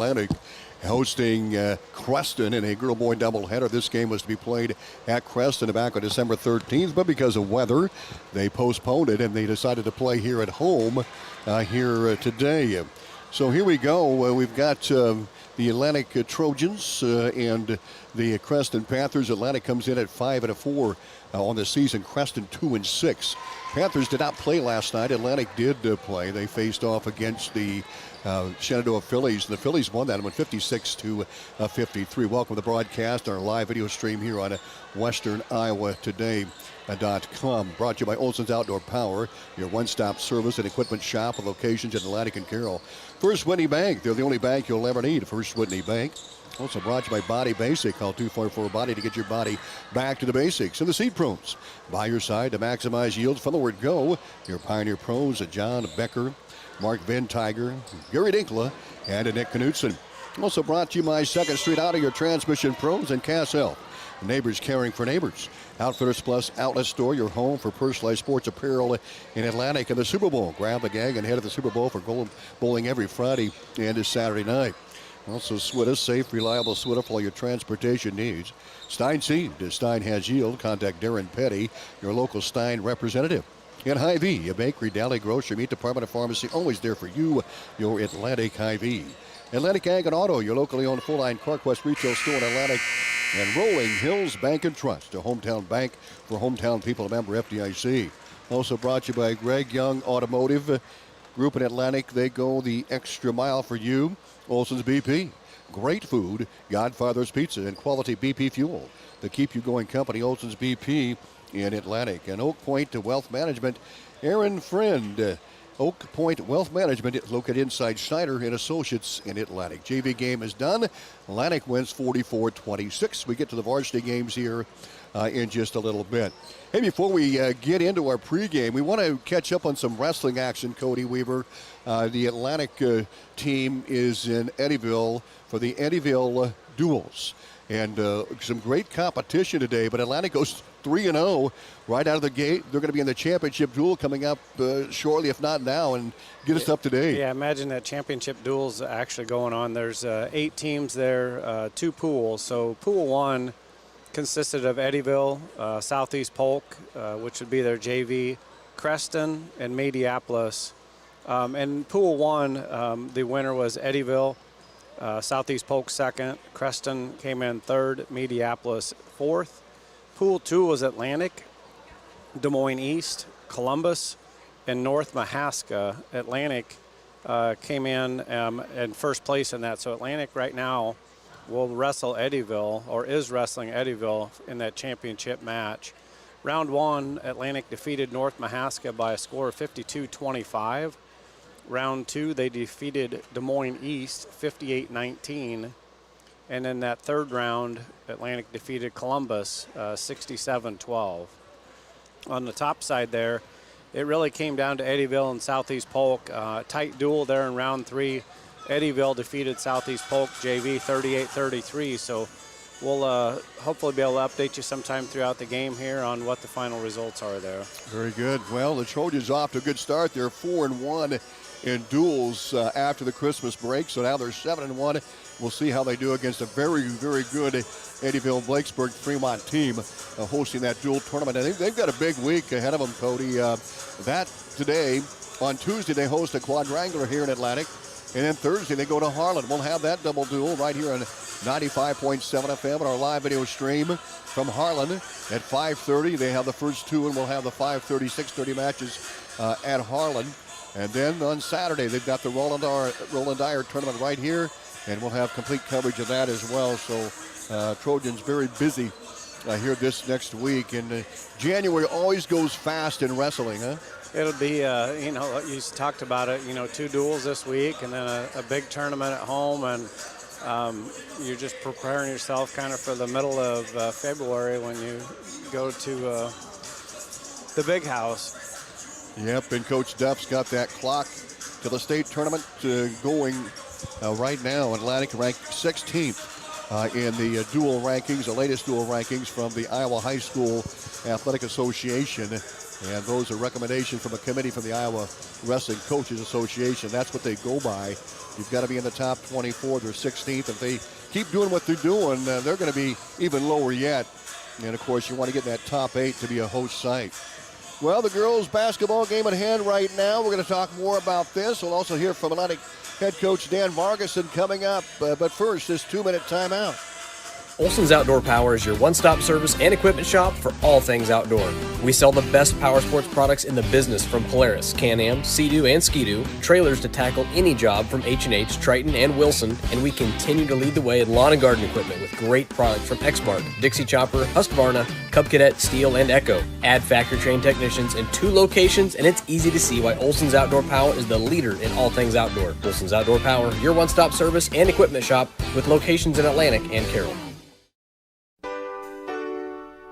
Atlantic hosting Creston in a girl-boy doubleheader. This game was to be played at Creston back on December 13th, but because of weather, they postponed it and they decided to play here at home here today. So here we go. We've got the Atlantic Trojans and the Creston Panthers. Atlantic comes in at 5-4 on the season. Creston 2-6. Panthers did not play last night. Atlantic did play. They faced off against the Shenandoah Phillies. The Phillies won that one 56-53. Welcome to the broadcast, our live video stream here on Western Iowa Today.com. Brought to you by Olson's Outdoor Power, your one-stop service and equipment shop with locations in Atlantic and Carroll. First Whitney Bank, they're the only bank you'll ever need. First Whitney Bank. Also brought to you by Body Basic. Call 244-BODY to get your body back to the basics. And the Seed Pros, by your side to maximize yields from the word go. Your Pioneer Pros, John Becker, Mark Van Tiger, Gary Dinkla, and Nick Knutson. Also brought to you by 2nd Street Auto, your transmission pros, and Cass Health. Neighbors caring for neighbors. Outfitters Plus Outlet Store, your home for personalized sports apparel in Atlantic. And the Super Bowl. Grab the gang and head to the Super Bowl for gold bowling every Friday and Saturday night. Also, Switta, safe, reliable Switta for all your transportation needs. Stein Seed. Stein has yield. Contact Darren Petty, your local Stein representative. And Hy-Vee, a bakery, deli, grocery, meat department, and pharmacy, always there for you, your Atlantic Hy-Vee. Atlantic Ag and Auto, your locally owned full-line CarQuest retail store in Atlantic. And Rolling Hills Bank and Trust, a hometown bank for hometown people, a member FDIC. Also brought to you by Greg Young Automotive Group in Atlantic. They go the extra mile for you. Olson's BP, great food, Godfather's Pizza, and quality BP fuel. The keep you going company, Olson's BP in Atlantic. And Oak Point Wealth Management, Aaron Friend. Oak Point Wealth Management, located inside Schneider and Associates in Atlantic. JV game is done. Atlantic wins 44-26. We get to the varsity games here in just a little bit. Hey, before we get into our pregame, we want to catch up on some wrestling action, Cody Weaver. The Atlantic team is in Eddyville for the Eddyville Duels. And some great competition today, but Atlantic goes 3-0 right out of the gate. They're going to be in the championship duel coming up shortly, if not now, and get us up to date. Yeah, imagine that championship duel's actually going on. There's 8 teams there, 2 pools. So Pool 1 consisted of Eddyville, Southeast Polk, which would be their JV, Creston, and Mediapolis. And Pool 1, the winner was Eddyville. Southeast Polk second, Creston came in third, Mediapolis fourth. Pool 2 was Atlantic, Des Moines East, Columbus, and North Mahaska. Atlantic came in first place in that. So Atlantic right now will wrestle Eddyville, or is wrestling Eddyville in that championship match. Round 1, Atlantic defeated North Mahaska by a score of 52-25. Round 2, they defeated Des Moines East 58-19. And in that third round, Atlantic defeated Columbus 67-12. On the top side there, it really came down to Eddyville and Southeast Polk. Tight duel there in round 3. Eddyville defeated Southeast Polk JV 38-33. So we'll hopefully be able to update you sometime throughout the game here on what the final results are there. Very good. Well, the Trojans off to a good start. They're 4-1 in duels after the Christmas break. So now they're 7-1. We'll see how they do against a very, very good Eddyville-Blakesburg Fremont team hosting that dual tournament. I think they've got a big week ahead of them, Cody. That today, on Tuesday, they host a quadrangular here in Atlantic. And then Thursday, they go to Harlan. We'll have that double duel right here on 95.7 FM on our live video stream from Harlan at 5:30. They have the first 2, and we'll have the 5:30, 6:30 matches at Harlan. And then on Saturday, they've got the Roland Dyer tournament right here, and we'll have complete coverage of that as well. So Trojans very busy here this next week. And January always goes fast in wrestling, huh? It'll be, you talked about it, 2 duels this week and then a big tournament at home. And you're just preparing yourself kind of for the middle of February when you go to the big house. Yep, and Coach Duff's got that clock to the state tournament going right now. Atlantic ranked 16th in the dual rankings, the latest dual rankings from the Iowa High School Athletic Association. And those are recommendations from a committee from the Iowa Wrestling Coaches Association. That's what they go by. You've got to be in the top 24. They're 16th. If they keep doing what they're doing, they're going to be even lower yet. And, of course, you want to get in that top 8 to be a host site. Well, the girls' basketball game at hand right now. We're going to talk more about this. We'll also hear from Atlantic head coach Dan Vargason coming up. But first, this 2-minute timeout. Olson's Outdoor Power is your one-stop service and equipment shop for all things outdoor. We sell the best power sports products in the business, from Polaris, Can-Am, Sea-Doo, and Ski-Doo, trailers to tackle any job from H&H, Triton, and Wilson, and we continue to lead the way in lawn and garden equipment with great products from Exmark, Dixie Chopper, Husqvarna, Cub Cadet, Steel, and Echo. Add factory-trained technicians in 2 locations, and it's easy to see why Olson's Outdoor Power is the leader in all things outdoor. Olson's Outdoor Power, your one-stop service and equipment shop with locations in Atlantic and Carroll.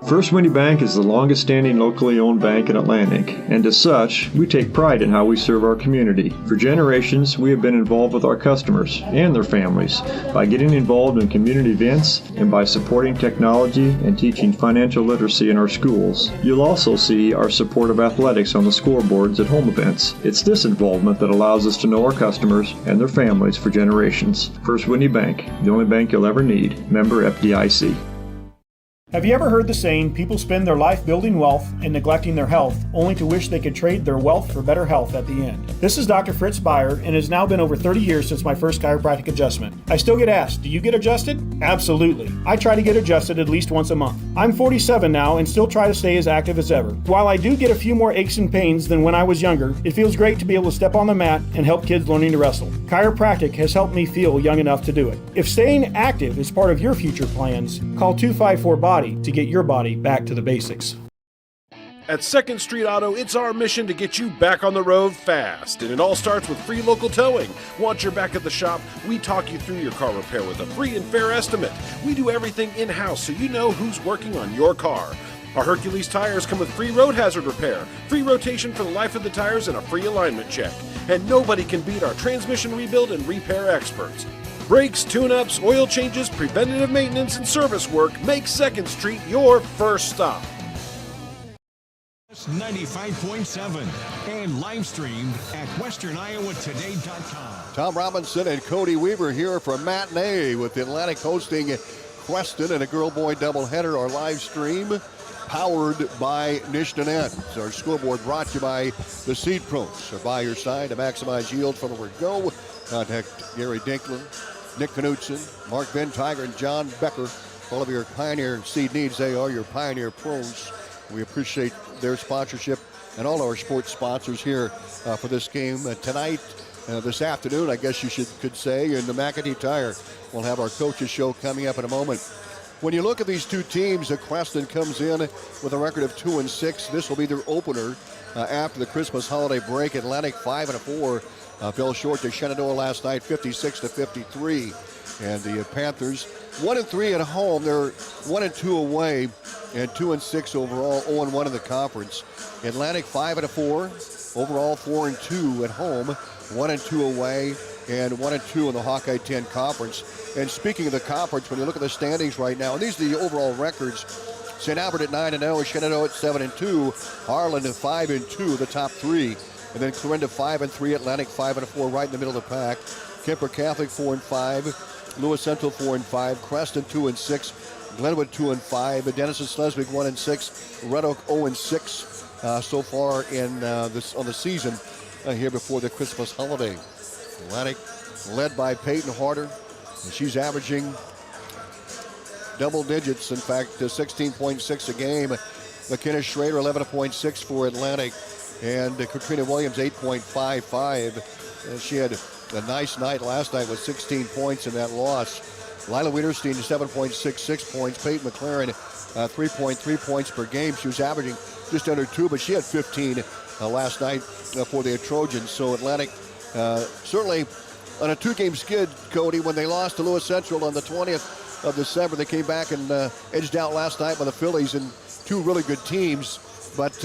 First Windy Bank is the longest-standing locally owned bank in Atlantic, and as such, we take pride in how we serve our community. For generations, we have been involved with our customers and their families by getting involved in community events and by supporting technology and teaching financial literacy in our schools. You'll also see our support of athletics on the scoreboards at home events. It's this involvement that allows us to know our customers and their families for generations. First Windy Bank, the only bank you'll ever need. Member FDIC. Have you ever heard the saying, people spend their life building wealth and neglecting their health, only to wish they could trade their wealth for better health at the end? This is Dr. Fritz Beyer, and it has now been over 30 years since my first chiropractic adjustment. I still get asked, do you get adjusted? Absolutely. I try to get adjusted at least once a month. I'm 47 now and still try to stay as active as ever. While I do get a few more aches and pains than when I was younger, it feels great to be able to step on the mat and help kids learning to wrestle. Chiropractic has helped me feel young enough to do it. If staying active is part of your future plans, call 254-BODY to get your body back to the basics. At 2nd Street Auto, it's our mission to get you back on the road fast. And it all starts with free local towing. Want your back at the shop? We talk you through your car repair with a free and fair estimate. We do everything in-house so you know who's working on your car. Our Hercules tires come with free road hazard repair, free rotation for the life of the tires, and a free alignment check. And nobody can beat our transmission rebuild and repair experts. Brakes, tune-ups, oil changes, preventative maintenance, and service work make 2nd Street your first stop. 95.7 and live streamed at westerniowatoday.com. Tom Robinson and Cody Weaver here for Matinee with Atlantic hosting Creston in a girl-boy doubleheader. Our live stream powered by Nishnanet. Our scoreboard brought to you by the Seed Pros. Are by your side to maximize yield from the word go. Contact Gary Dinkler, Nick Knutson, Mark Van Tiger, and John Becker. All of your Pioneer seed needs, they are your Pioneer Pros. We appreciate their sponsorship and all our sports sponsors here for this game tonight, this afternoon, I guess you could say, in the McAtee Tire. We'll have our coaches show coming up in a moment. When you look at these two teams, Creston comes in with a record of 2-6. This will be their opener after the Christmas holiday break. Atlantic 5-4. Fell short to Shenandoah last night, 56-53. And the Panthers 1-3 at home. They're 1-2 away, and 2-6 overall. 0-1 in the conference. Atlantic 5-4. Overall 4-2 at home, 1-2 away, and 1-2 in the Hawkeye 10 conference. And speaking of the conference, when you look at the standings right now, and these are the overall records. St. Albert at 9-0, Shenandoah at 7-2, Harlan at 5-2, the top 3. And then Clarinda 5-3, Atlantic 5-4, right in the middle of the pack. Kemper Catholic 4-5, Lewis Central 4-5, Creston 2-6, Glenwood 2-5, Denison Slesvig 1-6, Red Oak 0-6 so far in on the season here before the Christmas holiday. Atlantic led by Peyton Harder, and she's averaging double digits. In fact, 16.6 a game. McKenna Schrader 11.6 for Atlantic. And Katrina Williams, 8.55. She had a nice night last night with 16 points in that loss. Lila Wiederstein, 7.66 points. Peyton McLaren, 3.3 points per game. She was averaging just under 2, but she had 15 last night for the Trojans. So Atlantic certainly on a 2-game skid, Cody. When they lost to Lewis Central on the 20th of December, they came back and edged out last night by the Phillies, and 2 really good teams. But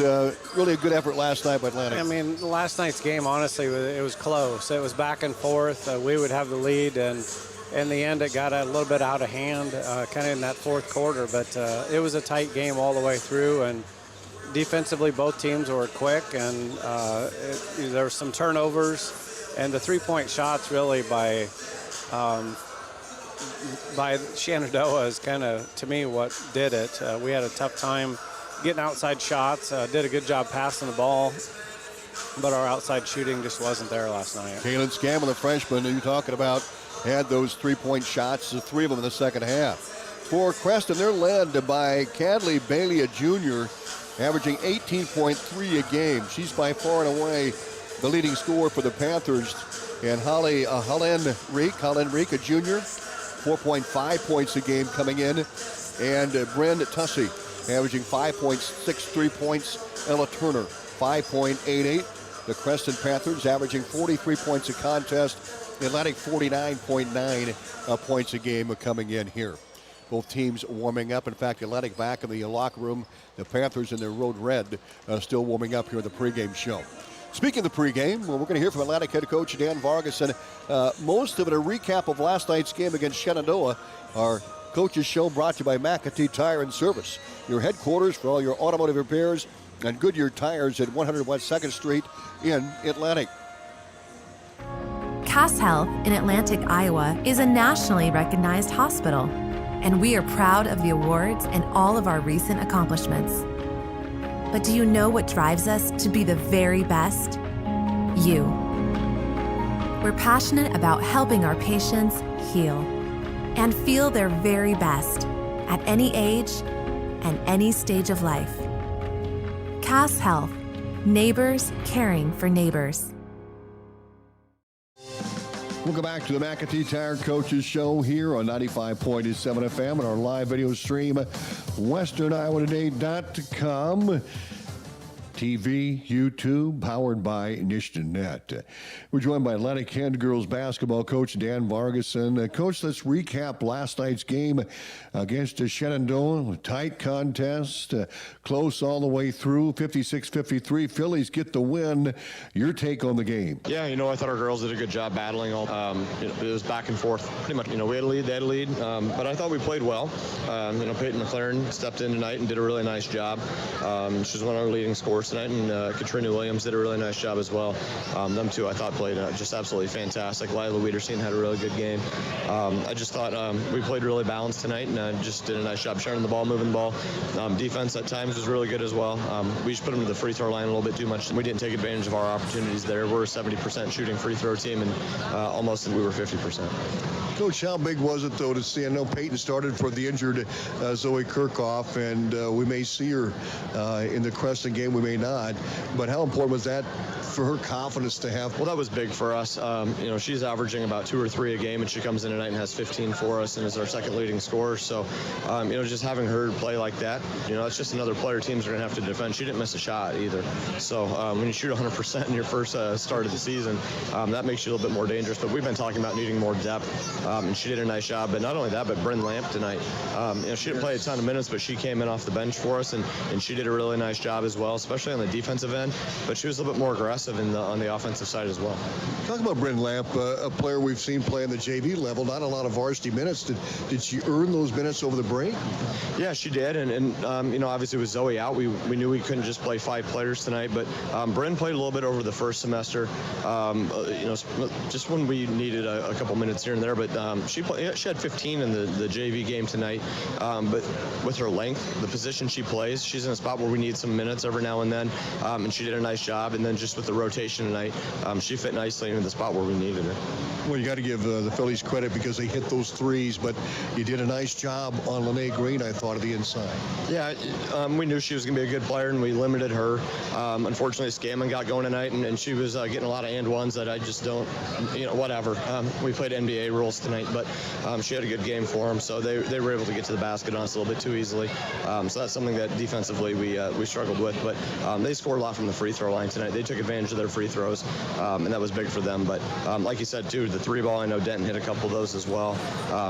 really a good effort last night by Atlantic. I mean, last night's game, honestly, it was close. It was back and forth. We would have the lead, and in the end, it got a little bit out of hand, kind of in that fourth quarter. But it was a tight game all the way through, and defensively, both teams were quick, and there were some turnovers, and the three-point shots really by Shenandoah is kind of, to me, what did it. We had a tough time getting outside shots, did a good job passing the ball, but our outside shooting just wasn't there last night. Kalen Scammon, the freshman you're talking about, had those three-point shots, the three of them in the second half. For Creston, they're led by Cadley Bailey, a junior, averaging 18.3 a game. She's by far and away the leading scorer for the Panthers. And Holland Reek, a junior, 4.5 points a game coming in. And Bryn Tussey, averaging 5.63 points. Ella Turner, 5.88. The Creston Panthers averaging 43 points a contest. Atlantic 49.9 points a game coming in here. Both teams warming up. In fact, Atlantic back in the locker room. The Panthers in their road red still warming up here in the pregame show. Speaking of the pregame, well, we're going to hear from Atlantic head coach Dan Vargas, and most of it a recap of last night's game against Shenandoah. Our coaches show brought to you by McAtee Tire and Service, your headquarters for all your automotive repairs, and Goodyear Tires at 100 West 2nd Street in Atlantic. Cass Health in Atlantic, Iowa is a nationally recognized hospital, and we are proud of the awards and all of our recent accomplishments. But do you know what drives us to be the very best? You. We're passionate about helping our patients heal and feel their very best at any age and any stage of life. Cass Health, neighbors caring for neighbors. Welcome back to the McAtee Tire Coaches Show here on 95.7 FM and our live video stream, WesternIowaToday.com. TV, YouTube, powered by Nishton.net. We're joined by Atlantic head girls basketball coach Dan Vargas. And Coach, let's recap last night's game against Shenandoah. Tight contest, close all the way through, 56-53. Phillies get the win. Your take on the game? Yeah, I thought our girls did a good job battling. It was back and forth. Pretty much, we had a lead, they had a lead. But I thought we played well. Peyton McLaren stepped in tonight and did a really nice job. She's one of our leading scorers tonight, and Katrina Williams did a really nice job as well. Them two, I thought, played just absolutely fantastic. Lila Wiederstein had a really good game. I just thought we played really balanced tonight, and just did a nice job sharing the ball, moving the ball. Defense at times was really good as well. We just put them to the free throw line a little bit too much. We didn't take advantage of our opportunities there. We're a 70% shooting free throw team, and almost we were 50%. Coach, how big was it, though, to see? I know Peyton started for the injured Zoe Kirchhoff, and we may see her in the Creston game. We may not. But how important was that for her confidence to have? Well, that was big for us. She's averaging about 2 or 3 a game, and she comes in tonight and has 15 for us and is our second leading scorer. So, just having her play like that, it's just another player teams are going to have to defend. She didn't miss a shot either. So when you shoot 100% in your first start of the season, that makes you a little bit more dangerous. But we've been talking about needing more depth, and she did a nice job. But not only that, but Bryn Lamp tonight. She didn't play a ton of minutes, but she came in off the bench for us, and she did a really nice job as well, especially on the defensive end. But she was a little bit more aggressive on the offensive side as well. Talk about Bryn Lamp, a player we've seen play on the JV level, not a lot of varsity minutes. Did she earn those minutes over the break? Yeah, she did. And obviously with Zoe out, we knew we couldn't just play 5 players tonight. But Bryn played a little bit over the first semester, just when we needed a couple minutes here and there. But she had 15 in the JV game tonight. But with her length, the position she plays, she's in a spot where we need some minutes every now and then. And she did a nice job. And then just with the rotation tonight, she fit nicely into the spot where we needed her. Well, you got to give the Phillies credit because they hit those threes, but you did a nice job on Lene Green, I thought, of the inside. Yeah, we knew she was going to be a good player, and we limited her. Unfortunately, Scammon got going tonight, and she was getting a lot of and ones that I just don't, whatever. We played NBA rules tonight, but she had a good game for them, so they were able to get to the basket on us a little bit too easily. So that's something that defensively we struggled with, but they scored a lot from the free throw line tonight. They took advantage of their free throws, and that was big for them. But like you said, too, the 3-ball, I know Denton hit a couple of those as well.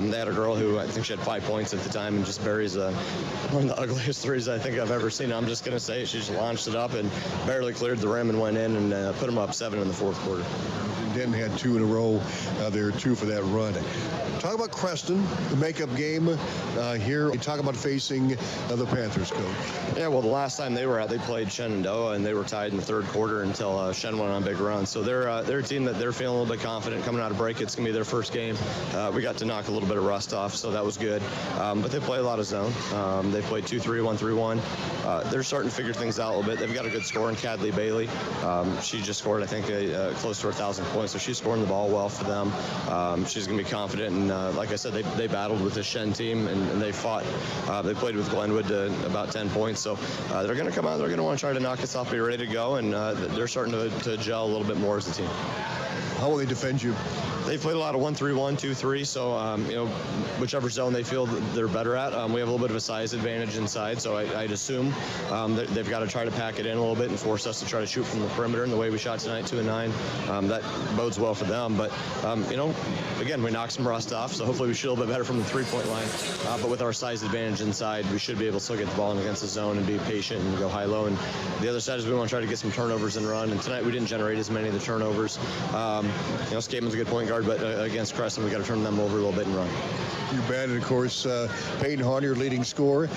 They had a girl who I think she had 5 points at the time and just buries one of the ugliest threes I think I've ever seen. I'm just going to say she just launched it up and barely cleared the rim and went in and put them up 7 in the fourth quarter. Denton had 2 in a row. There are 2 for that run. Talk about Creston, the makeup game here. Talk about facing the Panthers, Coach. Yeah, well, the last time they played Shenandoah, and they were tied in the third quarter until Shen went on a big run. So they're a team that they're feeling a little bit confident coming out of break. It's going to be their first game. We got to knock a little bit of rust off, so that was good. But they play a lot of zone. They played 2-3, 1-3-1. They're starting to figure things out a little bit. They've got a good score in Cadley Bailey. She just scored, I think, close to 1,000 points, so she's scoring the ball well for them. She's going to be confident, and like I said, they battled with the Shen team, and they fought. They played with Glenwood to about 10 points, so they're going to come out. They're going to want to try to knock us off, be ready to go, and they're starting to gel a little bit more as a team. How will they defend you? They played a lot of 1-3-1, 2-3, so whichever zone they feel they're better at. We have a little bit of a size advantage inside, so I'd assume they've got to try to pack it in a little bit and force us to try to shoot from the perimeter. And the way we shot tonight, 2 and 9, that bodes well for them. But again, we knocked some rust off, so hopefully we shoot a little bit better from the 3-point line. But with our size advantage inside, we should be able to still get the ball in against the zone and be patient and go high-low. And the other side is we want to try to get some turnovers and run. And tonight we didn't generate as many of the turnovers. Skateman's a good point guard, but against Creston, we got to turn them over a little bit and run. You bet, and of course, Peyton Harney, your leading scorer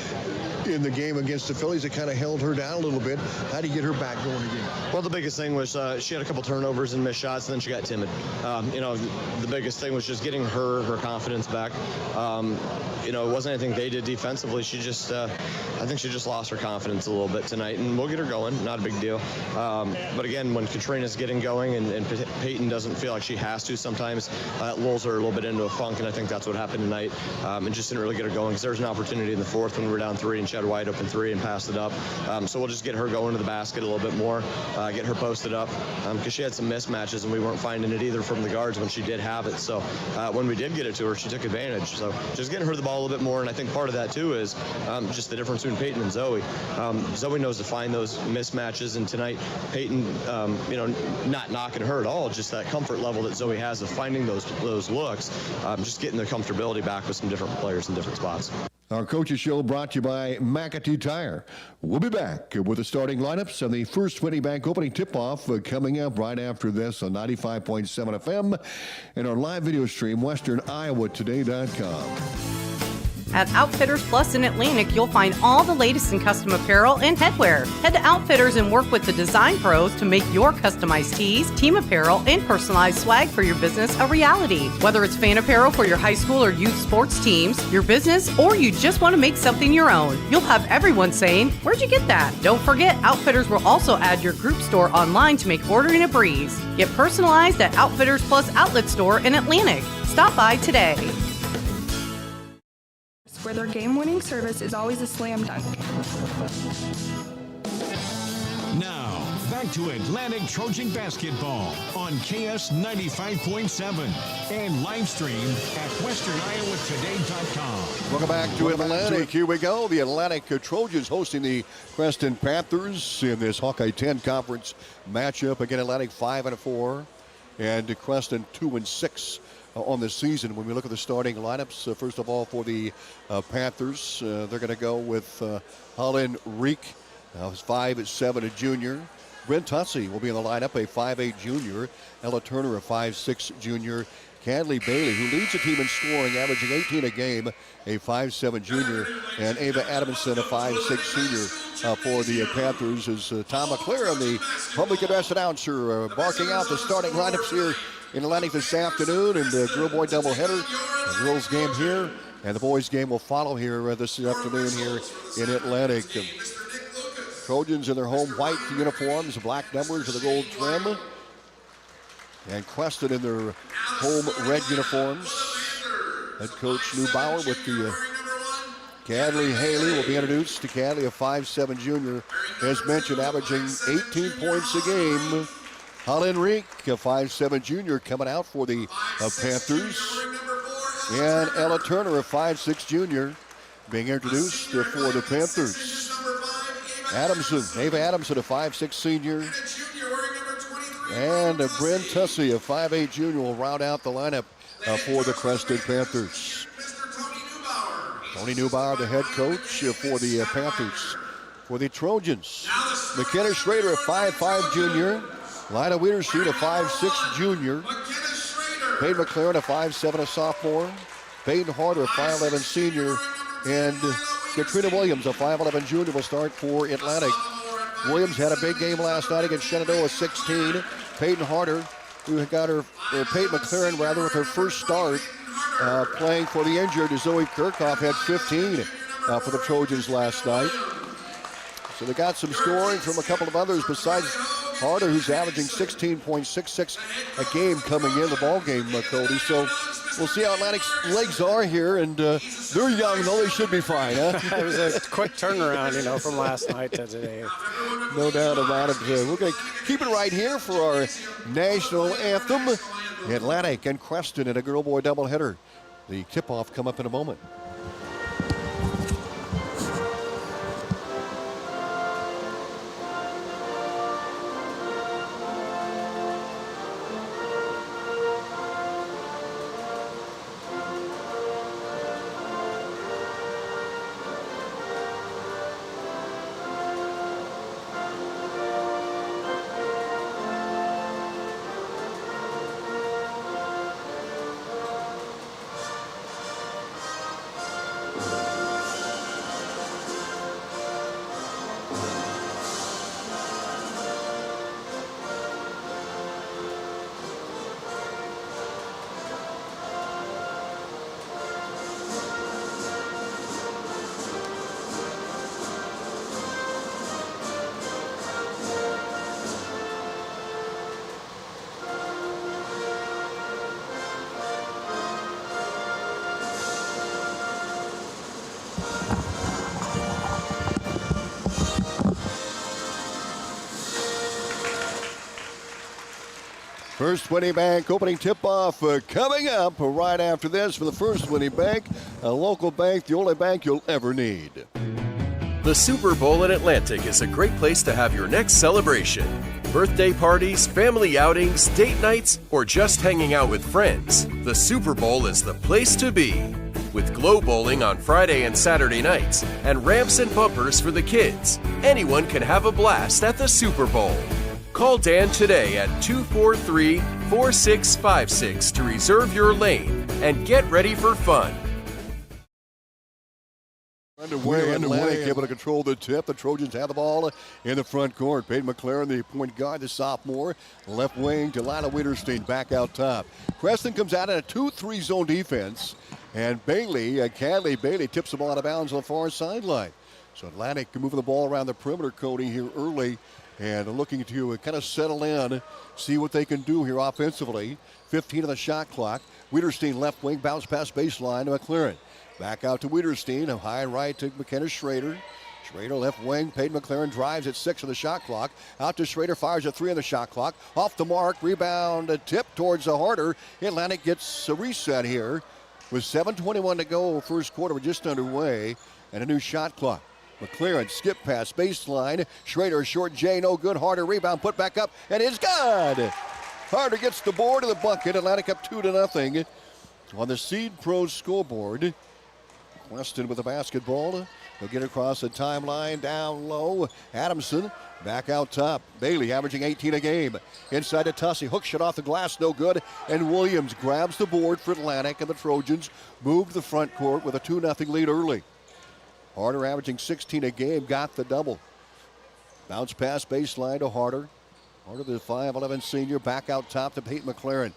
in the game against the Phillies. It kind of held her down a little bit. How do you get her back going again? Well, the biggest thing was she had a couple turnovers and missed shots, and then she got timid. The biggest thing was just getting her confidence back. It wasn't anything they did defensively. She just, I think she just lost her confidence a little bit tonight, and we'll get her going. Not a big deal. But again, when Katrina's getting going and Peyton doesn't feel like she has to sometimes, it lulls her a little bit into a funk, and I think that's what happened tonight. And just didn't really get her going because there was an opportunity in the fourth when we were down 3 and she had a wide open 3 and passed it up. So we'll just get her going to the basket a little bit more, get her posted up because she had some mismatches and we weren't finding it either from the guards when she did have it. So when we did get it to her, she took advantage. So just getting her the ball a little bit more, and I think part of that too is just the difference between Peyton and Zoe. Zoe knows to find those mismatches, and tonight Peyton, not knocking her at all, just that comfort level that Zoe has of finding those looks, just getting the comfortability back with some different players in different spots. Our Coaches Show brought to you by McAtee Tire. We'll be back with the starting lineups and the First Winnie Bank opening tip-off coming up right after this on 95.7 FM and our live video stream, WesternIowaToday.com. At Outfitters Plus in Atlantic, you'll find all the latest in custom apparel and headwear. Head to Outfitters and work with the design pros to make your customized tees, team apparel, and personalized swag for your business a reality. Whether it's fan apparel for your high school or youth sports teams, your business, or you just want to make something your own, you'll have everyone saying, "Where'd you get that?" Don't forget, Outfitters will also add your group store online to make ordering a breeze. Get personalized at Outfitters Plus Outlet Store in Atlantic. Stop by today. Where their game-winning service is always a slam dunk. Now, back to Atlantic Trojan basketball on KS 95.7 and live stream at WesternIowaToday.com. Welcome back to Atlantic. Here we go. The Atlantic Trojans hosting the Creston Panthers in this Hawkeye 10 conference matchup. Again, Atlantic 5-4 and Creston 2-6. On the season. When we look at the starting lineups, first of all for the Panthers, they're going to go with Holland Reek, who's 5'7", a junior. Brent Tussey will be in the lineup, a 5'8" junior. Ella Turner, a 5'6" junior. Cadley Bailey, who leads the team in scoring, averaging 18 a game, a 5'7" junior. And Ava Adamson, a 5'6" senior for the Panthers, is Tom McClaren, the public address announcer, barking out the starting lineups here in Atlantic this afternoon, and the girl boy doubleheader. The girls game here, and the boys game will follow here this afternoon here in Atlantic. Trojans in their home white uniforms, black numbers with a gold trim, and Creston in their home red uniforms. Head coach Neubauer with the Cadley Haley will be introduced to Cadley, a 5'7" junior, as mentioned, averaging 18 points a game. Holland Reek, a 5'7" junior, coming out for the Panthers. And Ella Turner, a 5'6" junior, being introduced for the Panthers. Adamson, Ava Adamson, a 5'6" senior. And Brent Tussey, a 5'8" junior, will round out the lineup for the Creston Panthers. Tony Neubauer, the head coach for the Panthers. For the Trojans, McKenna Schrader, a 5'5" junior. Lida Wiedersteen, a 5'6 junior. Peyton McLaren, a 5'7, a sophomore. Peyton Harder, a 5'11 senior. And Katrina Williams, a 5'11 junior, will start for Atlantic. Williams had a big game last night against Shenandoah, 16. Peyton Harder, who got Peyton McLaren, rather, with her first start playing for the injured Zoe Kirchhoff, had 15 for the Trojans last night. So they got some scoring from a couple of others besides Harder, who's averaging 16.66 a game coming in the ball game, Cody. So we'll see how Atlantic's legs are here, and they're young, though. They should be fine, huh? It was a quick turnaround, from last night to today. No doubt about it. We're going to keep it right here for our national anthem. Atlantic and Creston in a girl-boy doubleheader. The tip-off come up in a moment. First Winnie Bank opening tip-off coming up right after this for the First Winnie Bank, a local bank, the only bank you'll ever need. The Super Bowl in Atlantic is a great place to have your next celebration. Birthday parties, family outings, date nights, or just hanging out with friends. The Super Bowl is the place to be. With Glow Bowling on Friday and Saturday nights, and ramps and bumpers for the kids, anyone can have a blast at the Super Bowl. Call Dan today at 243-4656 to reserve your lane and get ready for fun. Underway, Atlantic able to control the tip. The Trojans have the ball in the front court. Peyton McLaren, the point guard, the sophomore. Left wing to Lila Wiedersteen back out top. Creston comes out in a 2-3 zone defense. And Cadley Bailey tips the ball out of bounds on the far sideline. So Atlantic moving the ball around the perimeter, Cody, here early. And looking to kind of settle in, see what they can do here offensively. 15 on the shot clock. Wiedersteen left wing, bounce pass baseline to McLaren. Back out to Wiedersteen, a high right to McKenna Schrader. Schrader left wing, Peyton McLaren drives at 6 on the shot clock. Out to Schrader, fires at 3 on the shot clock. Off the mark, rebound, a tip towards the Harder. Atlantic gets a reset here with 7:21 to go, first quarter. We're just underway, and a new shot clock. McLaren skip pass baseline. Schrader short J, no good. Harder rebound, put back up, and it's good. Harder gets the board of the bucket. Atlantic up 2-0 on the Seed Pro scoreboard. Creston with the basketball. He'll get across the timeline, down low. Adamson back out top. Bailey averaging 18 a game. Inside to Tussey. Hook shot off the glass, no good. And Williams grabs the board for Atlantic, and the Trojans move to the front court with a 2-0 lead early. Harder averaging 16 a game, got the double. Bounce pass baseline to Harder. Harder, the 5'11 senior, back out top to Peyton McLaren.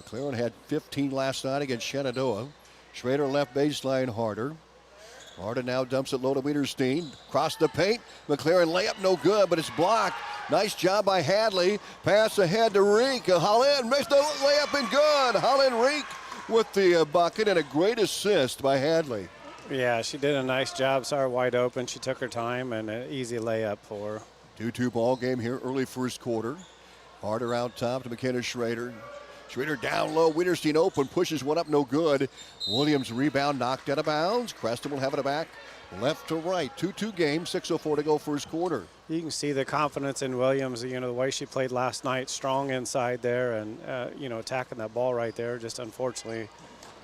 McLaren had 15 last night against Shenandoah. Schrader left baseline, Harder. Harder now dumps it low to Wiedersteen. Cross the paint. McLaren layup no good, but it's blocked. Nice job by Hadley. Pass ahead to Reek. Holland makes the layup and good. Holland Reek with the bucket, and a great assist by Hadley. Yeah, she did a nice job. Saw her wide open. She took her time, and an easy layup for her. 2-2 ball game here, early first quarter. Harder out top to McKenna Schrader. Schrader down low. Wiedersteen open, pushes one up, no good. Williams rebound, knocked out of bounds. Creston will have it back left to right. 2-2 game, 6:04 to go first quarter. You can see the confidence in Williams, the way she played last night, strong inside there and, attacking that ball right there. Just unfortunately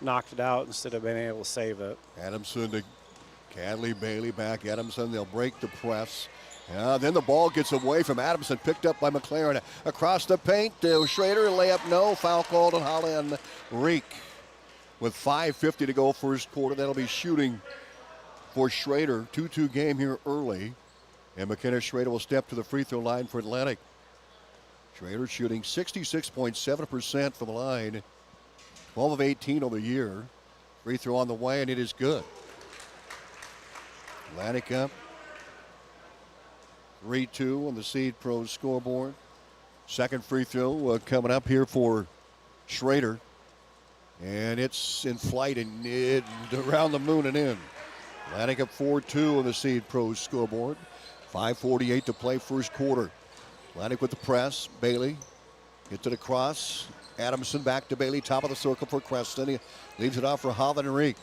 knocked it out instead of being able to save it. Adamson to Cadley, Bailey back. Adamson, they'll break the press. Then the ball gets away from Adamson, picked up by McLaren. Across the paint to Schrader, layup no, foul called on Holland Reek. With 5:50 to go first quarter, that'll be shooting for Schrader. 2-2 game here early. And McKenna Schrader will step to the free throw line for Atlantic. Schrader shooting 66.7% from the line. 12 of 18 on the year. Free throw on the way, and it is good. Atlantic up 3-2 on the Seed Pros scoreboard. Second free throw coming up here for Schrader. And it's in flight and around the moon and in. Atlantic up 4-2 on the Seed Pros scoreboard. 5:48 to play first quarter. Atlantic with the press. Bailey gets it across. Adamson back to Bailey, top of the circle for Creston. He leaves it off for Holland and Reek.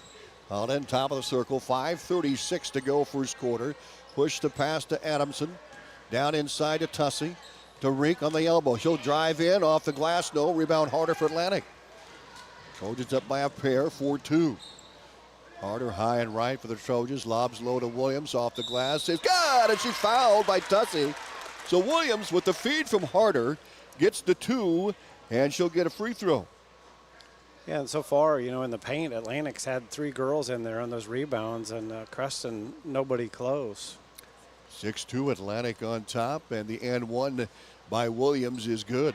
Holland, top of the circle. 5:36 to go first quarter. Push the pass to Adamson. Down inside to Tussey. To Reek on the elbow. She'll drive in off the glass. No. Rebound Harder for Atlantic. Trojans up by a pair. 4-2. Harder high and right for the Trojans. Lobs low to Williams off the glass. Says, God, and she's fouled by Tussey. So Williams with the feed from Harder gets the 2, and she'll get a free throw. Yeah, and so far, in the paint, Atlantic's had 3 girls in there on those rebounds, and Creston, nobody close. 6-2 Atlantic on top, and the and one by Williams is good.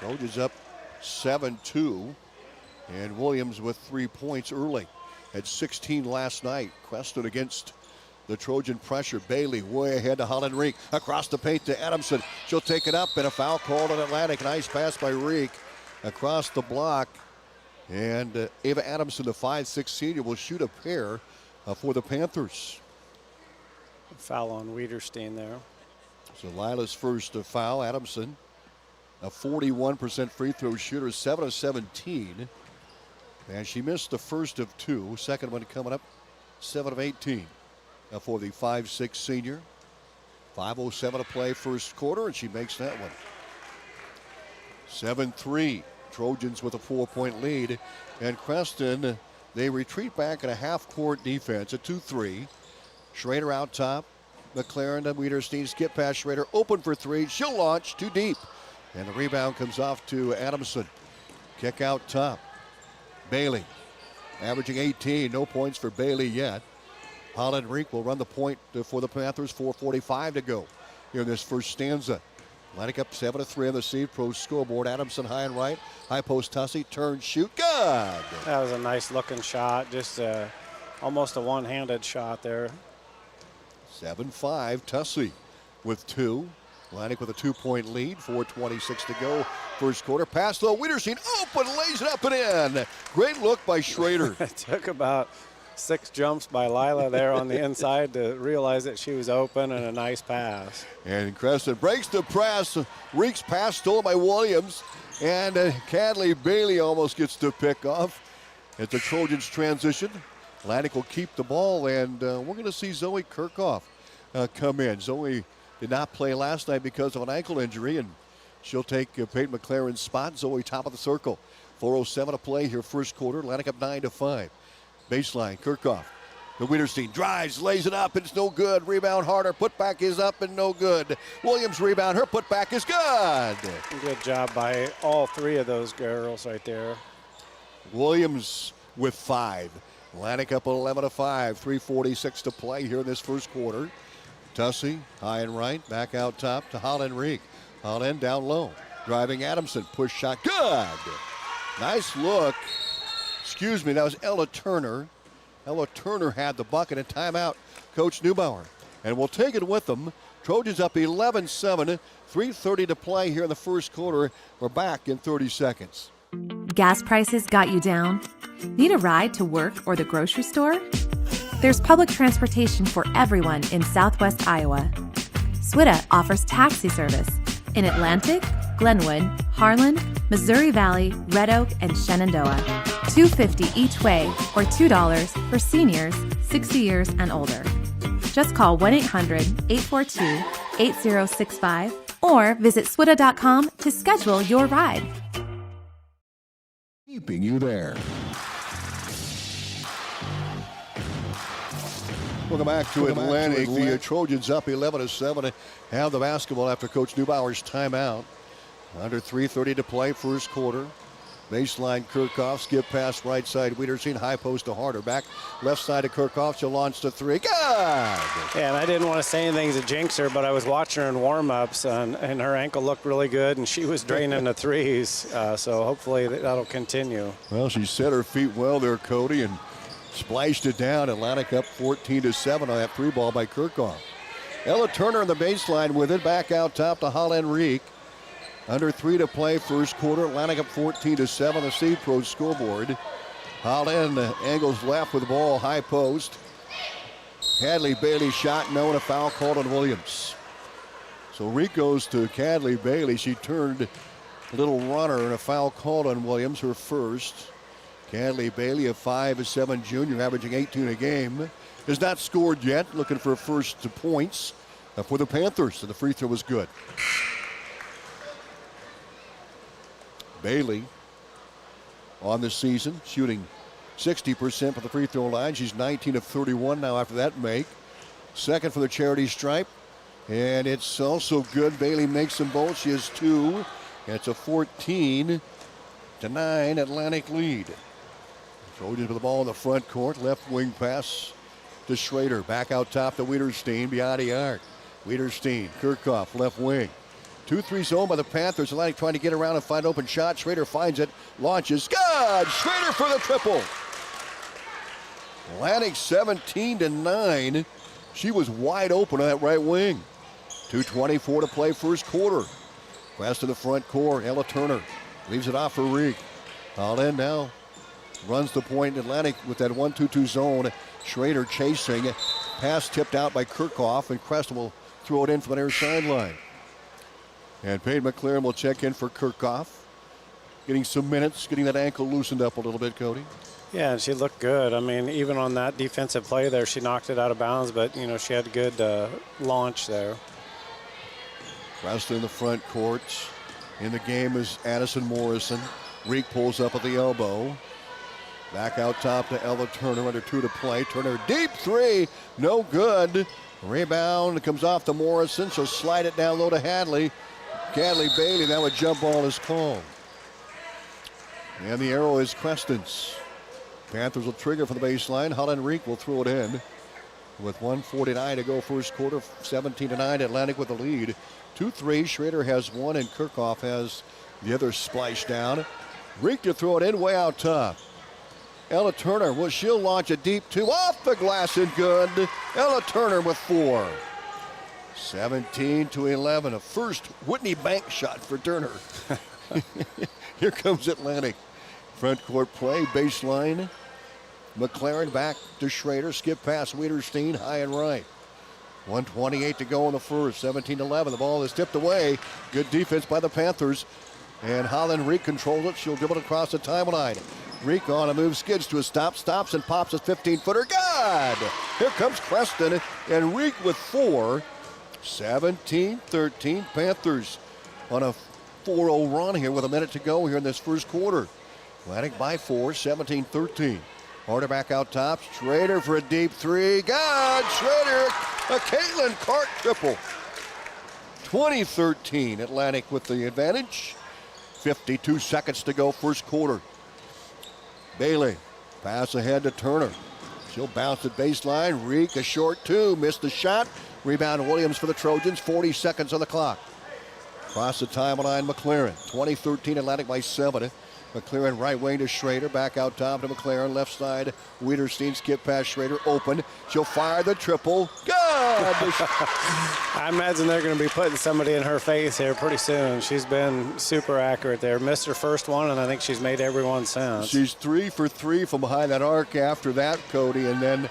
Trojans up 7-2. And Williams with 3 points early. Had 16 last night. Creston against the Trojan pressure. Bailey way ahead to Holland Reek. Across the paint to Adamson. She'll take it up, and a foul called on Atlantic. Nice pass by Reek across the block. And Ava Adamson, the 5'6" senior, will shoot a pair for the Panthers. Foul on Wiederstein there. So Lila's first foul. Adamson, a 41% free throw shooter, 7 of 17. And she missed the first of 2. Second one coming up, 7 of 18 for the 5'6" senior. 5:07 to play first quarter, and she makes that one. 7-3. Trojans with a 4-point lead. And Creston, they retreat back in a half-court defense, a 2-3. Schrader out top. McLaren to Wiederstein. Skip past Schrader. Open for 3. She'll launch too deep. And the rebound comes off to Adamson. Kick out top. Bailey averaging 18. No points for Bailey yet. Holland Reek will run the point for the Panthers. 4:45 to go here in this first stanza. Atlantic up 7-3 on the Seed Pro scoreboard. Adamson high and right. High post Tussey. Turn, shoot. Good. That was a nice looking shot. Just almost a one-handed shot there. 7-5. Tussey with 2. Atlantic with a 2-point lead. 4:26 to go. First quarter. Pass though. Wiederstein open, lays it up and in. Great look by Schrader. It took about 6 jumps by Lila there on the inside to realize that she was open, and a nice pass. And Creston breaks the press. Reeks pass stolen by Williams. And Cadley Bailey almost gets the pick off. As the Trojans transition. Atlantic will keep the ball, and we're going to see Zoe Kirchhoff come in. Zoe did not play last night because of an ankle injury, and she'll take Peyton McLaren's spot. Zoe top of the circle. 4:07 to play here first quarter. Atlantic up 9-5. Baseline, Kirchhoff. The Wiederstein drives, lays it up, and it's no good. Rebound Harder. Putback is up and no good. Williams rebound. Her putback is good. Good job by all 3 of those girls right there. Williams with 5. Atlantic up 11-5. 3:46 to play here in this first quarter. Tussey, high and right, back out top to Holland Reek. Holland down low. Driving Adamson, push shot, good. Nice look. Excuse me, that was Ella Turner. Ella Turner had the bucket, and timeout, Coach Neubauer. And we'll take it with them. Trojans up 11-7, 3:30 to play here in the first quarter. We're back in 30 seconds. Gas prices got you down? Need a ride to work or the grocery store? There's public transportation for everyone in Southwest Iowa. SWITA offers taxi service in Atlantic, Glenwood, Harlan, Missouri Valley, Red Oak, and Shenandoah. $2.50 each way or $2 for seniors 60 years and older. Just call 1-800-842-8065 or visit swita.com to schedule your ride. Keeping you there. Welcome back to Atlantic. The Trojans up 11-7. Have the basketball after Coach Neubauer's timeout. Under 3:30 to play, first quarter. Baseline Kirchhoff, skip pass right side. Wiederseen, high post to Harder. Back left side to Kirchhoff. She'll launch to three. Good! Yeah, and I didn't want to say anything to jinx her, but I was watching her in warm-ups, and her ankle looked really good, and she was draining the threes. So hopefully that'll continue. Well, she set her feet well there, Cody, and splashed it down. Atlantic up 14-7 on that three ball by Kirchhoff. Ella Turner on the baseline with it. Back out top to Holland Reek. Under 3 to play, first quarter. Atlantic up 14-7. The Seed Pro scoreboard. Holland angles left with the ball, high post. Cadley Bailey shot, no, and a foul called on Williams. So Reek goes to Cadley Bailey. She turned a little runner, and a foul called on Williams, her first. Cadley Bailey, a 5'7" junior, averaging 18 a game, has not scored yet. Looking for first points for the Panthers, so the free throw was good. Bailey on the season, shooting 60% from the free throw line. She's 19 of 31 now after that make. Second for the charity stripe, and it's also good. Bailey makes them both. She has two. It's a 14-9 Atlantic lead. Trojans with the ball in the front court. Left wing pass to Schrader. Back out top to Wiedersteen behind the arc. Wiedersteen, Kirchhoff, left wing. 2-3 zone by the Panthers. Atlantic trying to get around and find open shot. Schrader finds it, launches. Good! Schrader for the triple. Atlantic 17-9. She was wide open on that right wing. 2:24 to play first quarter. Pass to the front court. Ella Turner leaves it off for Reek. Holland now runs the point. Atlantic with that 1-2-2 zone. Schrader chasing. Pass tipped out by Kirchhoff, and Creston will throw it in from the near sideline. And Payne McLaren will check in for Kirchhoff. Getting some minutes, getting that ankle loosened up a little bit, Cody. Yeah, and she looked good. I mean, even on that defensive play there, she knocked it out of bounds, but, you know, she had a good launch there. Creston in the front court. In the game is Addison Morrison. Reek pulls up at the elbow. Back out top to Ella Turner, under 2 to play. Turner, deep three, no good. Rebound comes off to Morrison. She'll slide it down low to Hadley. Cadley Bailey, that would jump ball is called. And the arrow is Creston's. Panthers will trigger for the baseline. Holland Reek will throw it in. With 1:49 to go first quarter, 17-9, Atlantic with the lead. 2-3, Schrader has one and Kirchhoff has the other splash down. Reek to throw it in way out top. Ella Turner, well, she'll launch a deep two off the glass and good. Ella Turner with 4. 17-11, a first Whitney Bank shot for Turner. Here comes Atlantic. Front court play, baseline. McLaren back to Schrader, skip past Wiedersteen, high and right. 1:28 to go in the first, 17-11. The ball is tipped away. Good defense by the Panthers. And Holland Reek controls it. She'll dribble it across the timeline. Reek on a move, skids to a stop, stops and pops a 15-footer. Good! Here comes Creston, and Reek with 4. 17-13, Panthers on a 4-0 run here with a minute to go here in this first quarter. Atlantic by 4, 17-13. Harder back out top. Schrader for a deep three. Good! Schrader, a Caitlin Clark triple. 20-13, Atlantic with the advantage. 52 seconds to go first quarter. Bailey, pass ahead to Turner. She'll bounce at baseline. Reek, a short two, missed the shot. Rebound Williams for the Trojans, 40 seconds on the clock. Across the timeline, McLaren. 20-13, Atlantic by 7. McLaren right wing to Schrader, back out top to McLaren, left side. Wiedersteen skip past Schrader, open. She'll fire the triple. Good! I imagine they're going to be putting somebody in her face here pretty soon. She's been super accurate there. Missed her first one, and I think she's made everyone since. She's 3 for 3 from behind that arc after that, Cody, and then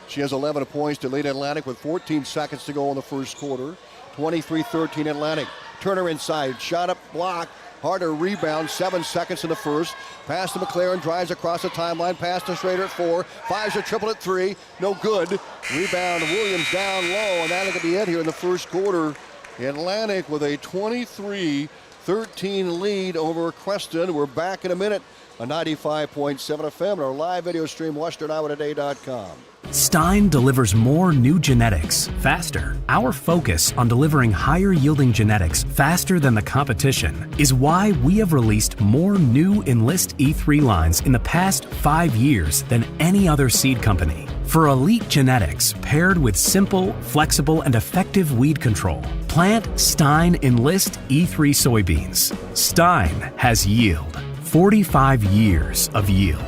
she has 11 points to lead Atlantic with 14 seconds to go in the first quarter. 23-13 Atlantic. Turner inside, shot up, block. Harder rebound, 7 seconds in the first. Pass to McLaren, drives across the timeline. Pass to Schrader at 4. Fires a triple at 3. No good. Rebound, Williams down low, and that'll be it here in the first quarter. Atlantic with a 23-13 lead over Creston. We're back in a minute on 95.7 FM and our live video stream, WesternIowaToday.com. Stein delivers more new genetics faster. Our focus on delivering higher yielding genetics faster than the competition is why we have released more new Enlist E3 lines in the past 5 years than any other seed company. For elite genetics paired with simple, flexible, and effective weed control, plant Stein Enlist E3 soybeans. Stein has yield. 45 years of yield.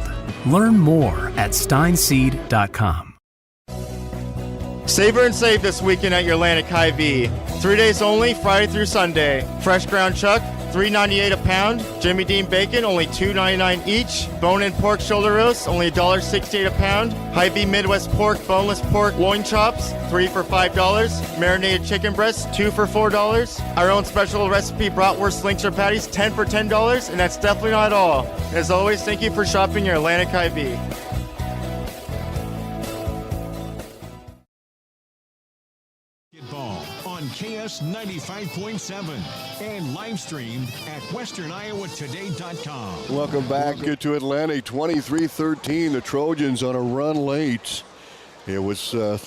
Learn more at steinseed.com. Savor and save this weekend at your Atlantic Hy-Vee. 3 days only, Friday through Sunday. Fresh ground chuck, $3.98 a pound. Jimmy Dean bacon, only $2.99 each. Bone-in pork shoulder roast, only $1.68 a pound. Hy-Vee Midwest pork, boneless pork loin chops, 3 for $5. Marinated chicken breasts, 2 for $4. Our own special recipe bratwurst links patties, 10 for $10, and that's definitely not all. As always, thank you for shopping your Atlantic Hy-Vee. On KS 95.7 and live streamed at westerniowatoday.com. Welcome back to Atlantic, 23-13. The Trojans on a run late. It was 17-11,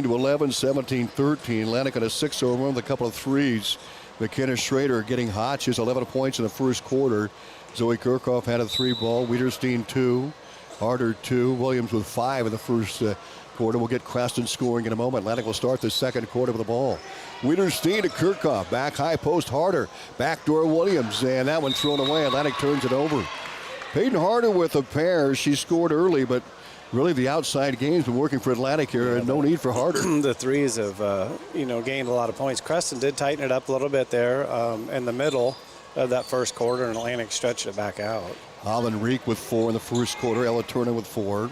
17-13. Atlantic on a 6-0 run with a couple of threes. McKenna Schrader getting hot. She has 11 points in the first quarter. Zoe Kirchhoff had a 3-ball. Wiederstein 2. Harder 2. Williams with 5 in the first quarter. We'll get Creston scoring in a moment. Atlantic will start the second quarter with the ball. Wiederstein to Kirchhoff. Back high post Harder. Backdoor Williams. And that one thrown away. Atlantic turns it over. Peyton Harder with a pair. She scored early, but really the outside game's been working for Atlantic here, and no need for Harder. The threes have, gained a lot of points. Creston did tighten it up a little bit there in the middle of that first quarter, and Atlantic stretched it back out. Holland Reek with 4 in the first quarter. Ella Turner with 4.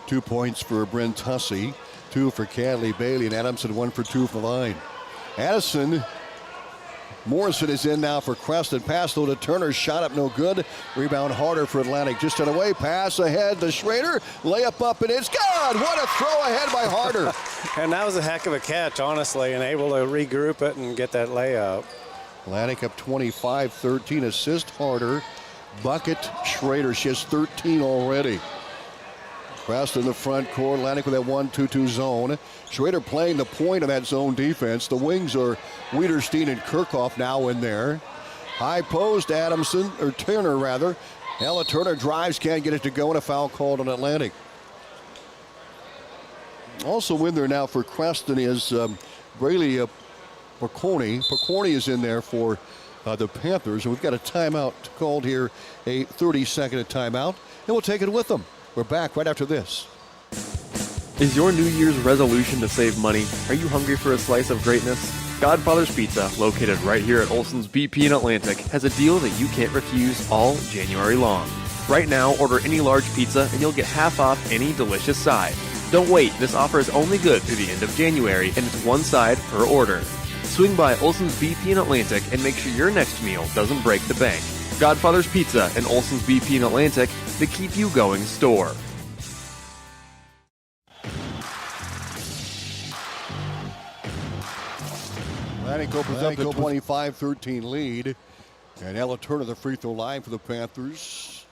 2 points for Bryn Tussey, 2 for Cadley Bailey, and Adamson 1 for 2 from the line. Addison Morrison is in now for Creston. Pass low to Turner, shot up no good. Rebound Harder for Atlantic. Just on the way, pass ahead to Schrader. Layup up and it's good. What a throw ahead by Harder. And that was a heck of a catch, honestly, and able to regroup it and get that layup. Atlantic up 25-13. Assist Harder. Bucket Schrader. She has 13 already. Creston in the front court. Atlantic with that 1-2-2 zone. Schrader playing the point of that zone defense. The wings are Wiederstein and Kirchhoff now in there. High post, Turner rather. Ella Turner drives, can't get it to go, and a foul called on Atlantic. Also in there now for Creston is Braley Porconi. Porconi is in there for the Panthers, and we've got a timeout called here, a 30-second timeout, and we'll take it with them. We're back right after this. Is your New Year's resolution to save money? Are you hungry for a slice of greatness? Godfather's Pizza, located right here at Olson's BP in Atlantic, has a deal that you can't refuse all January long. Right now, order any large pizza and you'll get half off any delicious side. Don't wait, this offer is only good through the end of January, and it's one side per order. Swing by Olson's BP in Atlantic and make sure your next meal doesn't break the bank. Godfather's Pizza and Olson's BP in Atlantic, the keep you going store. Atlantic opens up a 25-13 lead. And Ella Turner, the free throw line for the Panthers.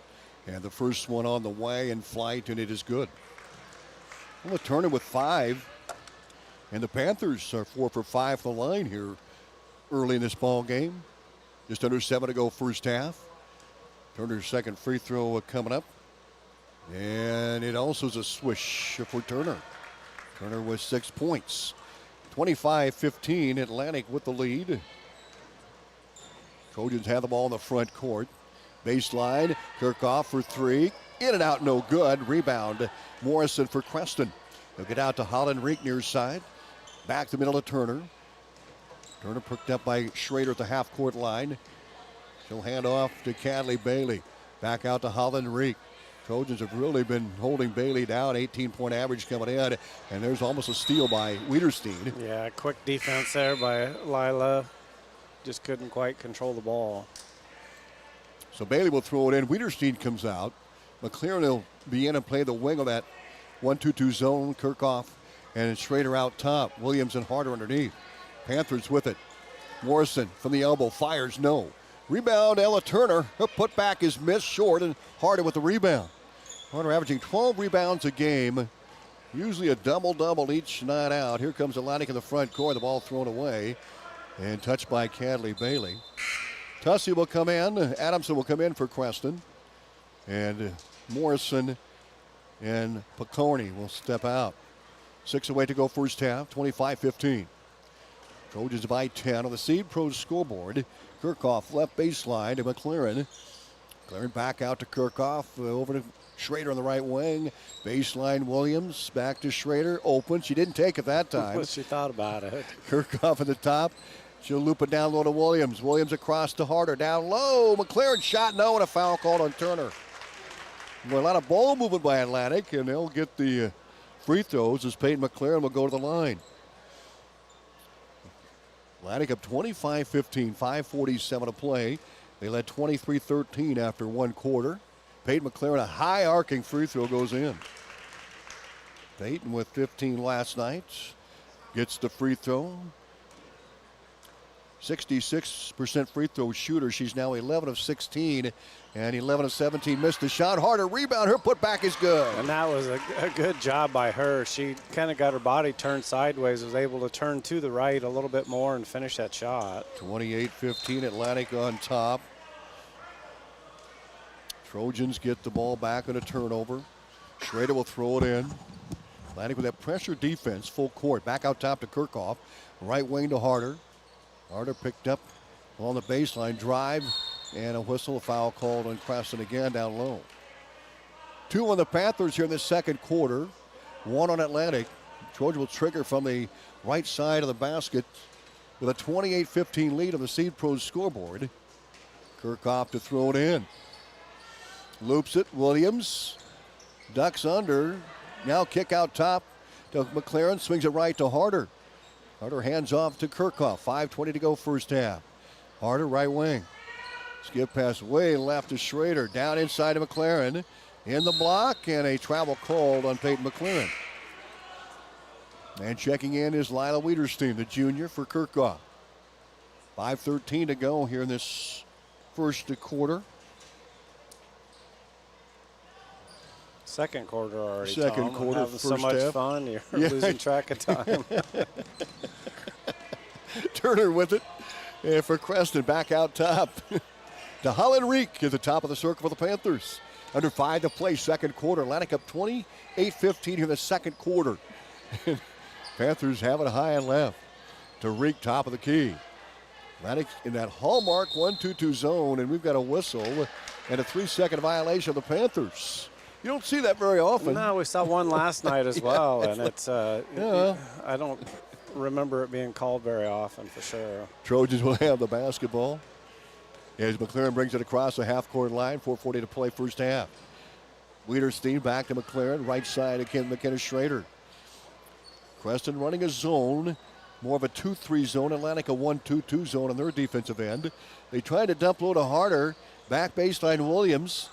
And the first one on the way in flight, and it is good. Ella Turner with 5. And the Panthers are 4 for 5 from the line here early in this ball game. Just under 7 to go first half. Turner's second free throw coming up. And it also is a swish for Turner. Turner with 6 points. 25-15, Atlantic with the lead. Trojans have the ball in the front court. Baseline, Kirchhoff for 3. In and out, no good. Rebound, Morrison for Creston. They'll get out to Holland Rink near side. Back to the middle of Turner. Turner picked up by Schrader at the half-court line. She'll hand off to Cadley Bailey. Back out to Holland Reek. Trojans have really been holding Bailey down. 18-point average coming in. And there's almost a steal by Wiederstein. Yeah, quick defense there by Lila. Just couldn't quite control the ball. So Bailey will throw it in. Wiederstein comes out. McLaren will be in and play the wing of that 1-2-2 zone. Kirchhoff and Schrader out top. Williams and Harder underneath. Panthers with it. Morrison from the elbow fires, no. Rebound, Ella Turner. Her putback is missed short, and Harder with the rebound. Harder averaging 12 rebounds a game Usually a double-double each night out. Here comes Atlantic in the front court. The ball thrown away and touched by Cadley Bailey. Tussey will come in. Adamson will come in for Creston. And Morrison and Picorni will step out. 6 away to go first half, 25-15. Trojans by 10 on the Seed Pros scoreboard. Kirchhoff left baseline to McLaren. McLaren back out to Kirchhoff, over to Schrader on the right wing. Baseline Williams, back to Schrader. Open. She didn't take it that time. She thought about it. Kirchhoff at the top. She'll loop it down low to Williams. Williams across to Harder. Down low. McLaren shot no, and a foul called on Turner. Well, a lot of ball movement by Atlantic, and they'll get the free throws as Peyton McLaren will go to the line. Atlantic up 25-15, 5:47 to play. They led 23-13 after one quarter. Peyton McLaren, a high arcing free throw goes in. Peyton with 15 last night gets the free throw. 66% free throw shooter. She's now 11 of 16 and 11 of 17. Missed the shot. Harder rebound. Her putback is good. And that was a good job by her. She kind of got her body turned sideways, was able to turn to the right a little bit more and finish that shot. 28-15, Atlantic on top. Trojans get the ball back on a turnover. Schrader will throw it in. Atlantic with that pressure defense, full court. Back out top to Kirchhoff. Right wing to Harder. Harder picked up on the baseline, drive, and a whistle. A foul called on Creston again down low. 2 on the Panthers here in the second quarter. 1 on Atlantic. Trojan will trigger from the right side of the basket with a 28-15 lead on the Seed Pros scoreboard. Kirchhoff to throw it in. Loops it. Williams ducks under. Now kick out top to McLaren. Swings it right to Harder. Harder hands off to Kirchhoff. 5:20 to go first half. Harder right wing. Skip pass way left to Schrader. Down inside to McLaren. In the block, and a travel called on Peyton McLaren. And checking in is Lila Wiederstein, the junior for Kirchhoff. 5:13 to go here in this first quarter. Second quarter already. Second Tom. quarter, Having first so much half. fun, you're losing track of time. Turner with it. And for Creston, back out top to Holland Reek at the top of the circle for the Panthers. Under 5 to play, second quarter. Atlantic up 28-15 here in the second quarter. Panthers have it high and left to Reek, top of the key. Atlantic in that hallmark 1-2-2 zone, and we've got a whistle and a 3-second violation of the Panthers. You don't see that very often. No, we saw one last night as well, and it's yeah. I don't remember it being called very often for sure. Trojans will have the basketball as McLaren brings it across the half-court line. 4:40 to play first half. Wiederstein back to McLaren, right side again, McKenna Schrader. Creston running a zone, more of a 2-3 zone. Atlantic a 1-2-2 zone on their defensive end. They tried to dump low to Harder. Back baseline Williams.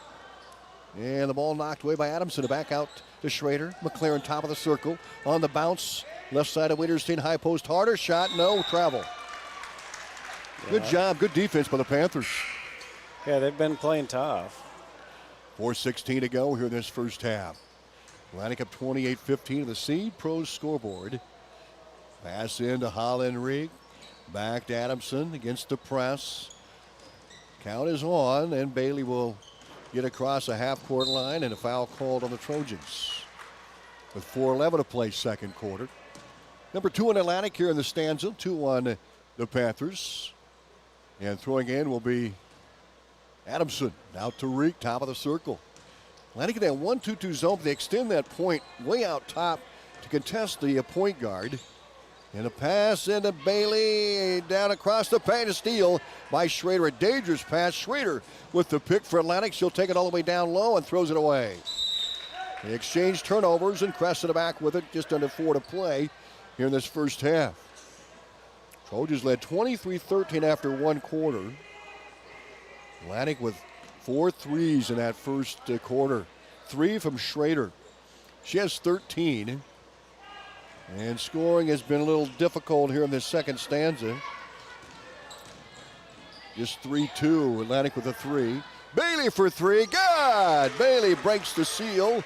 And the ball knocked away by Adamson. Back out to Schrader. McLaren top of the circle. On the bounce. Left side of Wiederstein. High post. Harder. Shot. No. Travel. Yeah. Good job. Good defense by the Panthers. Yeah, they've been playing tough. 4:16 to go here in this first half. Atlantic up 28-15 of the Seed Pros scoreboard. Pass into Holland Reek. Back to Adamson against the press. Count is on, and Bailey will get across a half-court line, and a foul called on the Trojans. With 4:11 to play second quarter. Number 2 in Atlantic here in the stanza. 2 on the Panthers. And throwing in will be Adamson. Out to Reek, top of the circle. Atlantic in that 1-2-2 zone. They extend that point way out top to contest the point guard. And a pass into Bailey, down across the paint, a steal by Schrader. A dangerous pass. Schrader with the pick for Atlantic. She'll take it all the way down low and throws it away. They exchange turnovers, and Creston back with it. Just under 4 to play here in this first half. Trojans led 23-13 after one quarter. Atlantic with 4 threes in that first quarter. 3 from Schrader. She has 13. And scoring has been a little difficult here in this second stanza. Just 3-2. Atlantic with a 3. Bailey for 3. Good! Bailey breaks the seal.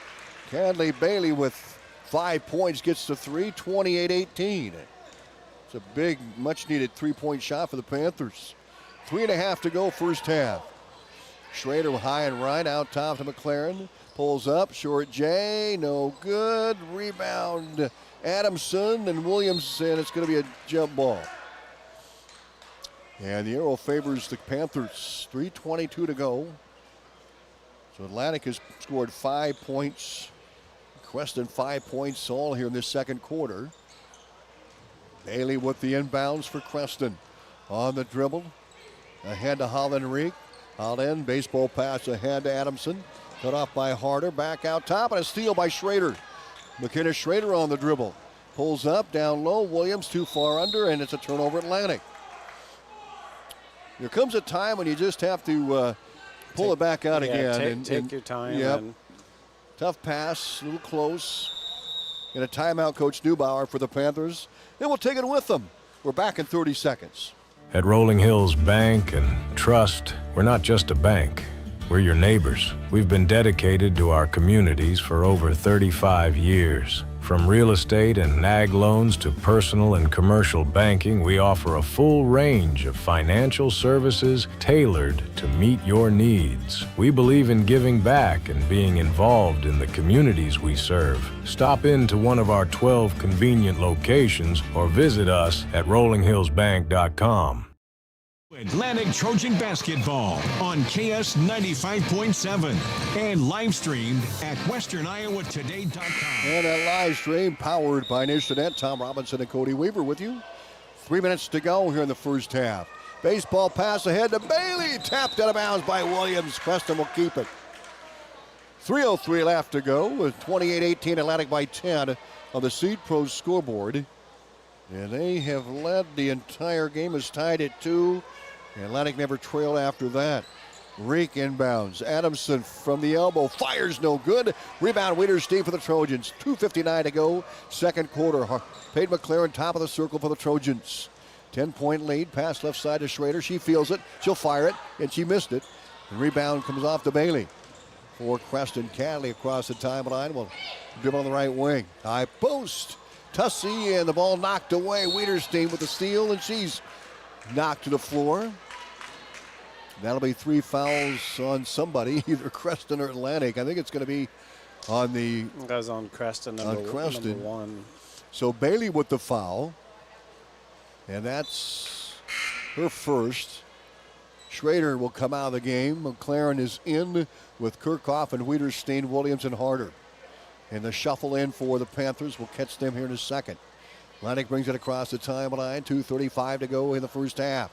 Cadley Bailey with 5 points, gets to 3, 28-18. It's a big, much-needed three-point shot for the Panthers. 3.5 to go, first half. Schrader high and right, out top to McLaren. Pulls up, short J, no good. Rebound, Adamson and Williams, and it's going to be a jump ball. And the arrow favors the Panthers. 3:22 to go. So Atlantic has scored 5 points. Creston 5 points all here in this second quarter. Bailey with the inbounds for Creston. On the dribble. Ahead to Holland Reek. Holland, baseball pass ahead to Adamson. Cut off by Harder. Back out top and a steal by Schrader. McKenna Schrader on the dribble. Pulls up, down low. Williams too far under, and it's a turnover Atlantic. There comes a time when you just have to pull it back out again. Take your time. Yep. And tough pass, a little close. And a timeout, Coach Neubauer for the Panthers. And we'll take it with them. We're back in 30 seconds. At Rolling Hills Bank and Trust, we're not just a bank. We're your neighbors. We've been dedicated to our communities for over 35 years. From real estate and ag loans to personal and commercial banking, we offer a full range of financial services tailored to meet your needs. We believe in giving back and being involved in the communities we serve. Stop into one of our 12 convenient locations or visit us at rollinghillsbank.com. Atlantic Trojan Basketball on KS 95.7 and live streamed at westerniowatoday.com. And a live stream powered by Nishanet. Tom Robinson and Cody Weaver with you. 3 minutes to go here in the first half. Baseball pass ahead to Bailey. Tapped out of bounds by Williams. Creston will keep it. 3:03 left to go with 28-18 Atlantic by 10 on the Seed Pros scoreboard. And they have led the entire game, is tied at 2. Atlantic never trailed after that. Reek inbounds. Adamson from the elbow. Fires no good. Rebound Wiederstein for the Trojans. 2:59 to go. Second quarter. Paige McLaren top of the circle for the Trojans. 10-point lead. Pass left side to Schrader. She feels it. She'll fire it. And she missed it. The rebound comes off to Bailey. For Creston. Cadley across the timeline. Will dribble on the right wing. High post. Tussey and the ball knocked away. Wiederstein with the steal, and she's knocked to the floor. That'll be 3 fouls on somebody, either Creston or Atlantic. I think it's going to be on the... Guys on Creston, number 1. So Bailey with the foul, and that's her first. Schrader will come out of the game. McLaren is in with Kirchhoff and Wiederstein, Williams, and Harder. And the shuffle in for the Panthers will catch them here in a second. Atlantic brings it across the timeline. 2:35 to go in the first half.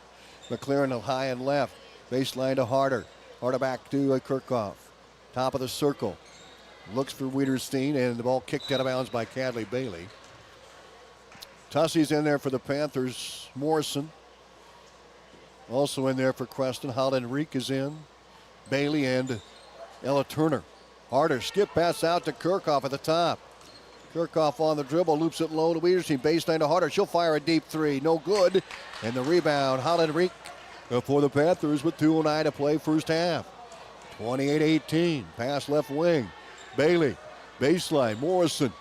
McLaren high and left. Baseline to Harder. Harder back to Kirchhoff. Top of the circle. Looks for Wiederstein, and the ball kicked out of bounds by Cadley Bailey. Tussey's in there for the Panthers. Morrison also in there for Creston. Holland Reek is in. Bailey and Ella Turner. Harder skip pass out to Kirchhoff at the top. Kirchhoff on the dribble, loops it low to Wiederstein. Baseline to Harder. She'll fire a deep three. No good. And the rebound, Holland Reek for the Panthers with 2:09 to play first half. 28-18. Pass left wing. Bailey. Baseline. Morrison.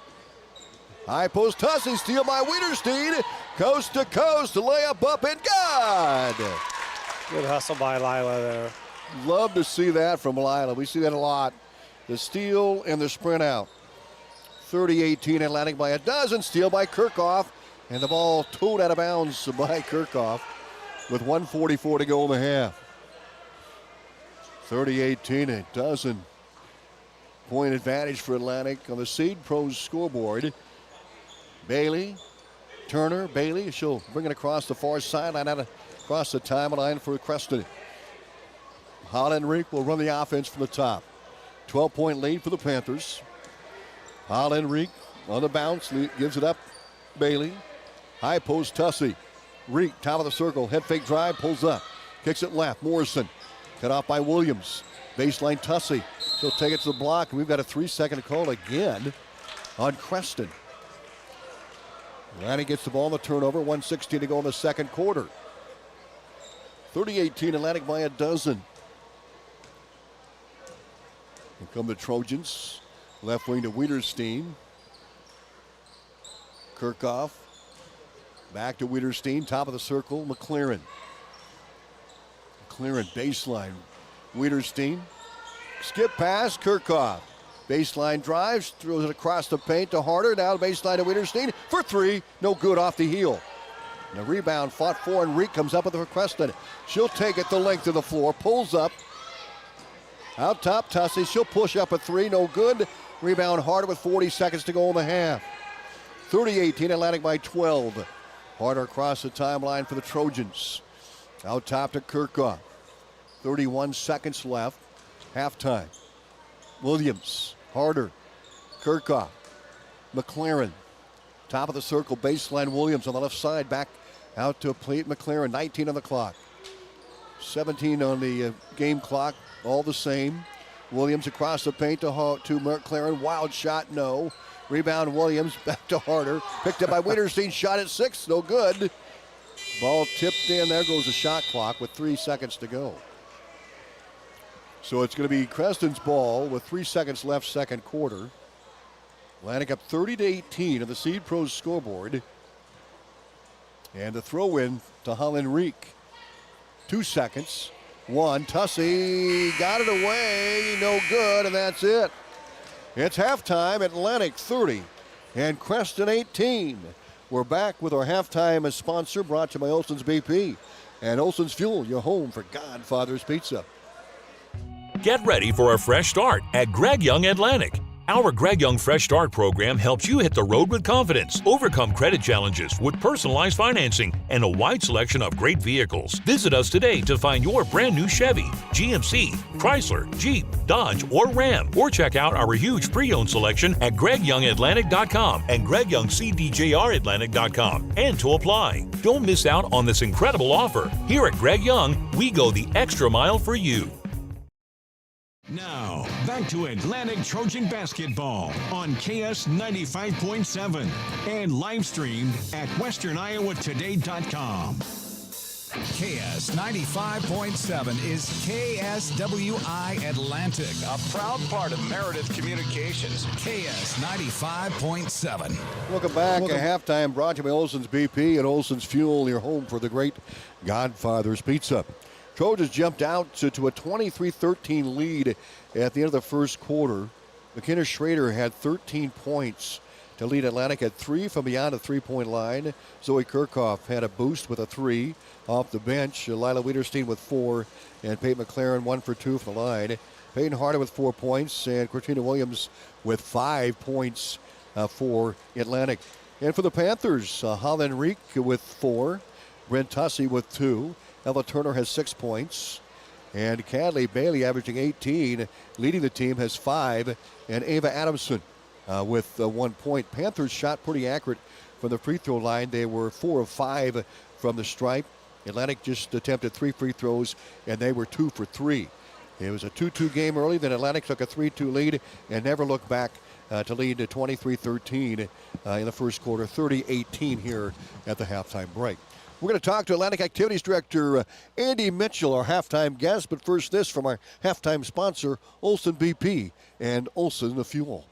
High post Tussey. Steal by Wiederstein. Coast to coast. Layup up and good. Good hustle by Lila there. Love to see that from Lila. We see that a lot. The steal and the sprint out. 30-18 Atlantic by a dozen. Steal by Kirchhoff. And the ball towed out of bounds by Kirchhoff with 1:44 to go in the half. 30-18, a dozen point advantage for Atlantic on the Seed Pros scoreboard. Bailey, Turner, Bailey. She'll bring it across the far sideline, out across the timeline for Creston. Holland Reek will run the offense from the top. 12-point lead for the Panthers. Holland Reek on the bounce, gives it up. Bailey. High post Tussey. Reek, top of the circle, head fake drive, pulls up. Kicks it left, Morrison. Cut off by Williams. Baseline Tussey. She'll take it to the block, and we've got a 3-second call again on Creston. Atlantic gets the ball in the turnover, 1:16 to go in the second quarter. 30-18 Atlantic by a dozen. Here come the Trojans. Left wing to Wiederstein. Kirchhoff. Back to Wiederstein, top of the circle, McLaren. McLaren baseline. Wiederstein. Skip pass, Kirchhoff. Baseline drives, throws it across the paint to Harder. Now baseline to Wiederstein for three. No good off the heel. And the rebound fought for, and Reek comes up with it for Creston. She'll take it the length of the floor, pulls up. Out top, Tussey. She'll push up a three, no good. Rebound Harder with 40 seconds to go in the half. 30-18, Atlantic by 12. Harder across the timeline for the Trojans. Out top to Kirchhoff. 31 seconds left. Halftime. Williams, Harder, Kirchhoff, McLaren. Top of the circle, baseline Williams on the left side. Back out to Plate McLaren. 19 on the clock. 17 on the game clock. All the same. Williams across the paint to McLaren. Wild shot, no. Rebound Williams, back to Harder. Picked up by Wiederstein, shot at 6, no good. Ball tipped in, there goes the shot clock with 3 seconds to go. So it's going to be Creston's ball with 3 seconds left, second quarter. Atlantic up 30-18 on the Seed Pros scoreboard. And the throw in to Holland Reek. 2 seconds. 1, Tussey got it away, no good, and that's it. It's halftime, Atlantic 30 and Creston 18. We're back with our halftime sponsor brought to you by Olson's BP and Olson's Fuel, your home for Godfather's Pizza. Get ready for a fresh start at Greg Young Atlantic. Our Greg Young Fresh Start program helps you hit the road with confidence, overcome credit challenges with personalized financing, and a wide selection of great vehicles. Visit us today to find your brand new Chevy, GMC, Chrysler, Jeep, Dodge, or Ram, or check out our huge pre-owned selection at GregYoungAtlantic.com and GregYoungCDJRAtlantic.com. And to apply. Don't miss out on this incredible offer. Here at Greg Young, we go the extra mile for you. Now, back to Atlantic Trojan basketball on KS 95.7 and live streamed at westerniowatoday.com. KS 95.7 is KSWI Atlantic, a proud part of Meredith Communications. KS 95.7. Welcome back. A halftime brought to you by Olson's BP and Olson's Fuel, your home for the great Godfather's Pizza. Trojans jumped out to a 23-13 lead at the end of the first quarter. McKenna Schrader had 13 points to lead Atlantic at 3 from beyond the three-point line. Zoe Kirchhoff had a boost with a 3 off the bench. Lila Wiederstein with 4, and Peyton McLaren 1 for 2 from the line. Peyton Harder with 4 points, and Cortina Williams with 5 points for Atlantic. And for the Panthers, Holland Reek with 4, Brent Tussey with 2. Ella Turner has 6 points. And Cadley Bailey averaging 18, leading the team, has 5. And Ava Adamson with 1 point. Panthers shot pretty accurate from the free throw line. They were 4 of 5 from the stripe. Atlantic just attempted 3 free throws, and they were 2 for 3. It was a 2-2 game early. Then Atlantic took a 3-2 lead and never looked back to lead to 23-13 in the first quarter, 30-18 here at the halftime break. We're going to talk to Atlantic Activities Director Andy Mitchell, our halftime guest. But first, this from our halftime sponsor, Olson BP and Olson the Fuel.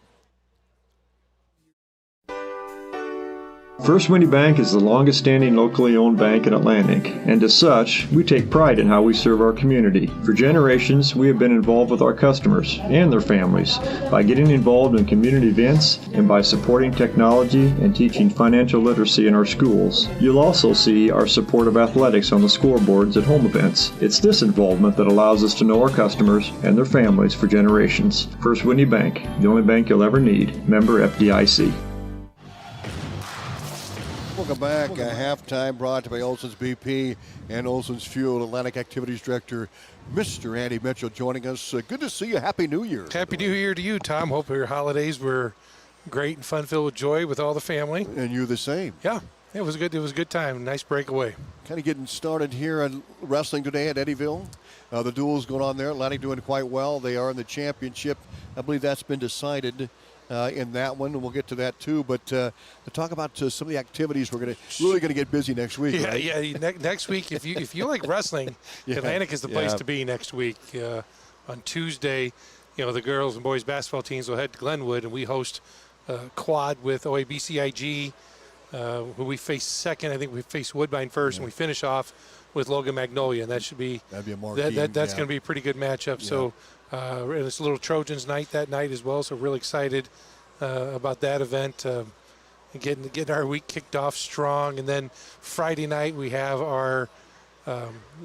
First Windy Bank is the longest standing locally owned bank in Atlantic, and as such, we take pride in how we serve our community. For generations, we have been involved with our customers and their families by getting involved in community events and by supporting technology and teaching financial literacy in our schools. You'll also see our support of athletics on the scoreboards at home events. It's this involvement that allows us to know our customers and their families for generations. First Windy Bank, the only bank you'll ever need. Member FDIC. Welcome back. Halftime brought to you by Olson's BP and Olson's Fuel. Atlantic Activities Director, Mr. Andy Mitchell, joining us. Good to see you. Happy New Year. Happy New Year to you, Tom. Hope your holidays were great and fun-filled with joy with all the family. And you the same. Yeah, it was good. It was a good time. Nice breakaway. Kind of getting started here on wrestling today at Eddyville. The duel's going on there. Atlantic doing quite well. They are in the championship. I believe that's been decided in that one, and we'll get to that too. But to talk about some of the activities, we're really going to get busy next week. Yeah, right? yeah. Next week, if you like wrestling, Atlantic is the place to be next week. On Tuesday, the girls and boys basketball teams will head to Glenwood, and we host quad with OABCIG who we face second. I think we face Woodbine first, and we finish off with Logan Magnolia, and that should be that'd be a marquee. That's going to be a pretty good matchup. Yeah. So and it's a little Trojans night that night as well. So really excited about that event. And getting our week kicked off strong, and then Friday night we have our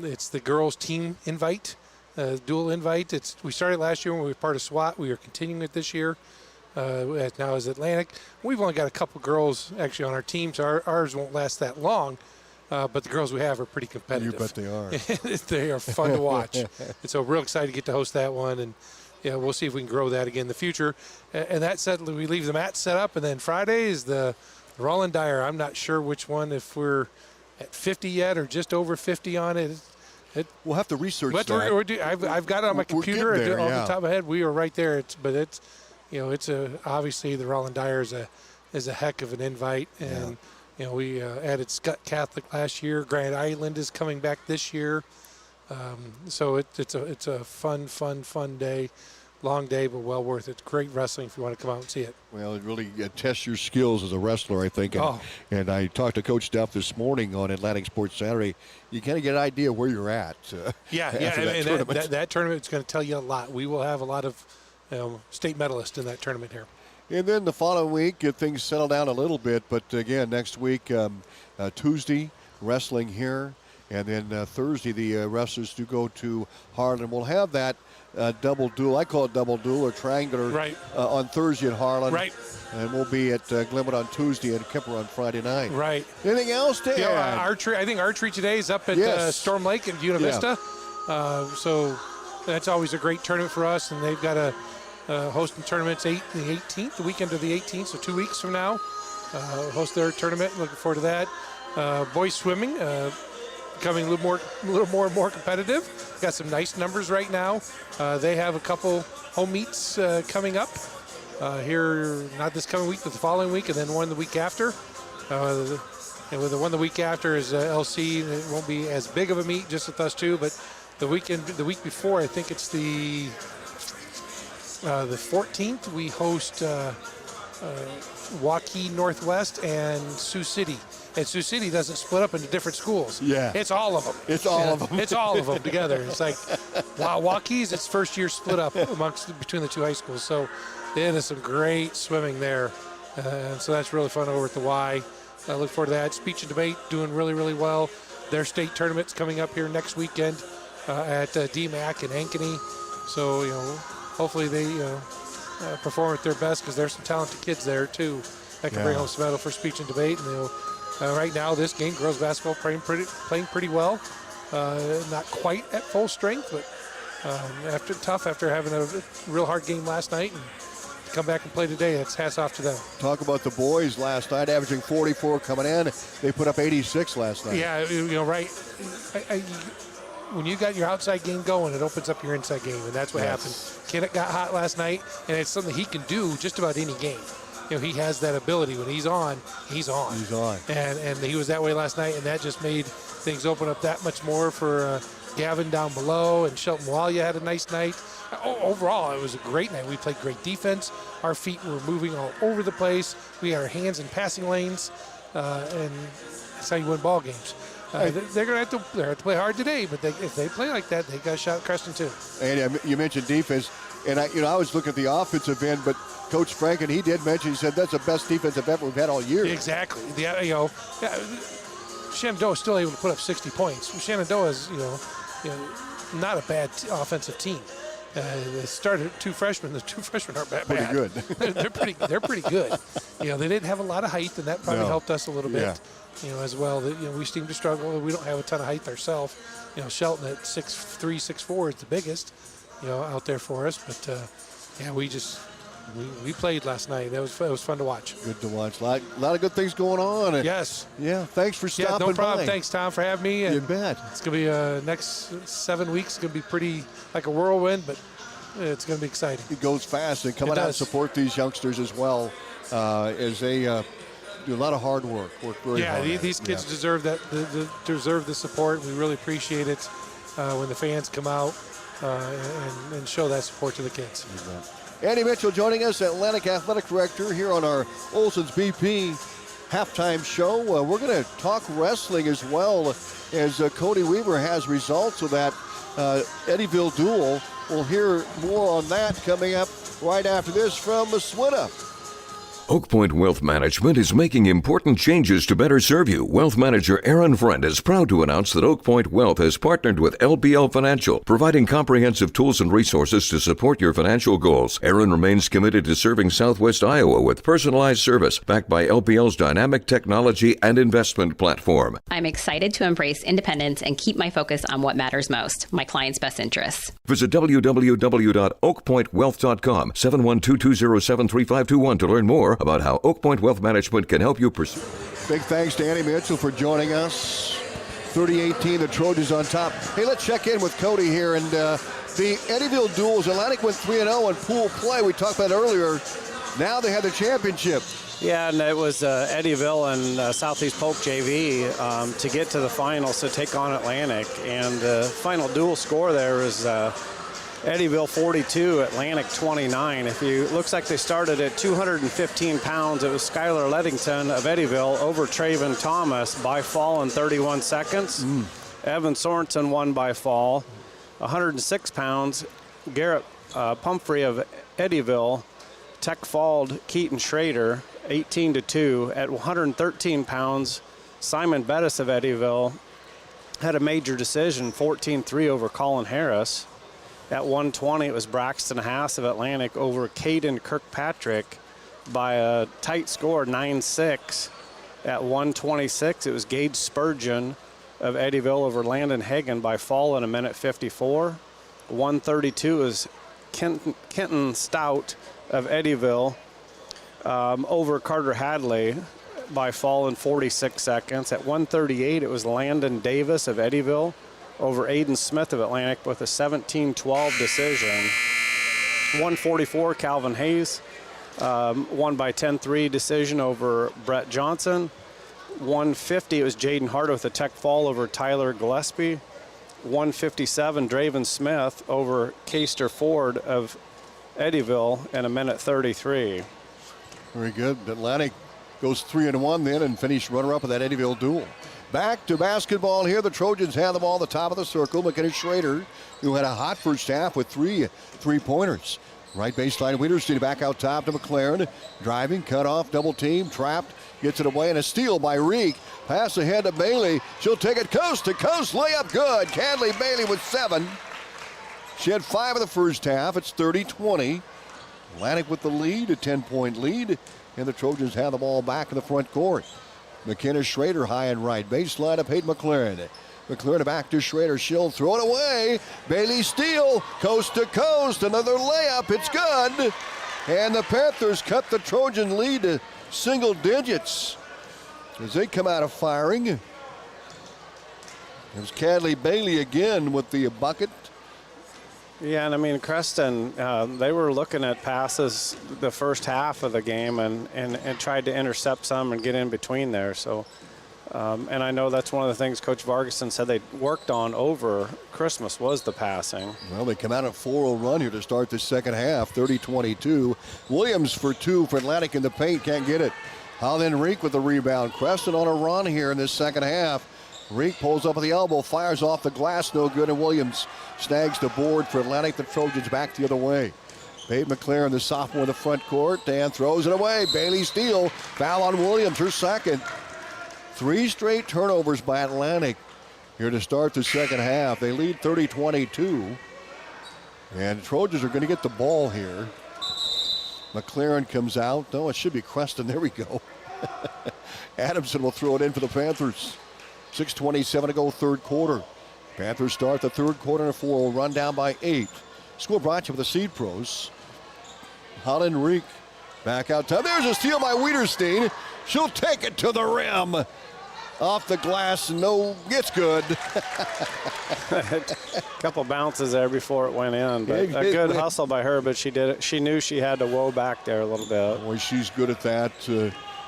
it's the girls team invite, dual invite. We started last year when we were part of SWAT. We are continuing it this year. Now is Atlantic. We've only got a couple girls actually on our team, so ours won't last that long. But the girls we have are pretty competitive. You bet they are. They are fun to watch. And so real excited to get to host that one. And we'll see if we can grow that again in the future. And that said, we leave the mat set up. And then Friday is the Roland Dyer. I'm not sure which one, if we're at 50 yet or just over 50 on it. We'll have to research that. I've got it on my computer there, off the top of my head. We are right there. It's obviously the Roland Dyer is a heck of an invite. And we added Scott Catholic last year. Grand Island is coming back this year. So it's a fun day, long day, but well worth it. Great wrestling if you want to come out and see it. Well, it really tests your skills as a wrestler, I think. And I talked to Coach Duff this morning on Atlantic Sports Saturday. You kind of get an idea where you're at. That tournament is going to tell you a lot. We will have a lot of state medalists in that tournament here. And then the following week, things settle down a little bit. But again, next week, Tuesday, wrestling here. And then Thursday, the wrestlers do go to Harlan. We'll have that double duel. I call it double duel or triangular on Thursday at Harlan. Right. And we'll be at Glenwood on Tuesday and Kemper on Friday night. Right. Anything else to add? Archery. I think archery today is up at Storm Lake in Buena Vista. So that's always a great tournament for us. And they've got a hosting tournaments the 18th, the weekend of the 18th, so 2 weeks from now. Host their tournament. Looking forward to that. Boys swimming. Becoming a little more competitive. Got some nice numbers right now. They have a couple home meets coming up here, not this coming week, but the following week, and then one the week after. And with the one the week after is LC. It won't be as big of a meet, just with us two, but the week before, I think it's the 14th, we host Waukee Northwest and Sioux City. And Sioux City doesn't split up into different schools. Yeah. It's all of them. It's all of them. It's all of them together. It's like, wow, Waukee's its first year split up between the two high schools. So there's some great swimming there. So that's really fun over at the Y. I look forward to that. Speech and debate doing really, really well. Their state tournament's coming up here next weekend at DMAC in Ankeny. So, hopefully they perform at their best, because there's some talented kids there too that can bring home some medal for speech and debate. And right now, this game, girls basketball playing pretty well. Not quite at full strength, but after having a real hard game last night, and to come back and play today, that's hats off to them. Talk about the boys last night, averaging 44 coming in. They put up 86 last night. Yeah, right. When you got your outside game going, it opens up your inside game, and that's what happened. Kid got hot last night, and it's something he can do just about any game. He has that ability. When he's on, he's on. He's on. And he was that way last night, and that just made things open up that much more for Gavin down below, and Shelton Walia had a nice night. Overall, it was a great night. We played great defense. Our feet were moving all over the place. We had our hands in passing lanes, and that's how you win ball games. They're going to have to play hard today, but if they play like that, they got a shot at Creston too. And you mentioned defense, and I was looking at the offensive end, but Coach Franken, he did mention, he said that's the best defensive effort we've had all year. Exactly. Shenandoah is still able to put up 60 points. Shenandoah is, not a bad offensive team. They started two freshmen. The two freshmen aren't bad. Pretty good. they're pretty good. They didn't have a lot of height, and that probably helped us a little bit. As well. We seem to struggle. We don't have a ton of height ourselves. Shelton at 6'3", 6'4" is the biggest, out there for us. But we played last night. It was fun to watch. Good to watch. A lot of good things going on. Yes. Yeah. Thanks for stopping by. No problem. Thanks, Tom, for having me. You bet. It's gonna be next 7 weeks. It's gonna be pretty like a whirlwind, but it's gonna be exciting. It goes fast, and come out and support these youngsters as well as they. Do a lot of hard work. Work very hard. These kids deserve that. Deserve the support. We really appreciate it when the fans come out and show that support to the kids. Andy Mitchell joining us, Atlantic Athletic Director, here on our Olson's BP halftime show. We're going to talk wrestling as well as Cody Weaver has results of that Eddyville duel. We'll hear more on that coming up right after this from Swinna. Oak Point Wealth Management is making important changes to better serve you. Wealth Manager Aaron Friend is proud to announce that Oak Point Wealth has partnered with LBL Financial, providing comprehensive tools and resources to support your financial goals. Aaron remains committed to serving Southwest Iowa with personalized service, backed by LBL's dynamic technology and investment platform. I'm excited to embrace independence and keep my focus on what matters most, my clients' best interests. Visit www.oakpointwealth.com, 712-207-3521 to learn more about how Oak Point Wealth Management can help you pursue. Big thanks to Andy Mitchell for joining us. 30-18, the Trojans on top. Hey, let's check in with Cody here. And the Eddyville duels, Atlantic went 3-0 in pool play. We talked about it earlier. Now they have the championship. Yeah, and it was Eddyville and Southeast Polk JV to get to the finals to take on Atlantic. And the final dual score there was Eddyville 42, Atlantic 29. Looks like they started at 215 pounds. It was Skylar Lettington of Eddyville over Traven Thomas by fall in 31 seconds. Evan Sorensen won by fall. 106 pounds, Garrett Pumphrey of Eddyville tech-falled Keaton Schrader 18-2. At 113 pounds, Simon Bettis of Eddyville had a major decision, 14-3 over Colin Harris. At 120, it was Braxton Haas of Atlantic over Caden Kirkpatrick by a tight score, 9-6. At 126, it was Gage Spurgeon of Eddyville over Landon Hagan by fall in 1:54. 132 is Kenton Stout of Eddyville over Carter Hadley by fall in 46 seconds. At 138, it was Landon Davis of Eddyville over Aiden Smith of Atlantic with a 17-12 decision. 144, Calvin Hayes won by 10-3 decision over Brett Johnson. 150, it was Jaden Hart with a tech fall over Tyler Gillespie. 157, Draven Smith over Caster Ford of Eddyville in 1:33. Very good. Atlantic goes 3-1 then and finished runner-up of that Eddyville duel. Back to basketball here. The Trojans have the ball at the top of the circle. McKenna Schrader, who had a hot first half with three three-pointers. Right baseline, Wiederstein back out top to McLaren. Driving, cut off, double team, trapped. Gets it away, and a steal by Reek. Pass ahead to Bailey. She'll take it coast to coast. Layup good. Cadley Bailey with 7. She had 5 in the first half. It's 30-20. Atlantic with the lead, a 10-point lead. And the Trojans have the ball back in the front court. McKenna Schrader high and right baseline to Peyton McLaren. McLaren back to Schrader. She'll throw it away. Bailey steal, coast to coast. Another layup. It's good. And the Panthers cut the Trojan lead to single digits as they come out of firing. There's Cadley Bailey again with the bucket. Yeah, and I mean, Creston, they were looking at passes the first half of the game and tried to intercept some and get in between there. So, and I know that's one of the things Coach Vargason said they worked on over Christmas was the passing. Well, they come out at 4-0 run here to start the second half, 30-22. Williams for 2 for Atlantic in the paint, can't get it. Holland Reek with the rebound. Creston on a run here in this second half. Reek pulls up at the elbow, fires off the glass, no good, and Williams snags the board for Atlantic. The Trojans back the other way. Peyton McLaren, the sophomore in the front court, and throws it away. Bailey steal, foul on Williams, her second. 3 straight turnovers by Atlantic here to start the second half. They lead 30-22, and the Trojans are going to get the ball here. McLaren comes out. No, it should be Creston. There we go. Adamson will throw it in for the Panthers. 6:27 to go, third quarter. Panthers start the third quarter in a 4-0 run, down by 8. Score brought to you with the Seed Pros. Holland Reek back out top. There's a steal by Wiederstein. She'll take it to the rim. Off the glass, no, it's good. A couple bounces there before it went in, but a good hustle by her, but she did it. She knew she had to woe back there a little bit. Boy, she's good at that.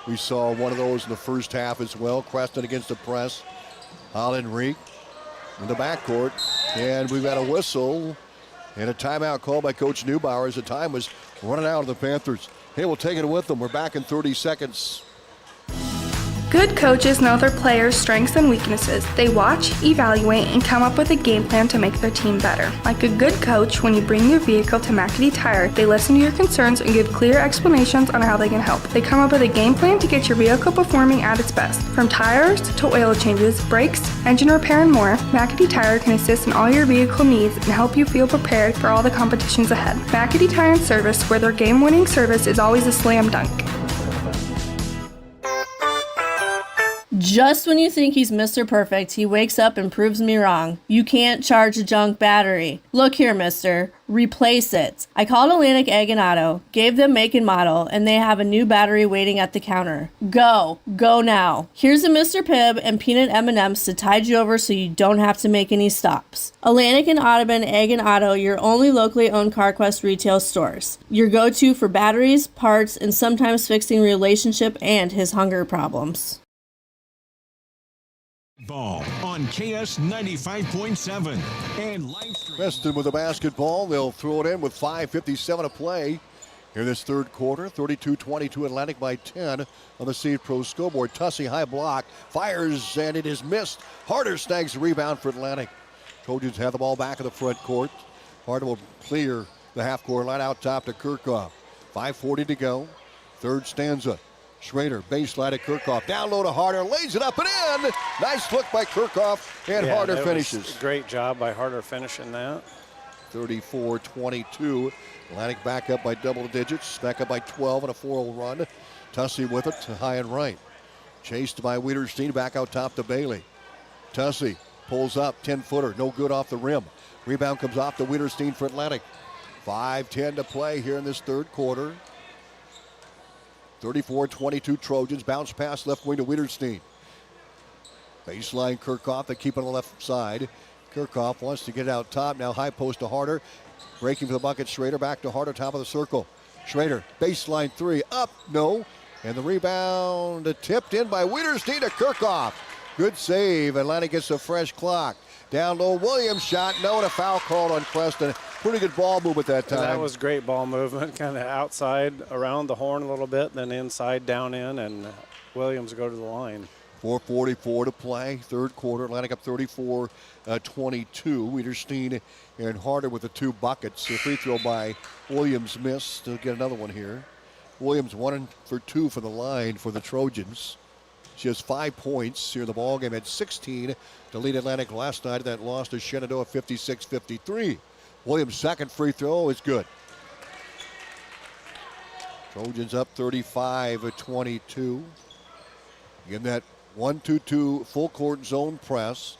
We saw one of those in the first half as well. Creston against the press. Holland Reek in the backcourt. And we've got a whistle and a timeout called by Coach Neubauer as the time was running out of the Panthers. Hey, we'll take it with them. We're back in 30 seconds. Good coaches know their players' strengths and weaknesses. They watch, evaluate, and come up with a game plan to make their team better. Like a good coach, when you bring your vehicle to McAdee Tire, they listen to your concerns and give clear explanations on how they can help. They come up with a game plan to get your vehicle performing at its best. From tires to oil changes, brakes, engine repair, and more, McAdee Tire can assist in all your vehicle needs and help you feel prepared for all the competitions ahead. McAdee Tire and Service, where their game-winning service is always a slam dunk. Just when you think he's Mr. Perfect, he wakes up and proves me wrong. You can't charge a junk battery. Look here, mister. Replace it. I called Atlantic Egg and Auto, gave them make and model, and they have a new battery waiting at the counter. Go. Go now. Here's a Mr. Pibb and peanut M&Ms to tide you over so you don't have to make any stops. Atlantic and Audubon Egg and Auto, your only locally owned CarQuest retail stores. Your go-to for batteries, parts, and sometimes fixing relationship and his hunger problems. Ball on KS 95.7 and live stream. Creston with the basketball. They'll throw it in with 5:57 to play here this third quarter. 32-22 Atlantic by 10 on the Seed Pro scoreboard. Tussey high block, fires, and it is missed. Harder snags the rebound for Atlantic. Trojans have the ball back in the front court. Harder will clear the half-court line out top to Kirchhoff. 5:40 to go. Third stanza. Schrader, baseline at Kirchhoff. Down low to Harder, lays it up and in. Nice look by Kirchhoff, and Harder finishes. Great job by Harder finishing that. 34-22. Atlantic back up by double digits, back up by 12 and a 4-0 run. Tussey with it to high and right. Chased by Wiederstein, back out top to Bailey. Tussey pulls up, 10-footer, no good off the rim. Rebound comes off to Wiederstein for Atlantic. 5:10 to play here in this third quarter. 34-22 Trojans. Bounce pass left wing to Wiederstein. Baseline Kirchhoff. They keep it on the left side. Kirchhoff wants to get out top. Now high post to Harder. Breaking for the bucket. Schrader back to Harder. Top of the circle. Schrader. Baseline three. Up. No. And the rebound tipped in by Wiederstein to Kirchhoff. Good save. Atlantic gets a fresh clock. Down low. Williams shot. No. And a foul called on Creston. Pretty good ball movement that time. That was great ball movement, kind of outside around the horn a little bit, then inside down in, and Williams go to the line. 4:44 to play, third quarter. Atlantic up 34-22. Wiederstein and Harder with the 2 buckets. The free throw by Williams missed. They'll get another one here. Williams 1 for 2 for the line for the Trojans. She has 5 points here in the ball game. Had 16 to lead Atlantic last night. That loss to Shenandoah 56-53. Williams' second free throw is good. Trojans up 35-22. Again, that 1-2-2 full court zone press.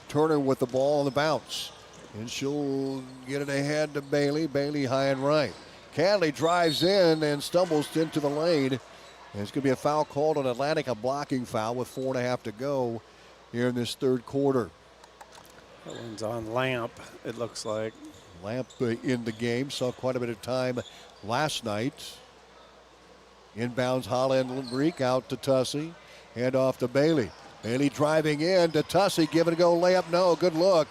Turner with the ball on the bounce. And she'll get it ahead to Bailey. Bailey high and right. Cadley drives in and stumbles into the lane. And it's going to be a foul called on Atlantic, a blocking foul with 4.5 to go here in this third quarter. That one's on Lamp, it looks like. Lamp in the game, saw quite a bit of time last night. Inbounds Holland Reek out to Tussey. Hand off to Bailey. Bailey driving in to Tussey, give it a go, layup, no, good look.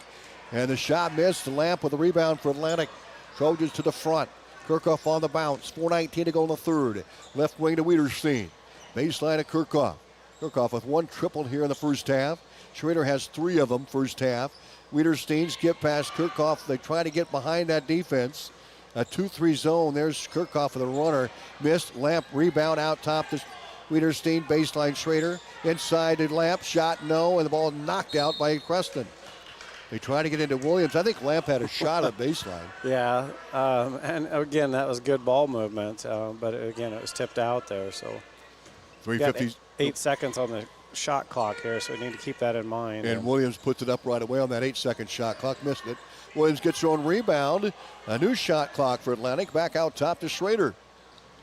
And the shot missed. Lamp with the rebound for Atlantic. Trojans to the front. Kirchhoff on the bounce. 4:19 to go in the third. Left wing to Wiederstein. Baseline to Kirchhoff. Kirchhoff with 1 triple here in the first half. Schrader has 3 of them first half. Wiederstein skip past Kirchhoff. They try to get behind that defense. A 2-3 zone. There's Kirchhoff with a runner. Missed. Lamp rebound out top to Wiederstein. Baseline Schrader. Inside to Lamp. Shot no. And the ball knocked out by Creston. They try to get into Williams. I think Lamp had a shot at baseline. Yeah. And again, that was good ball movement. But again, it was tipped out there. So 3:50. 8 seconds on the shot clock here, so we need to keep that in mind. And Williams puts it up right away on that 8-second shot clock. Missed it. Williams gets her own rebound. A new shot clock for Atlantic. Back out top to Schrader.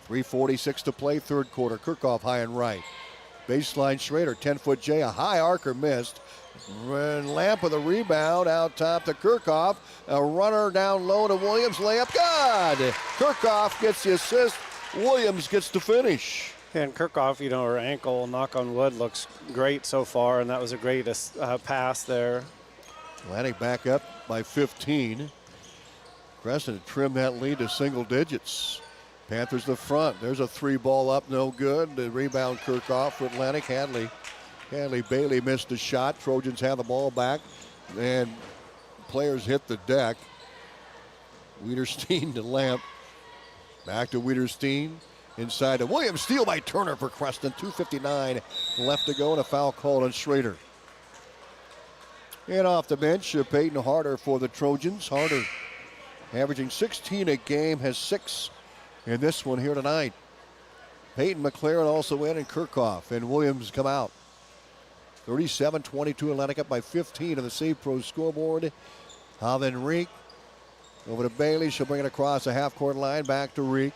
3:46 to play, third quarter. Kirchhoff high and right. Baseline Schrader, 10-foot J. A high arcer missed. And Lamp with a rebound out top to Kirchhoff. A runner down low to Williams. Layup good. Kirchhoff gets the assist. Williams gets the finish. And Kirchhoff, her ankle, knock on wood, looks great so far, and that was a great pass there. Atlantic back up by 15. Creston trimmed that lead to single digits. Panthers the front. There's a 3-ball up, no good. The rebound Kirkhoff for Atlantic. Hadley Bailey missed the shot. Trojans have the ball back, and players hit the deck. Wiederstein to Lamp. Back to Wiederstein. Inside to Williams. Steal by Turner for Creston. 2:59 left to go, and a foul called on Schrader. And off the bench, Peyton Harder for the Trojans. Harder averaging 16 a game, has 6 in this one here tonight. Peyton McLaren also in, and Kirkhoff and Williams come out. 37-22 Atlantic up by 15 on the Save Pro scoreboard. Holland Reek over to Bailey. She'll bring it across the half-court line. Back to Reek.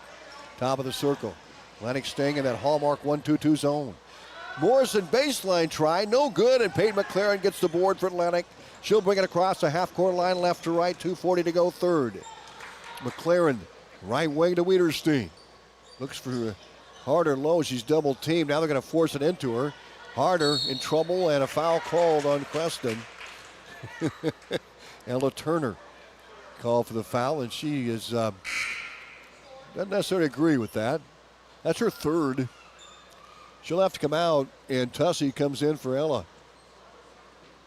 Top of the circle. Atlantic staying in that hallmark 1-2-2 zone. Morrison baseline try, no good, and Peyton McLaren gets the board for Atlantic. She'll bring it across the half-court line, left to right, 2:40 to go third. McLaren, right wing to Wiederstein. Looks for Harder low, she's double teamed. Now they're going to force it into her. Harder in trouble, and a foul called on Creston. Ella Turner called for the foul, and she is doesn't necessarily agree with that. That's her third. She'll have to come out, and Tussey comes in for Ella.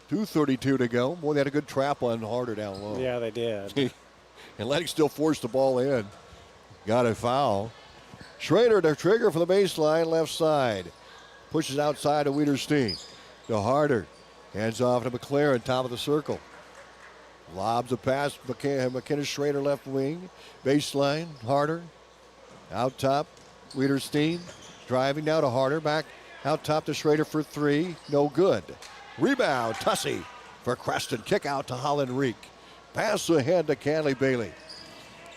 2:32 to go. Boy, they had a good trap on Harder down low. Yeah, they did. Atlantic still forced the ball in. Got a foul. Schrader to trigger for the baseline, left side. Pushes outside to Wiederstein. To Harder. Hands off to McLaren, top of the circle. Lobs a pass, McKenna Schrader left wing. Baseline, Harder. Out top, Wiederstein. Driving now to Harder, back out top to Schrader for 3. No good. Rebound, Tussey for Creston. Kick out to Holland Reek. Pass ahead to Canley Bailey.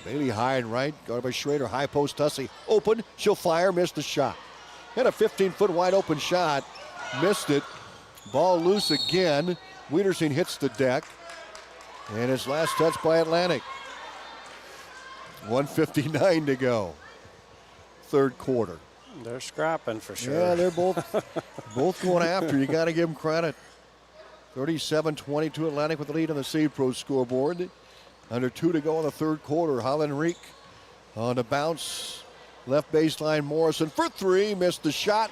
Bailey high and right, guarded by Schrader. High post, Tussey open. She'll fire, missed the shot. Had a 15-foot wide open shot. Missed it. Ball loose again. Wiederstein hits the deck. And his last touch by Atlantic. 1:59 to go. Third quarter. They're scrapping for sure. Yeah, they're both going after. You got to give them credit. 37-22 Atlantic with the lead on the Save Pro scoreboard. Under 2 to go in the third quarter. Holland Reek on the bounce. Left baseline, Morrison for 3. Missed the shot.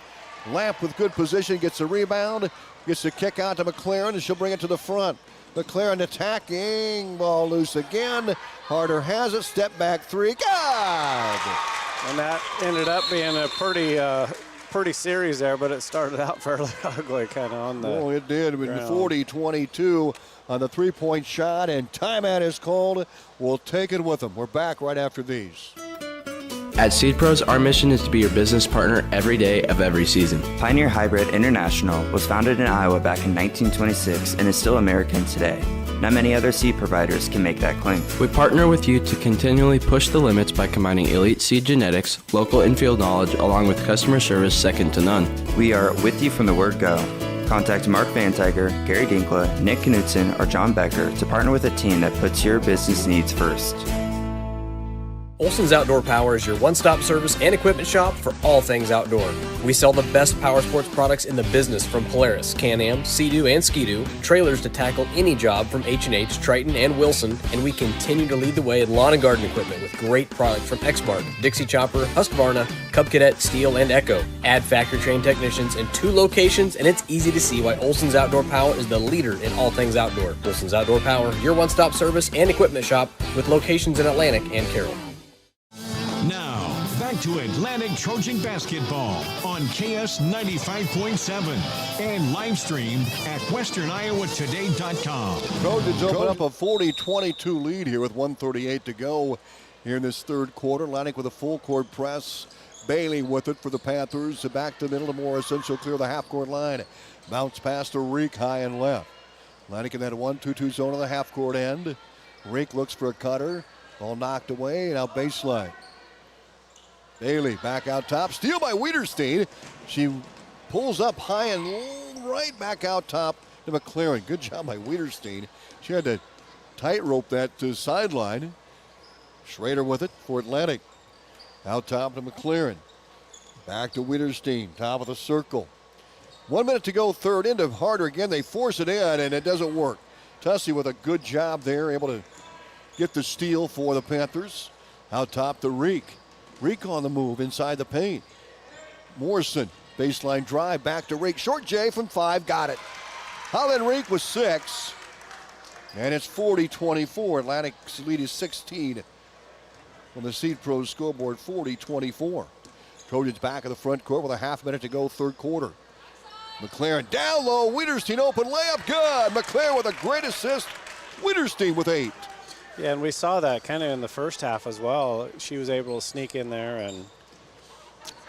Lamp with good position. Gets the rebound. Gets the kick out to McLaren, and she'll bring it to the front. McLaren attacking. Ball loose again. Harder has it. Step back 3. God! And that ended up being a pretty series there, but it started out fairly ugly kind of on the Oh, it did. With ground. 40-22 on the three-point shot, and timeout is called. We'll take it with them. We're back right after these. At Seed Pros, our mission is to be your business partner every day of every season. Pioneer Hybrid International was founded in Iowa back in 1926 and is still American today. Not many other seed providers can make that claim. We partner with you to continually push the limits by combining elite seed genetics, local infield knowledge, along with customer service second to none. We are with you from the word go. Contact Mark Van Tiger, Gary Dinkla, Nick Knutson, or John Becker to partner with a team that puts your business needs first. Olson's Outdoor Power is your one-stop service and equipment shop for all things outdoor. We sell the best power sports products in the business, from Polaris, Can-Am, Sea-Doo, and Ski-Doo, trailers to tackle any job from H&H, Triton, and Wilson, and we continue to lead the way in lawn and garden equipment with great products from Exmark, Dixie Chopper, Husqvarna, Cub Cadet, Steel, and Echo. Add factory-trained technicians in 2 locations, and it's easy to see why Olson's Outdoor Power is the leader in all things outdoor. Olson's Outdoor Power, your one-stop service and equipment shop with locations in Atlantic and Carroll. Now, back to Atlantic Trojan basketball on KS 95.7 and live streamed at westerniowatoday.com. Trojans open up a 40-22 lead here with 1:38 to go here in this third quarter. Atlantic with a full court press. Bailey with it for the Panthers. Back to the middle to Morrison. She'll clear the half-court line. Bounce pass to Reek, high and left. Atlantic in that 1-2-2 zone on the half-court end. Reek looks for a cutter. Ball knocked away. Now baseline. Bailey back out top. Steal by Wiederstein. She pulls up high and right back out top to McLaren. Good job by Wiederstein. She had to tightrope that to sideline. Schrader with it for Atlantic. Out top to McLaren. Back to Wiederstein. Top of the circle. 1 minute to go third. Into Harder again. They force it in and it doesn't work. Tussey with a good job there. Able to get the steal for the Panthers. Out top to Reek. Reek on the move inside the paint. Morrison, baseline drive, back to Reek. Short J from 5, got it. Holland Reek with 6. And it's 40-24. Atlantic's lead is 16 on the Seed Pros scoreboard, 40-24. Trojans back in the front court with a half minute to go, third quarter. McLaren down low, Wiederstein open layup, good. McLaren with a great assist. Wiederstein with 8. Yeah, and we saw that kind of in the first half as well. She was able to sneak in there. And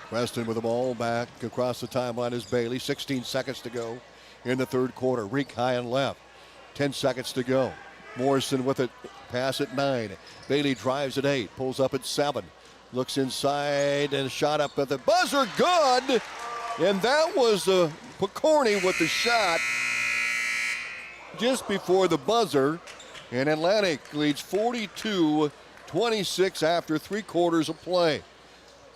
Creston with the ball back across the timeline is Bailey. 16 seconds to go in the third quarter. Reek high and left. 10 seconds to go. Morrison with it. Pass at 9. Bailey drives at 8. Pulls up at 7. Looks inside and a shot up at the buzzer. Good. And that was Picorni with the shot just before the buzzer. And Atlantic leads 42-26 after 3 quarters of play.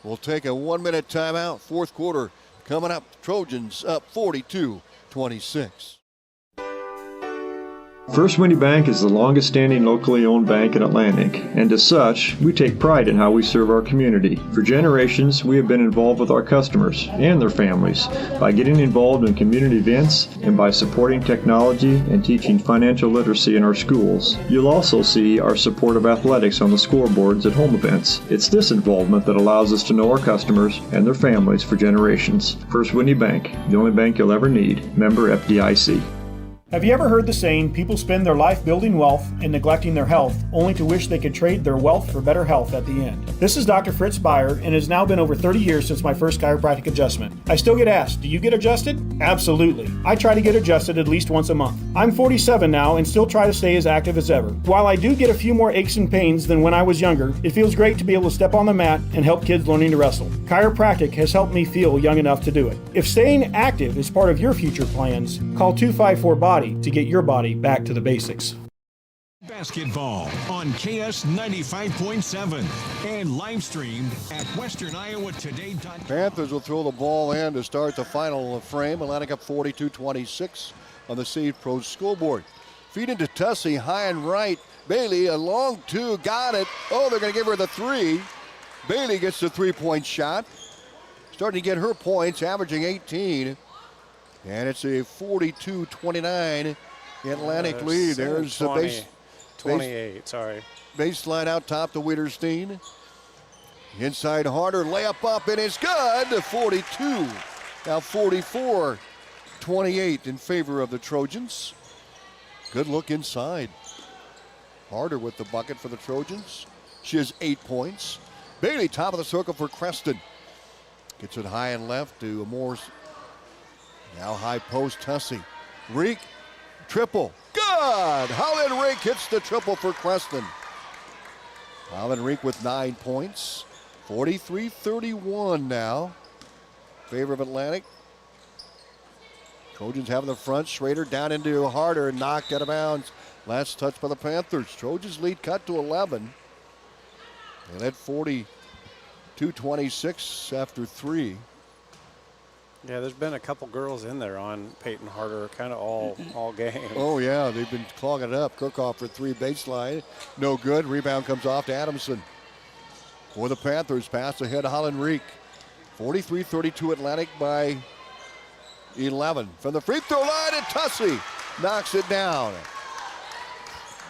We'll take a 1-minute timeout. Fourth quarter coming up. Trojans up 42-26. First Windy Bank is the longest standing locally owned bank in Atlantic, and as such, we take pride in how we serve our community. For generations, we have been involved with our customers and their families by getting involved in community events and by supporting technology and teaching financial literacy in our schools. You'll also see our support of athletics on the scoreboards at home events. It's this involvement that allows us to know our customers and their families for generations. First Windy Bank, the only bank you'll ever need. Member FDIC. Have you ever heard the saying, people spend their life building wealth and neglecting their health, only to wish they could trade their wealth for better health at the end? This is Dr. Fritz Beyer, and it has now been over 30 years since my first chiropractic adjustment. I still get asked, do you get adjusted? Absolutely. I try to get adjusted at least once a month. I'm 47 now and still try to stay as active as ever. While I do get a few more aches and pains than when I was younger, it feels great to be able to step on the mat and help kids learning to wrestle. Chiropractic has helped me feel young enough to do it. If staying active is part of your future plans, call 254-BODY to get your body back to the basics. Basketball on KS 95.7 and live streamed at westerniowa.today.com. Panthers will throw the ball in to start the final frame. Atlantic up 42-26 on the Seed Pros scoreboard. Feed into Tussey, high and right. Bailey, a long 2, got it. Oh, they're going to give her the 3. Bailey gets the 3-point shot. Starting to get her points, averaging 18. And it's a 42-29 Atlantic lead. There's the 28, sorry. Baseline out top to Wiederstein. Inside Harder, layup up, and it's good. 42. Now 44-28 in favor of the Trojans. Good look inside. Harder with the bucket for the Trojans. She has 8 points. Bailey, top of the circle for Creston. Gets it high and left to Morse. Now high post, Tussey. Reek, triple. Good! Holland Reek hits the triple for Creston. Holland Reek with 9 points. 43-31 now. Favor of Atlantic. Trojans have the front. Schrader down into Harder and knocked out of bounds. Last touch by the Panthers. Trojans lead cut to 11. They led 42-26 after 3. Yeah, there's been a couple girls in there on Peyton Harder kind of all game. Oh, yeah, they've been clogging it up. Kirchhoff for 3 baseline. No good. Rebound comes off to Adamson. For the Panthers, pass ahead to Holland Reek. 43-32 Atlantic by 11. From the free throw line, and Tussey knocks it down.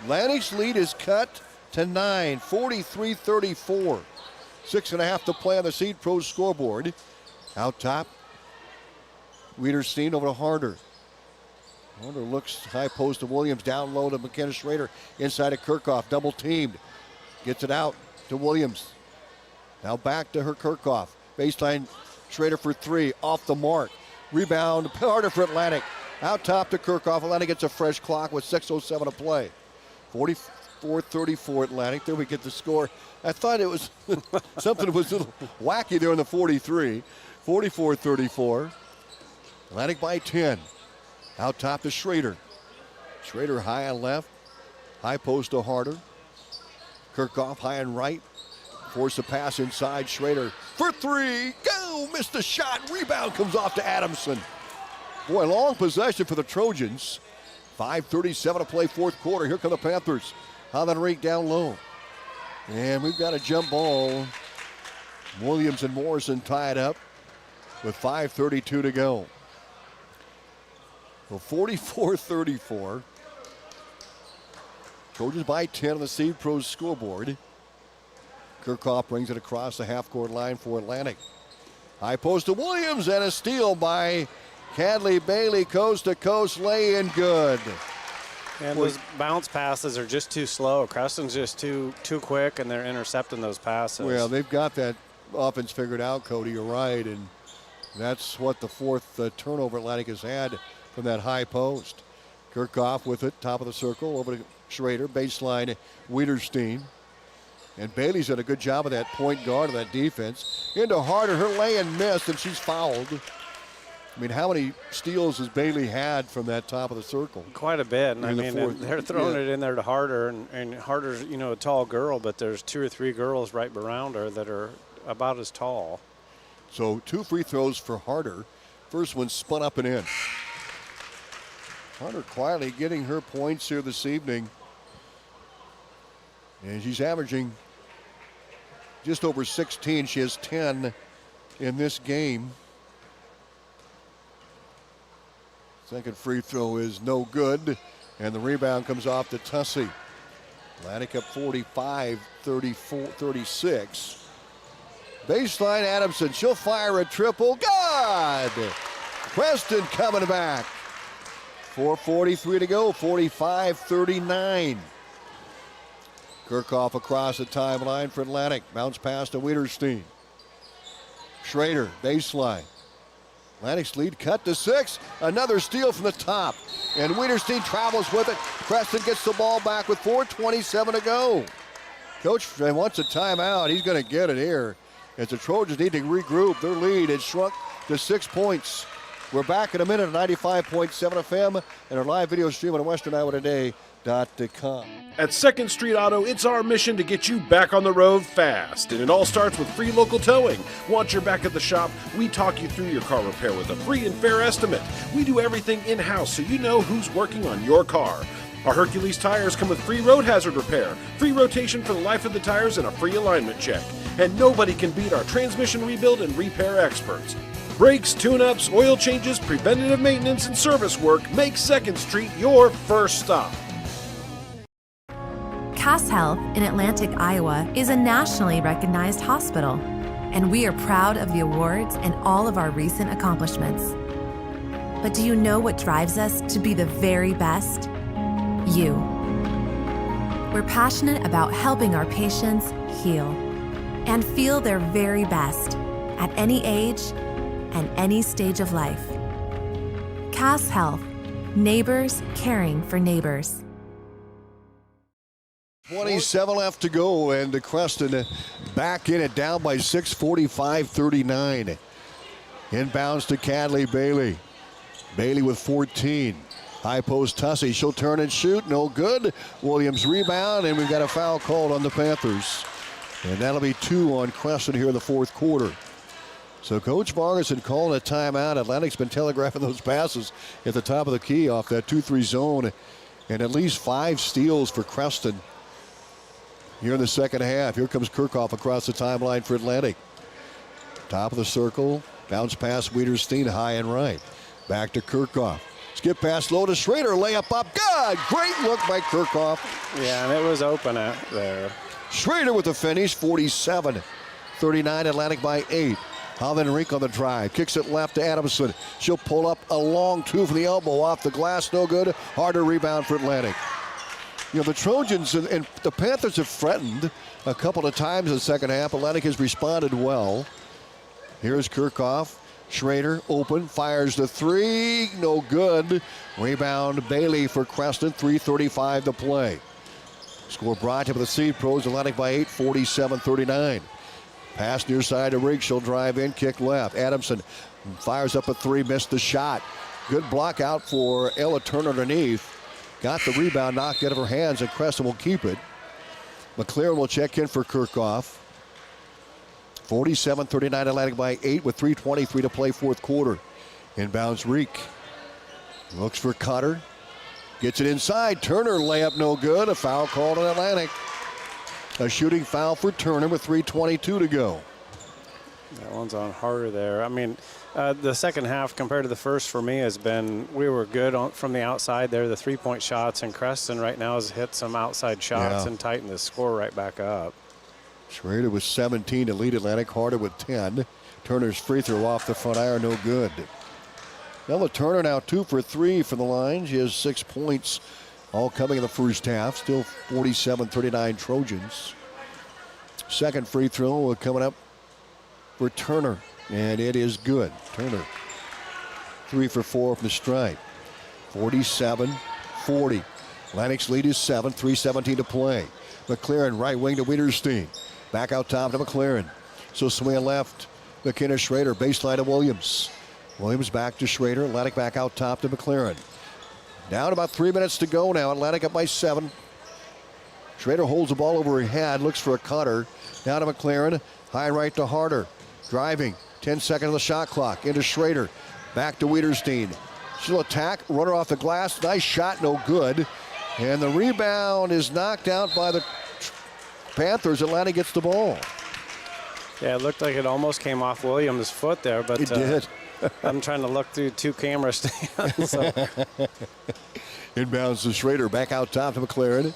Atlantic's lead is cut to 9, 43-34. 6.5 to play on the Seed Pros scoreboard. Out top, Wiederstein over to Harder. Harder looks high post to Williams, down low to McKenna Schrader. Inside to Kirchhoff, double teamed. Gets it out to Williams. Now back to her Kirchhoff. Baseline, Schrader for 3, off the mark. Rebound, Harder for Atlantic. Out top to Kirchhoff. Atlantic gets a fresh clock with 6:07 to play. 44-34 Atlantic. There we get the score. I thought it was something was a little wacky there in the 43. 44-34. Atlantic by 10. Out top to Schrader. Schrader high and left. High post to Harder. Kirchhoff high and right. Force the pass inside. Schrader for 3. Go! Missed the shot. Rebound comes off to Adamson. Boy, long possession for the Trojans. 5:37 to play fourth quarter. Here come the Panthers. Holland Reek down low. And we've got a jump ball Williams and Morrison tied up with 5:32 to go. Well, 44-34. Trojans by 10 on the Seed Pros scoreboard. Kirchhoff brings it across the half-court line for Atlantic. High post to Williams and a steal by Cadley Bailey. Coast to coast lay in good. And those bounce passes are just too slow. Creston's just too quick, and they're intercepting those passes. Well, they've got that offense figured out, Cody. You're right, and that's what the fourth turnover Atlantic has had from that high post. Kirchhoff with it, top of the circle, over to Schrader, baseline Wiederstein. And Bailey's done a good job of that point guard of that defense. Into Harder, her lay-in missed, and she's fouled. I mean, how many steals has Bailey had from that top of the circle? Quite a bit. And I mean, fourth, they're throwing it in there to Harder, and Harder's, you know, a tall girl, but there's 2 or 3 girls right around her that are about as tall. So 2 free throws for Harder. First one spun up and in. Harder quietly getting her points here this evening. And she's averaging just over 16. She has 10 in this game. Second free throw is no good. And the rebound comes off to Tussey. Atlantic up 45-36. Baseline Adamson. She'll fire a triple. Good! Creston coming back. 4:43 to go. 45-39. Kirchhoff across the timeline for Atlantic. Bounce pass to Wiederstein. Schrader, baseline. Atlantic's lead cut to 6. Another steal from the top. And Wiederstein travels with it. Creston gets the ball back with 4:27 to go. Coach wants a timeout. He's going to get it here. As the Trojans need to regroup. Their lead has shrunk to 6 points. We're back in a minute at 95.7 FM and our live video stream on WesternIowaToday.com. At 2nd Street Auto, it's our mission to get you back on the road fast. And it all starts with free local towing. Want your back at the shop? We talk you through your car repair with a free and fair estimate. We do everything in-house so you know who's working on your car. Our Hercules tires come with free road hazard repair, free rotation for the life of the tires, and a free alignment check. And nobody can beat our transmission rebuild and repair experts. Brakes, tune-ups, oil changes, preventative maintenance, and service work make 2nd Street your first stop. Cass Health in Atlantic, Iowa is a nationally recognized hospital, and we are proud of the awards and all of our recent accomplishments. But do you know what drives us to be the very best? You. We're passionate about helping our patients heal and feel their very best at any age and any stage of life. Cass Health, neighbors caring for neighbors. 27 left to go, and the Creston back in it, down by 6, 45-39. Inbounds to Cadley Bailey. Bailey with 14. High post Tussey. She'll turn and shoot. No good. Williams rebound, and we've got a foul called on the Panthers. And that'll be 2 on Creston here in the fourth quarter. So Coach Vargas had called a timeout. Atlantic's been telegraphing those passes at the top of the key off that 2-3 zone. And at least 5 steals for Creston here in the second half. Here comes Kirchhoff across the timeline for Atlantic. Top of the circle. Bounce pass Wiederstein high and right. Back to Kirchhoff. Skip pass low to Schrader. Layup up. Good. Great look by Kirchhoff. Yeah, and it was open out there. Schrader with the finish. 47-39. Atlantic by 8. Havenrink on the drive. Kicks it left to Adamson. She'll pull up a long 2 from the elbow. Off the glass. No good. Harder rebound for Atlantic. You know, the Trojans and the Panthers have threatened a couple of times in the second half. Atlantic has responded well. Here's Kirchhoff. Schrader open, fires the 3, no good. Rebound Bailey for Creston, 3:35 to play. Score brought to you by the Seed Pros, Atlantic by 8, 47-39. Pass near side to Riggs, she'll drive in, kick left. Adamson fires up a 3, missed the shot. Good block out for Ella Turner underneath. Got the rebound knocked out of her hands, and Creston will keep it. McLaren will check in for Kirchhoff. 47-39 Atlantic by 8 with 3:23 to play fourth quarter. Inbounds Reek. Looks for Cutter. Gets it inside. Turner layup no good. A foul called on Atlantic. A shooting foul for Turner with 3:22 to go. That one's on harder there. I mean, the second half compared to the first for me has been, we were good from the outside there, the three-point shots, and Creston right now has hit some outside shots and tightened the score right back up. Schrader with 17 to lead Atlantic. Harder with 10. Turner's free throw off the front iron, no good. Ella Turner now 2 for 3 from the line. She has 6 points, all coming in the first half. Still 47-39 Trojans. Second free throw coming up for Turner, and it is good. Turner 3 for 4 from the stripe. 47-40. Atlantic's lead is 7, 3:17 to play. McLaren right wing to Wiederstein. Back out top to McLaren. So swing left. McKenna Schrader, baseline to Williams. Williams back to Schrader. Atlantic back out top to McLaren. Down about 3 minutes to go now. Atlantic up by 7. Schrader holds the ball over her head, looks for a cutter. Down to McLaren. High right to Harder. Driving. 10 seconds on the shot clock. Into Schrader. Back to Wiederstein. She'll attack. Runner off the glass. Nice shot, no good. And the rebound is knocked out by the Panthers. Atlantic gets the ball. Yeah, it looked like it almost came off Williams' foot there, but it did. I'm trying to look through 2 camera stands. So. Inbounds to Schrader. Back out top to McLaren.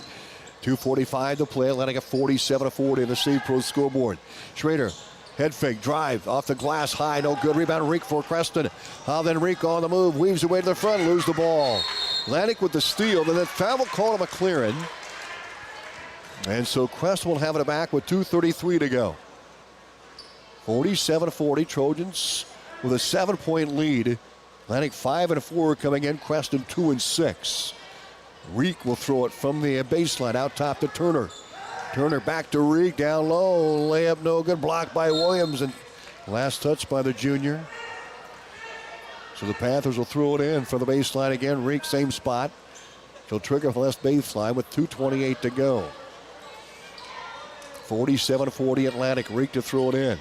2:45 to play. Atlantic at 47-40 in the Steve Pro scoreboard. Schrader, head fake, drive off the glass, high, no good. Rebound, Reek for Creston. Then Reek on the move, weaves away to the front, lose the ball. Atlantic with the steal, then foul call to McLaren. And so Creston will have it back with 2:33 to go. 47-40, Trojans with a 7-point lead. Atlantic 5-4 coming in, Creston 2-6. Reek will throw it from the baseline out top to Turner. Turner back to Reek, down low, layup no good, blocked by Williams, and last touch by the junior. So the Panthers will throw it in from the baseline again. Reek, same spot. She'll trigger the left baseline with 2:28 to go. 47-40 Atlantic. Reek to throw it in.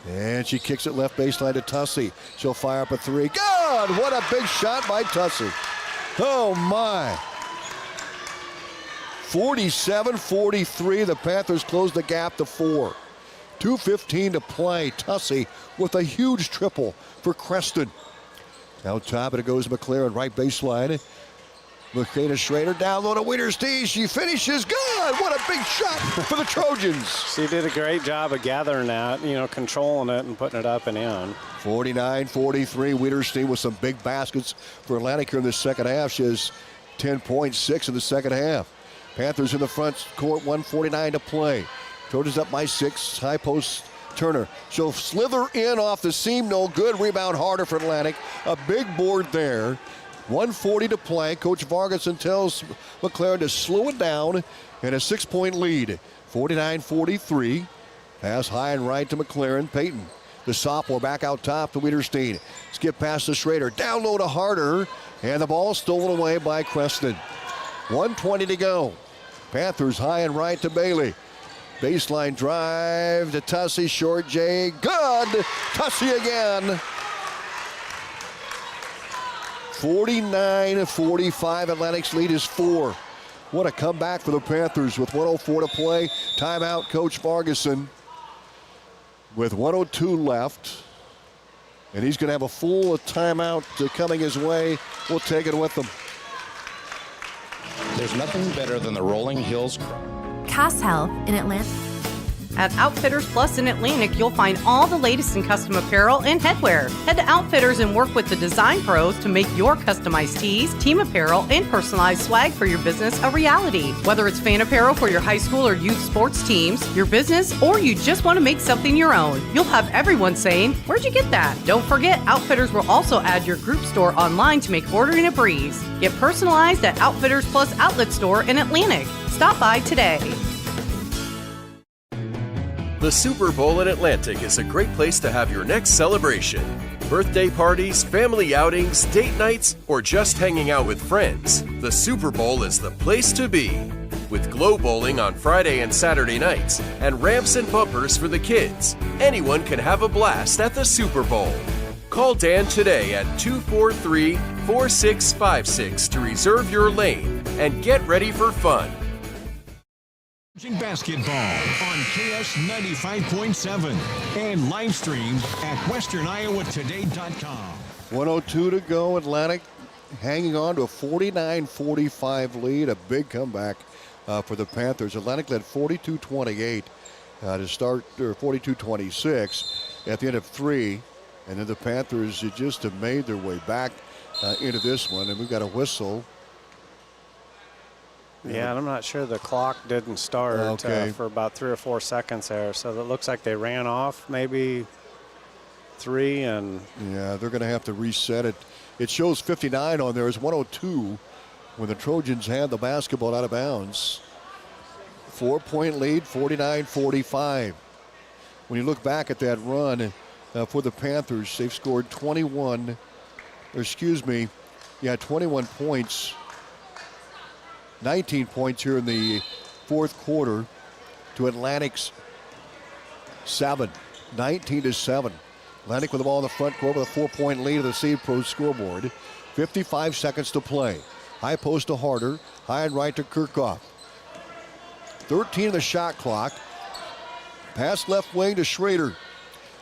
And she kicks it left baseline to Tussey. She'll fire up a 3. God, what a big shot by Tussey. Oh, my. 47-43. The Panthers close the gap to 4. 2:15 to play. Tussey with a huge triple for Creston. Out top, it goes McLaren, right baseline. McKenna Schrader down low to Wiederstein. She finishes. God, what a big shot for the Trojans. She did a great job of gathering that, controlling it and putting it up and in. 49-43. Wiederstein with some big baskets for Atlantic here in the second half. She has 10.6 in the second half. Panthers in the front court, 1:49 to play. Trojans up by 6. High post Turner. She'll slither in off the seam. No good. Rebound Harder for Atlantic. A big board there. 1:40 to play. Coach Vargason tells McLaren to slow it down, and a 6-point lead. 49-43. Pass high and right to McLaren. Payton, the sophomore, back out top to Wiederstein. Skip past to Schrader. Down low to Harder, and the ball stolen away by Creston. 1:20 to go. Panthers high and right to Bailey. Baseline drive to Tussey. Short J. Good. Tussey again. 49-45. Atlantic's lead is 4. What a comeback for the Panthers with 1:04 to play. Timeout, Coach Vargason with 1:02 left. And he's going to have a full timeout coming his way. We'll take it with him. There's nothing better than the Rolling Hills. Cass Health in Atlanta. At Outfitters Plus in Atlantic, you'll find all the latest in custom apparel and headwear. Head to Outfitters and work with the design pros to make your customized tees, team apparel, and personalized swag for your business a reality. Whether it's fan apparel for your high school or youth sports teams, your business, or you just want to make something your own, you'll have everyone saying, "Where'd you get that?" Don't forget, Outfitters will also add your group store online to make ordering a breeze. Get personalized at Outfitters Plus Outlet Store in Atlantic. Stop by today. The Super Bowl in Atlantic is a great place to have your next celebration. Birthday parties, family outings, date nights, or just hanging out with friends. The Super Bowl is the place to be. With Glow Bowling on Friday and Saturday nights, and ramps and bumpers for the kids, anyone can have a blast at the Super Bowl. Call Dan today at 243-4656 to reserve your lane and get ready for fun. Basketball on KS 95.7 and live streamed at westerniowatoday.com. 1:02 to go. Atlantic hanging on to a 49-45 lead. A big comeback for the Panthers. Atlantic led 42-28 to start, or 42-26 at the end of 3. And then the Panthers just have made their way back into this one. And we've got a whistle. Yeah, and I'm not sure the clock didn't start for about 3 or 4 seconds there. So it looks like they ran off maybe 3 and... Yeah, they're going to have to reset it. It shows 59 on there. It's 1:02 when the Trojans had the basketball out of bounds. 4-point lead, 49-45. When you look back at that run for the Panthers, they've scored 21 points. 19 points here in the fourth quarter to Atlantic's 7. 19-7. Atlantic with the ball in the front court with a 4-point lead of the Seed Pro scoreboard. 55 seconds to play. High post to Harder. High and right to Kirchhoff. 13 in the shot clock. Pass left wing to Schrader.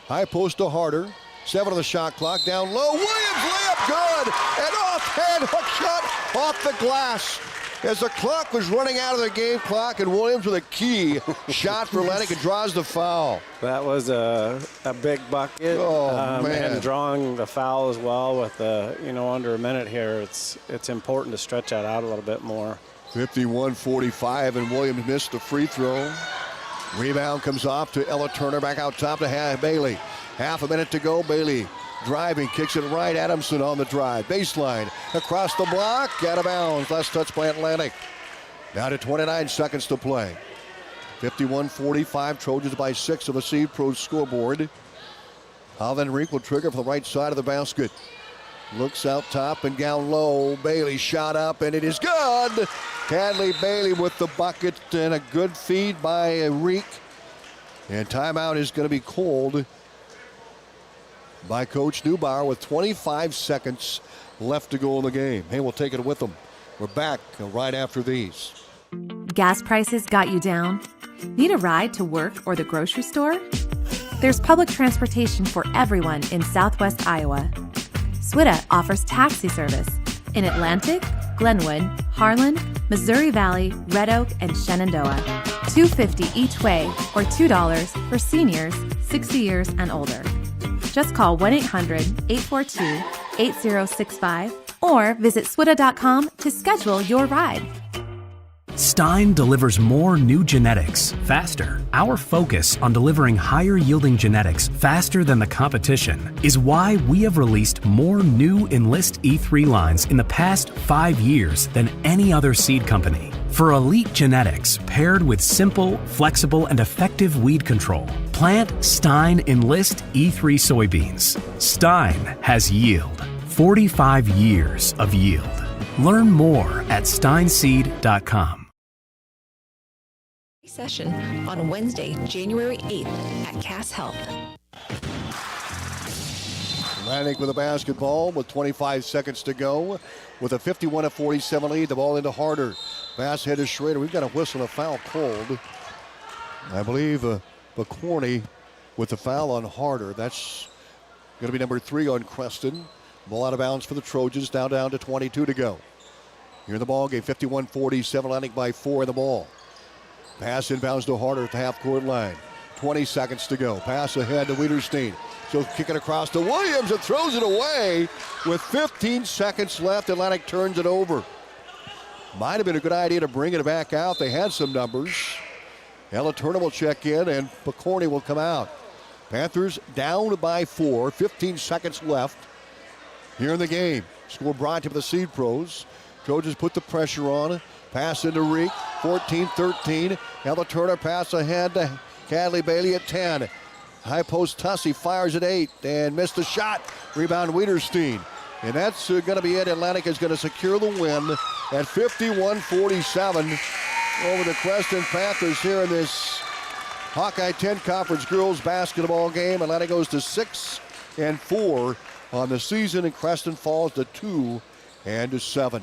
High post to Harder. 7 on the shot clock. Down low. Williams layup good. An offhand hook shot off the glass. As the clock was running out of the game clock, and Williams with a key shot for Atlantic and draws the foul. That was a big bucket. Man. And drawing the foul as well with under a minute here, it's important to stretch that out a little bit more. 51-45, and Williams missed the free throw. Rebound comes off to Ella Turner, back out top to Bailey. Half a minute to go. Bailey driving, kicks it right. Adamson on the drive. Baseline, across the block, out of bounds. Last touch by Atlantic. Down to 29 seconds to play. 51-45, Trojans by 6 on the Seed Pro scoreboard. Alvenrink will trigger from the right side of the basket. Looks out top and down low. Bailey shot up, and it is good. Hadley Bailey with the bucket, and a good feed by Reek. And timeout is going to be called by Coach Neubauer with 25 seconds left to go in the game. Hey, we'll take it with them. We're back right after these. Gas prices got you down? Need a ride to work or the grocery store? There's public transportation for everyone in Southwest Iowa. SWITA offers taxi service in Atlantic, Glenwood, Harlan, Missouri Valley, Red Oak, and Shenandoah. $2.50 each way or $2 for seniors 60 years and older. Just call 1-800-842-8065 or visit swita.com to schedule your ride. Stein delivers more new genetics faster. Our focus on delivering higher yielding genetics faster than the competition is why we have released more new Enlist E3 lines in the past 5 years than any other seed company. For elite genetics paired with simple, flexible, and effective weed control, plant Stein Enlist E3 soybeans. Stein has yield. 45 years of yield. Learn more at steinseed.com. Session on Wednesday, January 8th at Cass Health. Atlantic with a basketball with 25 seconds to go. With a 51-47 lead, the ball into Harder. Pass head to Schrader. We've got a whistle, a foul called. I believe McCorney with the foul on Harder. That's going to be number 3 on Creston. Ball out of bounds for the Trojans. Down to 22 to go. Here in the ball game, 51-47. Atlantic by 4 in the ball. Pass inbounds to Harder at the half-court line. 20 seconds to go. Pass ahead to Wiederstein. So kick it across to Williams and throws it away. With 15 seconds left, Atlantic turns it over. Might have been a good idea to bring it back out. They had some numbers. Ella Turner will check in, and McCorney will come out. Panthers down by 4. 15 seconds left here in the game. Score brought to the Seed Pros. Trojans put the pressure on. Pass into Reek. 14-13. Ella Turner pass ahead to Cadley Bailey at 10. High post Tussey fires at 8 and missed the shot. Rebound Wiederstein. And that's going to be it. Atlantic is going to secure the win at 51-47 over the Creston Panthers here in this Hawkeye 10 Conference Girls Basketball game. Atlantic goes to 6-4 on the season, and Creston falls to 2-7.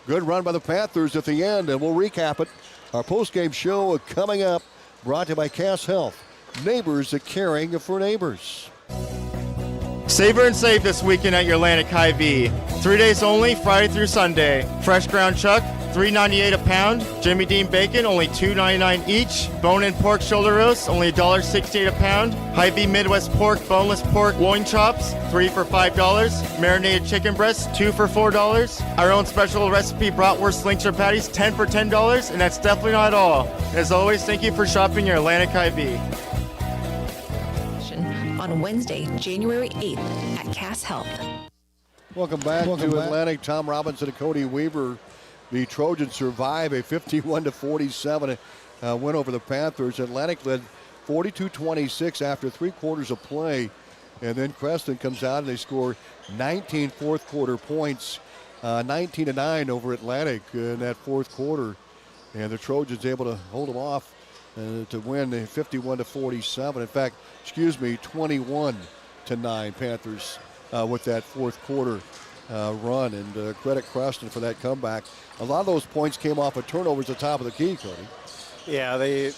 Good run by the Panthers at the end, and we'll recap it Our post-game show coming up, brought to you by Cass Health. Neighbors are caring for neighbors. Savor and save this weekend at your Atlantic Hy-Vee. 3 days only, Friday through Sunday. Fresh ground chuck, $3.98 a pound. Jimmy Dean bacon, only $2.99 each. Bone-in pork shoulder roast, only $1.68 a pound. Hy-Vee Midwest pork, boneless pork loin chops, 3 for $5. Marinated chicken breasts, 2 for $4. Our own special recipe bratwurst links or patties, 10 for $10, and that's definitely not all. As always, thank you for shopping your Atlantic Hy-Vee. On Wednesday, January 8th at Cass Health. Welcome back to Atlantic. Tom Robinson and Cody Weaver. The Trojans survive a 51-47 win over the Panthers. Atlantic led 42-26 after 3 quarters of play. And then Creston comes out and they score 19 fourth quarter points, 19-9 over Atlantic in that fourth quarter. And the Trojans able to hold them off to win 51-47. In fact, 21-9 Panthers with that fourth quarter run. And credit Creston for that comeback. A lot of those points came off of turnovers at the top of the key, Cody. Yeah, we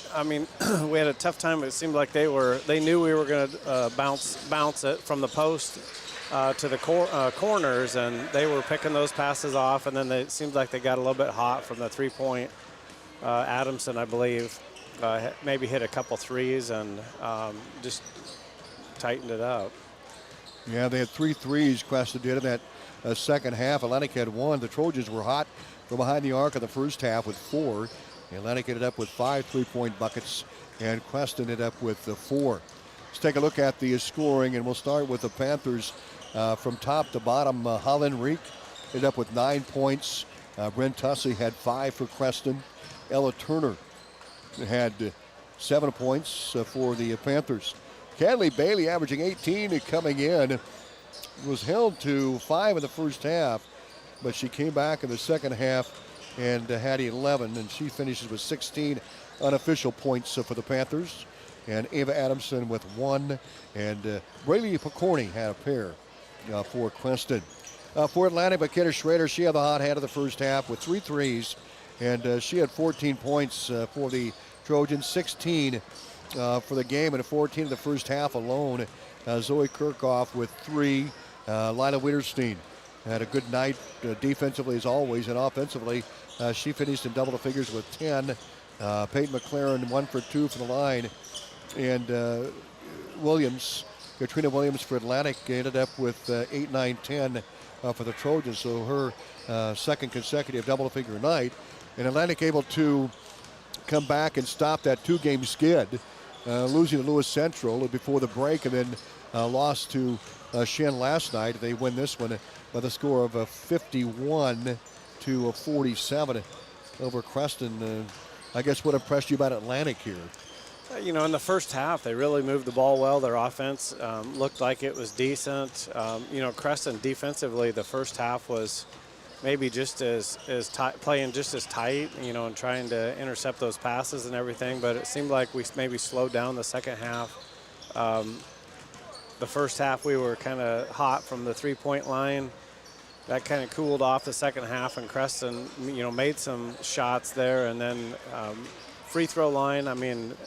had a tough time. It seemed like they knew we were going to bounce it from the post to the corners, and they were picking those passes off. And then it seemed like they got a little bit hot from the 3-point. Adamson, I believe, maybe hit a couple threes and just tightened it up. Yeah, they had 3 threes, Creston did in that second half. Atlantic had 1. The Trojans were hot from behind the arc in the first half with 4. Atlantic ended up with 5 3-point buckets, and Creston ended up with 4. Let's take a look at the scoring, and we'll start with the Panthers from top to bottom. Holland Reek ended up with 9 points. Brent Tussey had 5 for Creston. Ella Turner had 7 points for the Panthers. Cadley Bailey averaging 18 coming in. Was held to 5 in the first half, but she came back in the second half and had 11, and she finishes with 16 unofficial points for the Panthers. And Ava Adamson with 1, and Braylee Picorni had a pair for Creston. For Atlantic, McKenna Schrader, she had the hot hand of the first half with 3 threes, and she had 14 points for the Trojans, 16 for the game, and 14 in the first half alone. Zoe Kirchhoff with 3. Lila Wiederstein had a good night defensively as always, and offensively she finished in double figures with 10. Peyton McLaren 1 for 2 from the line, and Katrina Williams for Atlantic ended up with 8, 9, 10 for the Trojans, so her second consecutive double figure night. And Atlantic able to come back and stop that 2-game skid, losing to Lewis Central before the break, and then lost to Shen last night. They win this one by the score of 51-47 over Creston. I guess what impressed you about Atlantic here? In the first half, they really moved the ball well. Their offense looked like it was decent. Creston defensively, the first half was maybe just as tight, playing just as tight, and trying to intercept those passes and everything. But it seemed like we maybe slowed down the second half. The first half we were kind of hot from the 3-point line. That kind of cooled off the second half, and Creston, made some shots there. And then free throw line,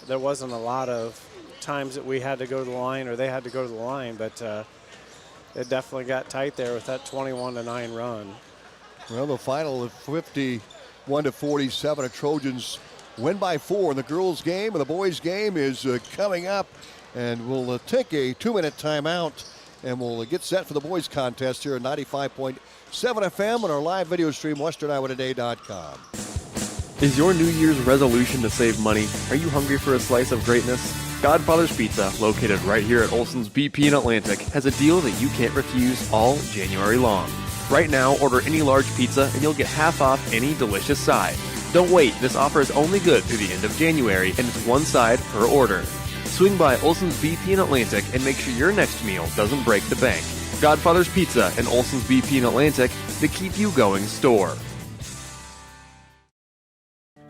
there wasn't a lot of times that we had to go to the line or they had to go to the line, but it definitely got tight there with that 21-9 run. Well, the final of 51-47, the Trojans win by 4 in the girls' game, and the boys' game is coming up. And we'll take a 2-minute timeout, and we'll get set for the boys' contest here at 95.7 FM on our live video stream, westerniowatoday.com. Is your New Year's resolution to save money? Are you hungry for a slice of greatness? Godfather's Pizza, located right here at Olson's BP in Atlantic, has a deal that you can't refuse all January long. Right now, order any large pizza and you'll get half off any delicious side. Don't wait, this offer is only good through the end of January, and it's one side per order. Swing by Olson's BP in Atlantic and make sure your next meal doesn't break the bank. Godfather's Pizza and Olson's BP in Atlantic, the keep you going store.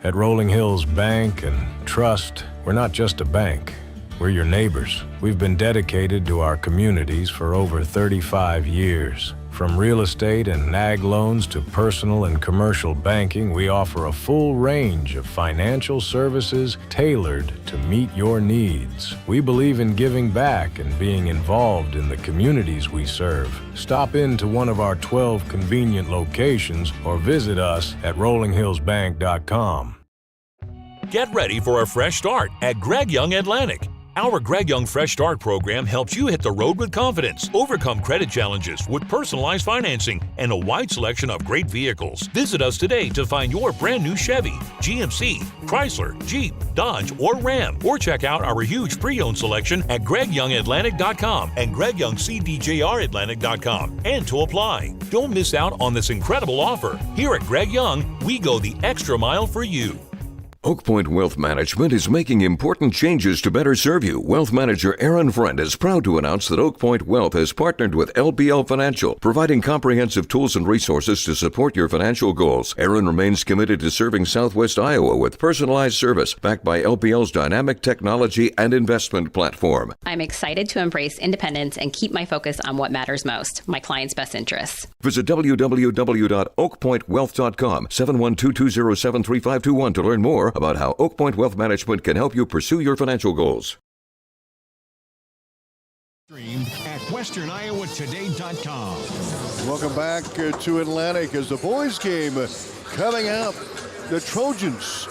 At Rolling Hills Bank and Trust, we're not just a bank. We're your neighbors. We've been dedicated to our communities for over 35 years. From real estate and ag loans to personal and commercial banking, we offer a full range of financial services tailored to meet your needs. We believe in giving back and being involved in the communities we serve. Stop into one of our 12 convenient locations or visit us at rollinghillsbank.com. Get ready for a fresh start at Greg Young Atlantic. Our Greg Young Fresh Start program helps you hit the road with confidence, overcome credit challenges with personalized financing, and a wide selection of great vehicles. Visit us today to find your brand new Chevy, GMC, Chrysler, Jeep, Dodge, or Ram, or check out our huge pre-owned selection at GregYoungAtlantic.com and GregYoungCDJRAtlantic.com. And to apply. Don't miss out on this incredible offer. Here at Greg Young, we go the extra mile for you. Oak Point Wealth Management is making important changes to better serve you. Wealth manager Aaron Friend is proud to announce that Oak Point Wealth has partnered with LBL Financial, providing comprehensive tools and resources to support your financial goals. Aaron remains committed to serving Southwest Iowa with personalized service backed by LBL's dynamic technology and investment platform. I'm excited to embrace independence and keep my focus on what matters most, my clients' best interests. Visit www.oakpointwealth.com, 712-207-3521 to learn more about how Oak Point Wealth Management can help you pursue your financial goals. Streamed at westerniowatoday.com. Welcome back to Atlantic as the boys game coming up. The Trojans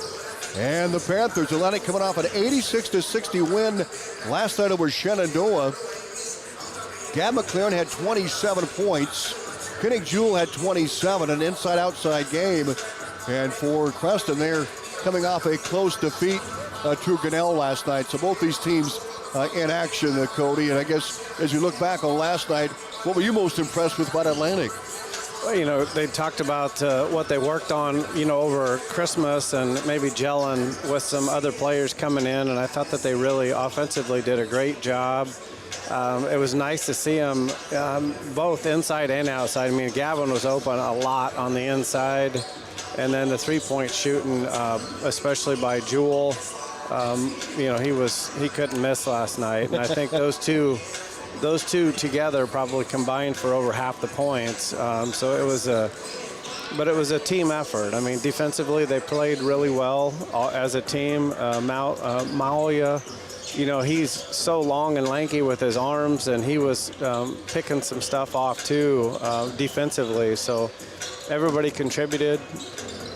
and the Panthers. Atlantic coming off an 86-60 win last night over Shenandoah. Gab McLaren had 27 points. Kinnick Jewell had 27, an inside-outside game. And for Creston, they're coming off a close defeat to Grinnell last night. So both these teams in action, Cody. And I guess as you look back on last night, what were you most impressed with about Atlantic? Well, you know, they talked about what they worked on, you know, over Christmas and maybe gelling with some other players coming in. And I thought that they really offensively did a great job. It was nice to see them both inside and outside. I mean, Gavin was open a lot on the inside. And then the three-point shooting, especially by Jewell, you know, he couldn't miss last night. And I think those two together probably combined for over half the points. So it was a team effort. I mean, defensively they played really well as a team. Malia, you know, he's so long and lanky with his arms, and he was picking some stuff off too defensively. So everybody contributed.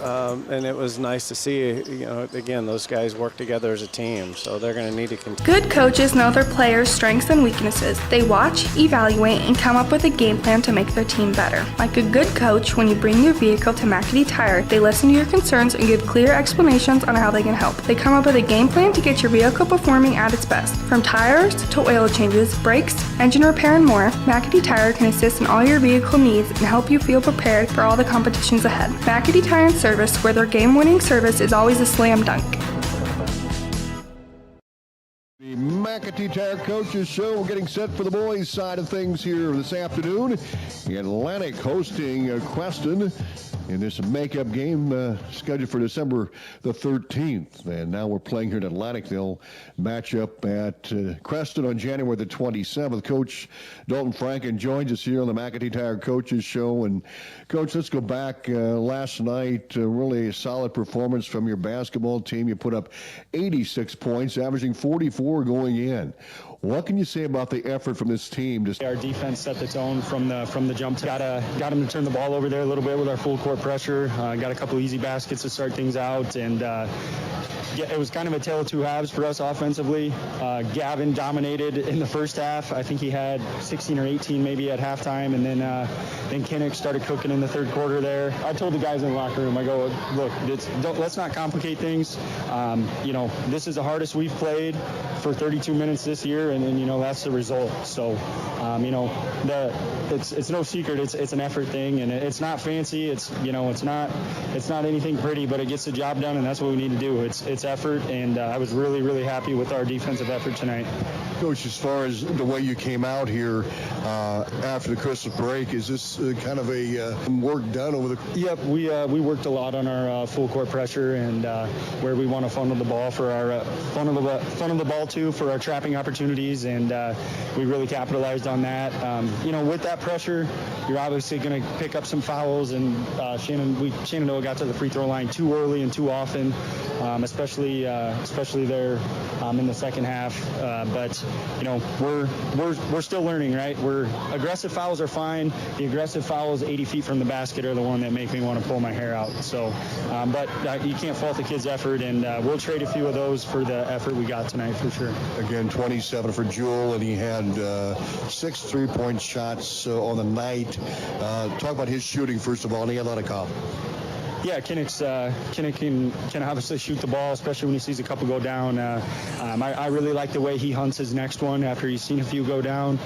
And it was nice to see, you know, again, those guys work together as a team, so they're going to need to continue. Good coaches know their players' strengths and weaknesses. They watch, evaluate, and come up with a game plan to make their team better. Like a good coach, when you bring your vehicle to McAtee Tire, they listen to your concerns and give clear explanations on how they can help. They come up with a game plan to get your vehicle performing at its best. From tires to oil changes, brakes, engine repair, and more, McAtee Tire can assist in all your vehicle needs and help you feel prepared for all the competitions ahead. McAtee Tire and Service, where their game-winning service is always a slam dunk. The McAtee Tire Coaches Show. We're getting set for the boys' side of things here this afternoon. Atlantic hosting Creston in this makeup game scheduled for December the 13th. And now we're playing here in Atlantic. They'll match up at Creston on January the 27th. Coach Dalton Franken joins us here on the McAtee Tire Coaches Show. And, Coach, let's go back last night. Really a solid performance from your basketball team. You put up 86 points, averaging 44 going in. What can you say about the effort from this team? Our defense set the tone from the jump. Got them to turn the ball over there a little bit with our full court pressure. Got a couple easy baskets to start things out, and it was kind of a tale of two halves for us offensively. Gavin dominated in the first half. I think he had 16 or 18 maybe at halftime, and then Kinnick started cooking in the third quarter there. I told the guys in the locker room, I go, look, let's not complicate things. You know, this is the hardest we've played for 32 minutes this year. together, and you know, that's the result. So, you know, it's no secret. It's an effort thing, and it's not fancy. It's, you know, it's not anything pretty, but it gets the job done, and that's what we need to do. It's effort, and I was really, really happy with our defensive effort tonight. Coach, as far as the way you came out here after the Christmas break, is this kind of a work done over the? Yep, we worked a lot on our full court pressure and where we want to funnel the ball for our funnel the ball to for our trapping opportunities, and we really capitalized on that. You know, with that pressure, you're obviously going to pick up some fouls, and Shenandoah got to the free throw line too early and too often, especially there in the second half. But you know, we're still learning, right? Aggressive fouls are fine. The aggressive fouls 80 feet from the basket are the one that make me want to pull my hair out. So, but you can't fault the kids' effort, and we'll trade a few of those for the effort we got tonight for sure. Again, 27 for Schooll, and he had 6 3-point shots on the night. Talk about his shooting first of all, and he had a lot of confidence. Yeah, Kinnick can obviously shoot the ball, especially when he sees a couple go down. I really like the way he hunts his next one after he's seen a few go down.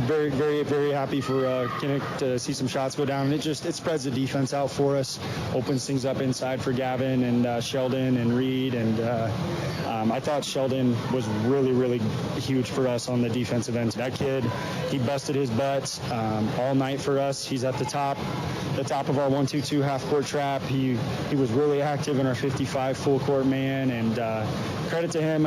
Very, very, very happy for Kinnick to see some shots go down. And it spreads the defense out for us, opens things up inside for Gavin and Sheldon and Reed. And I thought Sheldon was really, really huge for us on the defensive end. That kid, he busted his butt all night for us. He's at the top of our 1-2-2 half-court trap. He was really active in our 55 full-court man, and credit to him.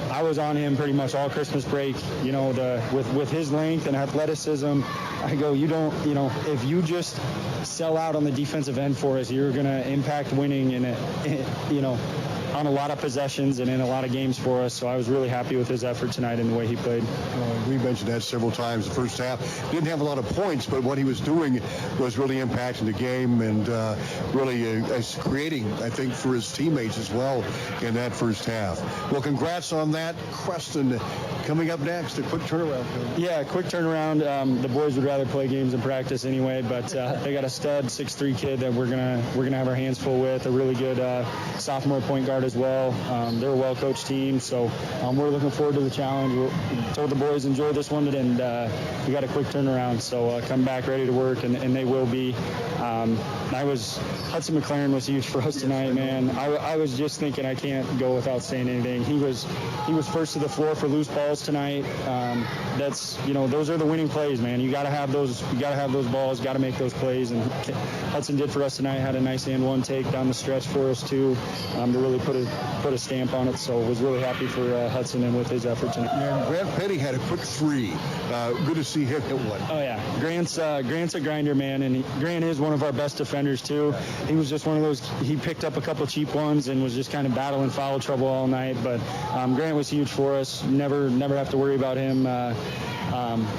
I was on him pretty much all Christmas break. You know, with his length and athleticism, I go, if you just sell out on the defensive end for us, you're going to impact winning on a lot of possessions and in a lot of games for us. So I was really happy with his effort tonight and the way he played. We mentioned that several times. The first half didn't have a lot of points, but what he was doing was really impacting the game and really creating, I think, for his teammates as well in that first half. Well, congrats on that. Creston coming up next. A quick turnaround. Yeah, quick turnaround. The boys would rather play games in practice anyway, but they got a stud 6'3" kid that we're gonna have our hands full with. A really good sophomore point guard as well. They're a well-coached team, so we're looking forward to the challenge. We told the boys enjoy this one, and we got a quick turnaround, so come back ready to work, and they will be. Hudson McLaren was huge for us tonight, man. I was just thinking I can't go without saying anything. He was first to the floor for loose balls tonight. Those are the winning plays, man. You got to have those. You got to have those balls. Got to make those plays, and Hudson did for us tonight. Had a nice and one take down the stretch for us too, to really put a stamp on it. So was really happy for Hudson and with his effort tonight. Yeah, Grant Petty had a quick three. Good to see him hit one. Oh yeah, Grant's a grinder, man, and Grant is one of our best defenders too. He was just one of those. He picked up a couple cheap ones and was just kind of battling foul trouble all night. But Grant was huge for us. Never have to worry about him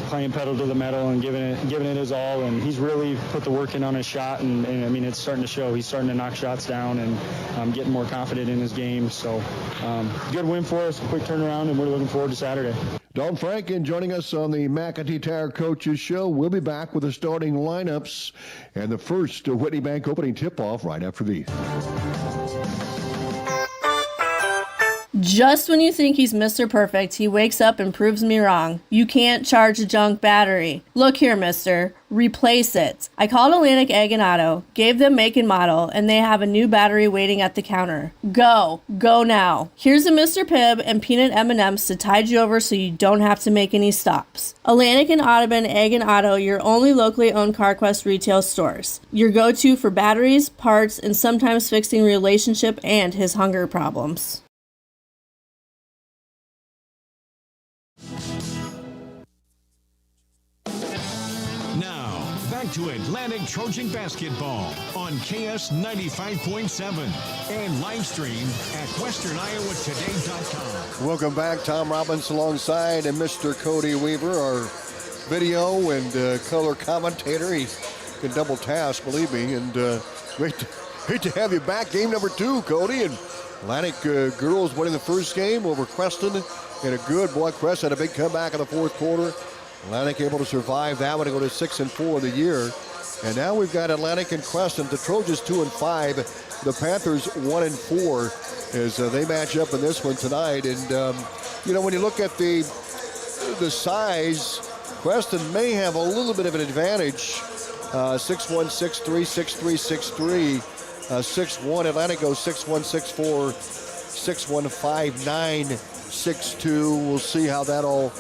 playing pedal to the metal and giving it his all. And he's really put the work in on his shot, and I mean, it's starting to show. He's starting to knock shots down and getting more confident in his game. So good win for us, quick turnaround, and we're looking forward to Saturday. Don Franken joining us on the McAtee Tire Coaches Show. We'll be back with the starting lineups and the first Whitney Bank opening tip-off right after these. Just when you think he's Mr. Perfect, he wakes up and proves me wrong. You can't charge a junk battery. Look here, mister. Replace it. I called Atlantic Egg and Auto, gave them make and model, and they have a new battery waiting at the counter. Go now. Here's a Mr. Pibb and peanut M&Ms to tide you over so you don't have to make any stops. Atlantic and Audubon Egg and Auto, your only locally owned CarQuest retail stores. Your go-to for batteries, parts, and sometimes fixing relationship and his hunger problems. Now, back to Atlantic Trojan Basketball on KS 95.7 and live streamed at westerniowatoday.com. Welcome back. Tom Robbins alongside and Mr. Cody Weaver, our video and color commentator. He can double task, believe me, and great to have you back. Game number 2, Cody, and Atlantic girls winning the first game over Creston. And a good boy. Creston had a big comeback in the fourth quarter. Atlantic able to survive that one and go to 6-4 in the year. And now we've got Atlantic and Creston. The Trojans 2-5. The Panthers 1-4 as they match up in this one tonight. And, when you look at the size, Creston may have a little bit of an advantage. 6'1", 6'3", 6'3", 6'3", 6'1". Atlantic goes 6'1", 6'4", 6'1", 5'9", 6'2". We'll see how that all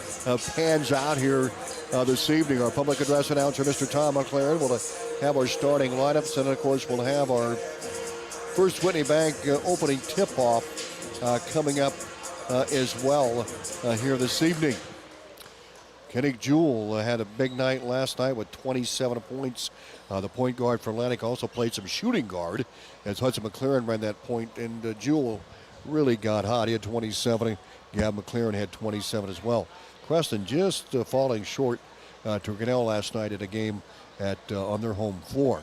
pans out here this evening. Our public address announcer, Mr. Tom McLaren, will have our starting lineups, and of course we'll have our First Whitney Bank opening tip-off coming up as well here this evening. Kenny Jewell had a big night last night with 27 points. The point guard for Atlantic also played some shooting guard as Hudson McLaren ran that point, and Jewell really got hot. He had 27. Gab McLaren had 27 as well. Creston just falling short to Grinnell last night at a game on their home floor.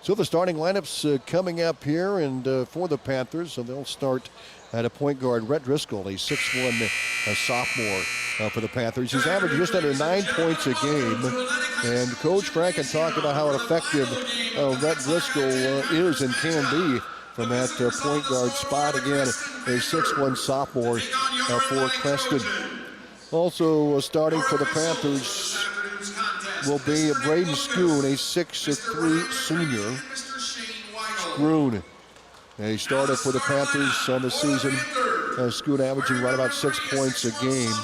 So the starting lineups coming up here, and for the Panthers, so they'll start at a point guard, Rhett Driscoll, a 6'1", sophomore for the Panthers. He's averaging just under 9 points a game, and Coach Franken talked about how effective Rhett Driscoll is and can be from that point guard spot. Again, a 6'1" sophomore for Creston. Also starting for the Panthers will be Braden Schoon, a 6'3" senior. Schoon, a starter for the Panthers on the season. Schoon averaging right about 6 points a game.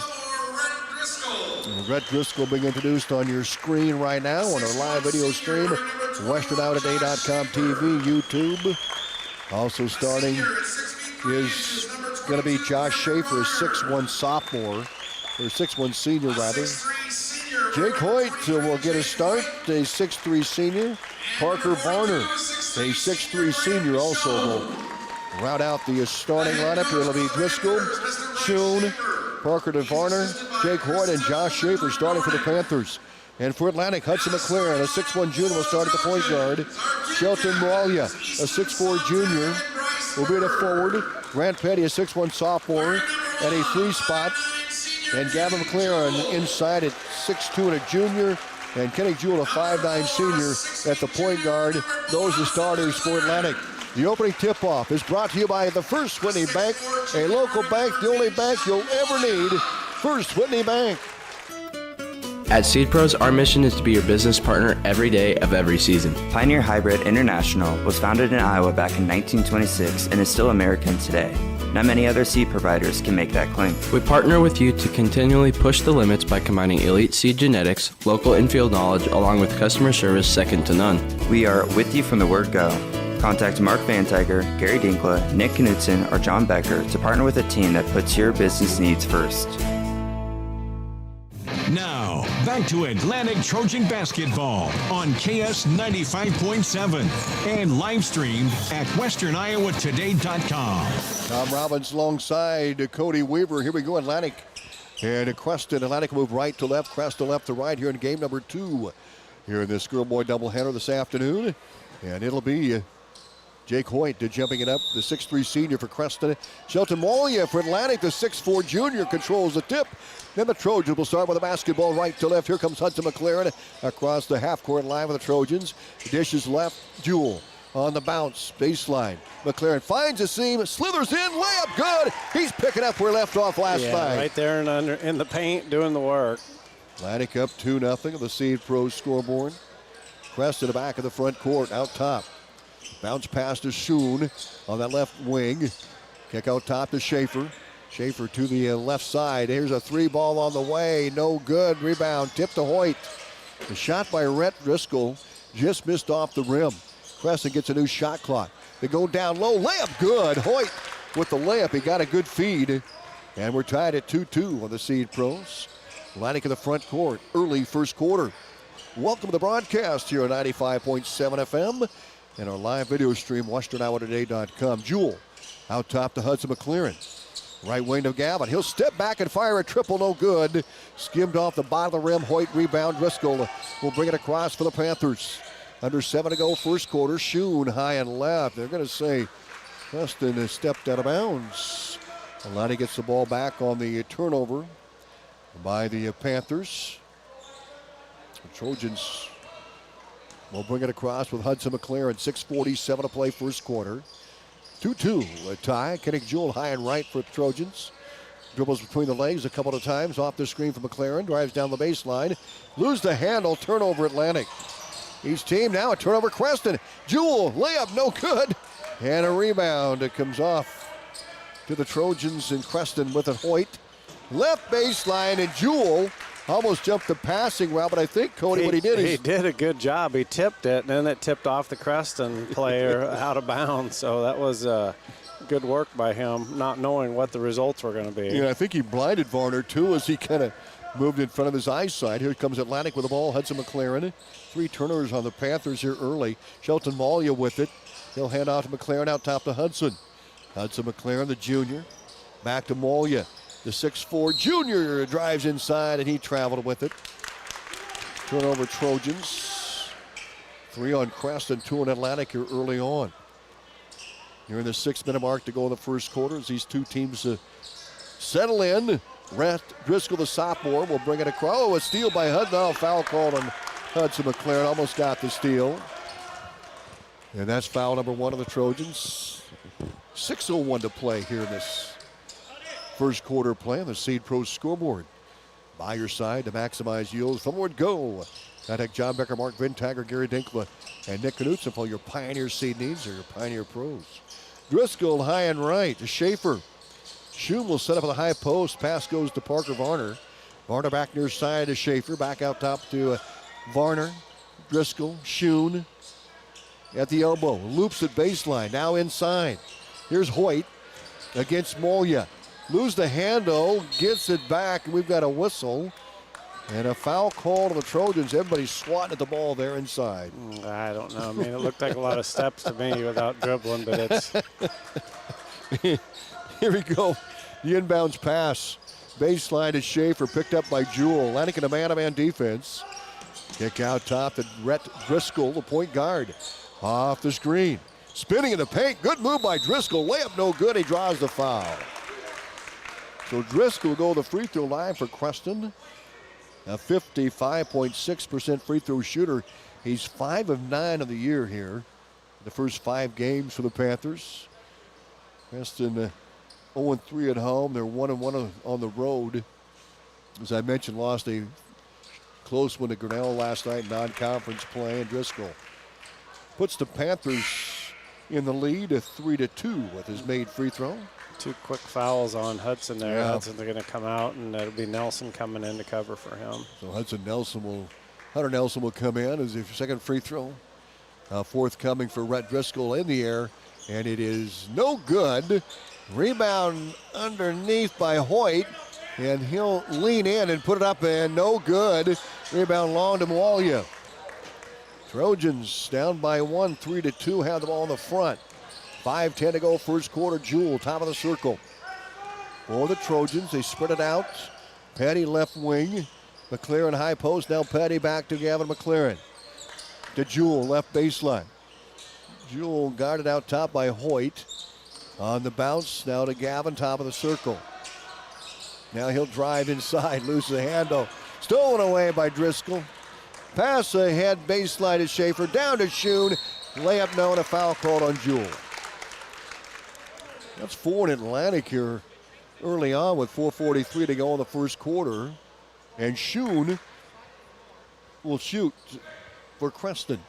Rhett Driscoll being introduced on your screen right now on our live video stream. WesternOutToday.com TV, YouTube. Also starting is going to be Josh Schaefer, a 6'1" sophomore, or 6'1" senior rather. Jake Hoyt will get a start, a 6'3" senior. Parker Varner, a 6'3" senior, also will round out the starting lineup. It'll be Driscoll, Schoon, Parker Varner, Jake Hoyt, and Josh Schaefer starting for the Panthers. And for Atlantic, Hudson McLaren, a 6'1" junior, will start at the point guard. Shelton Moalia, a 6'4" junior, will be at a forward. Grant Petty, a 6'1" sophomore, at a 3 spot. And Gavin McLaren inside at 6'2" and a junior. And Kenny Jewell, a 5'9" senior, at the point guard. Those are starters for Atlantic. The opening tip-off is brought to you by the First Whitney Bank, a local bank, the only bank you'll ever need. First Whitney Bank. At Seed Pros, our mission is to be your business partner every day of every season. Pioneer Hybrid International was founded in Iowa back in 1926 and is still American today. Not many other seed providers can make that claim. We partner with you to continually push the limits by combining elite seed genetics, local infield knowledge, along with customer service second to none. We are with you from the word go. Contact Mark Van Tiger, Gary Dinkla, Nick Knudsen, or John Becker to partner with a team that puts your business needs first. Now, back to Atlantic Trojan basketball on KS 95.7 and live streamed at westerniowatoday.com. Tom Robbins alongside Cody Weaver. Here we go, Atlantic. And Creston. Atlantic move right to left, Creston left to right here in game number 2 here in this girl-boy doubleheader this afternoon. And it'll be Jake Hoyt jumping it up, the 6'3" senior for Creston. Shelton Molia for Atlantic, the 6'4" junior, controls the tip. Then the Trojans will start with the basketball right to left. Here comes Hudson McLaren across the half-court line with the Trojans. Dishes left, Jewell on the bounce, baseline. McLaren finds a seam, slithers in, layup good. He's picking up where he left off last night. Right there in the paint doing the work. Atlantic up 2-0 on the Seed Pros scoreboard. Creston to the back of the front court, out top. Bounce pass to Schoon on that left wing. Kick out top to Schaefer. Schaefer to the left side. Here's a 3 ball on the way. No good. Rebound. Tip to Hoyt. The shot by Rhett Driscoll just missed off the rim. Creston gets a new shot clock. They go down low. Layup good. Hoyt with the layup. He got a good feed. And we're tied at 2-2 on the Seed Pros. Atlantic in the front court. Early first quarter. Welcome to the broadcast here on 95.7 FM. And our live video stream, westernourtoday.com. Jewell out top to Hudson McLaren. Right wing to Gavin. He'll step back and fire a triple, no good. Skimmed off the bottom of the rim. Hoyt rebound. Driscoll will bring it across for the Panthers. Under 7 to go, first quarter. Schoon high and left. They're going to say Creston has stepped out of bounds. Alani gets the ball back on the turnover by the Panthers. The Trojans We'll bring it across with Hudson McLaren. 6:47 to play first quarter. 2-2, a tie. Kenny Schooll high and right for the Trojans. Dribbles between the legs a couple of times. Off the screen for McLaren. Drives down the baseline. Lose the handle. Turnover Atlantic. Each team now a turnover. Creston. Schooll. Layup. No good. And a rebound. It comes off to the Trojans and Creston with it. Hoyt. Left baseline and Schooll almost jumped the passing route, but I think, Cody, what he did is... He did a good job. He tipped it, and then it tipped off the Creston player out of bounds. So that was good work by him, not knowing what the results were going to be. Yeah, I think he blinded Varner, too, as he kind of moved in front of his eyesight. Here comes Atlantic with the ball. Hudson McLaren. 3 turnovers on the Panthers here early. Shelton Malia with it. He'll hand off to McLaren out top to Hudson. Hudson McLaren, the junior. Back to Malia. The 6'4 junior drives inside, and he traveled with it. Turnover Trojans. 3 on Creston, 2 on Atlantic here early on. You're in the 6-minute mark to go in the first quarter as these two teams settle in. Rhett Driscoll, the sophomore, will bring it across. Oh, a steal by Hudson. Oh, foul called on Hudson McLaren. Almost got the steal. And that's foul number 1 of the Trojans. 6:01 to play here in this first quarter play on the Seed Pro scoreboard. By your side to maximize yields. Forward go. Contact John Becker, Mark Vintagger, Gary Dinkla, and Nick Knutson for your Pioneer seed needs or your Pioneer pros. Driscoll high and right to Schaefer. Schooll will set up at the high post. Pass goes to Parker Varner. Varner back near side to Schaefer. Back out top to Varner. Driscoll. Schooll at the elbow. Loops at baseline. Now inside. Here's Hoyt against Molia. Lose the handle, gets it back, and we've got a whistle. And a foul call to the Trojans. Everybody's swatting at the ball there inside. I don't know. I mean, it looked like a lot of steps to me without dribbling, but it's... Here we go. The inbounds pass. Baseline to Schaefer, picked up by Schooll. Atlantic in a man-to-man defense. Kick out top to Rhett Driscoll, the point guard. Off the screen. Spinning in the paint. Good move by Driscoll. Layup no good. He draws the foul. So Driscoll will go to the free throw line for Creston. A 55.6% free throw shooter. He's 5 of 9 of the year here. The first 5 games for the Panthers. Creston 0-3 at home. They're 1-1 on the road. As I mentioned, lost a close one to Grinnell last night, non-conference play. And Driscoll puts the Panthers in the lead, a 3-2 with his made free throw. 2 quick fouls on Hudson there. Yeah. Hudson, they're going to come out, and it'll be Nelson coming in to cover for him. So Hunter Nelson will come in as his second free throw. Forthcoming for Rhett Driscoll in the air, and it is no good. Rebound underneath by Hoyt, and he'll lean in and put it up, and no good. Rebound long to Malia. Trojans down by 1, 3-2, have the ball in the front. 5:10 to go, first quarter. Schooll, top of the circle. For the Trojans, they spread it out. Petty left wing. McLaren high post. Now Petty back to Gavin McLaren. To Schooll, left baseline. Schooll guarded out top by Hoyt. On the bounce, now to Gavin, top of the circle. Now he'll drive inside, lose the handle. Stolen away by Driscoll. Pass ahead, baseline to Schaefer. Down to Schooll. Layup no, and a foul called on Schooll. That's 4 in Atlantic here early on with 4:43 to go in the first quarter. And Schooll will shoot for Creston.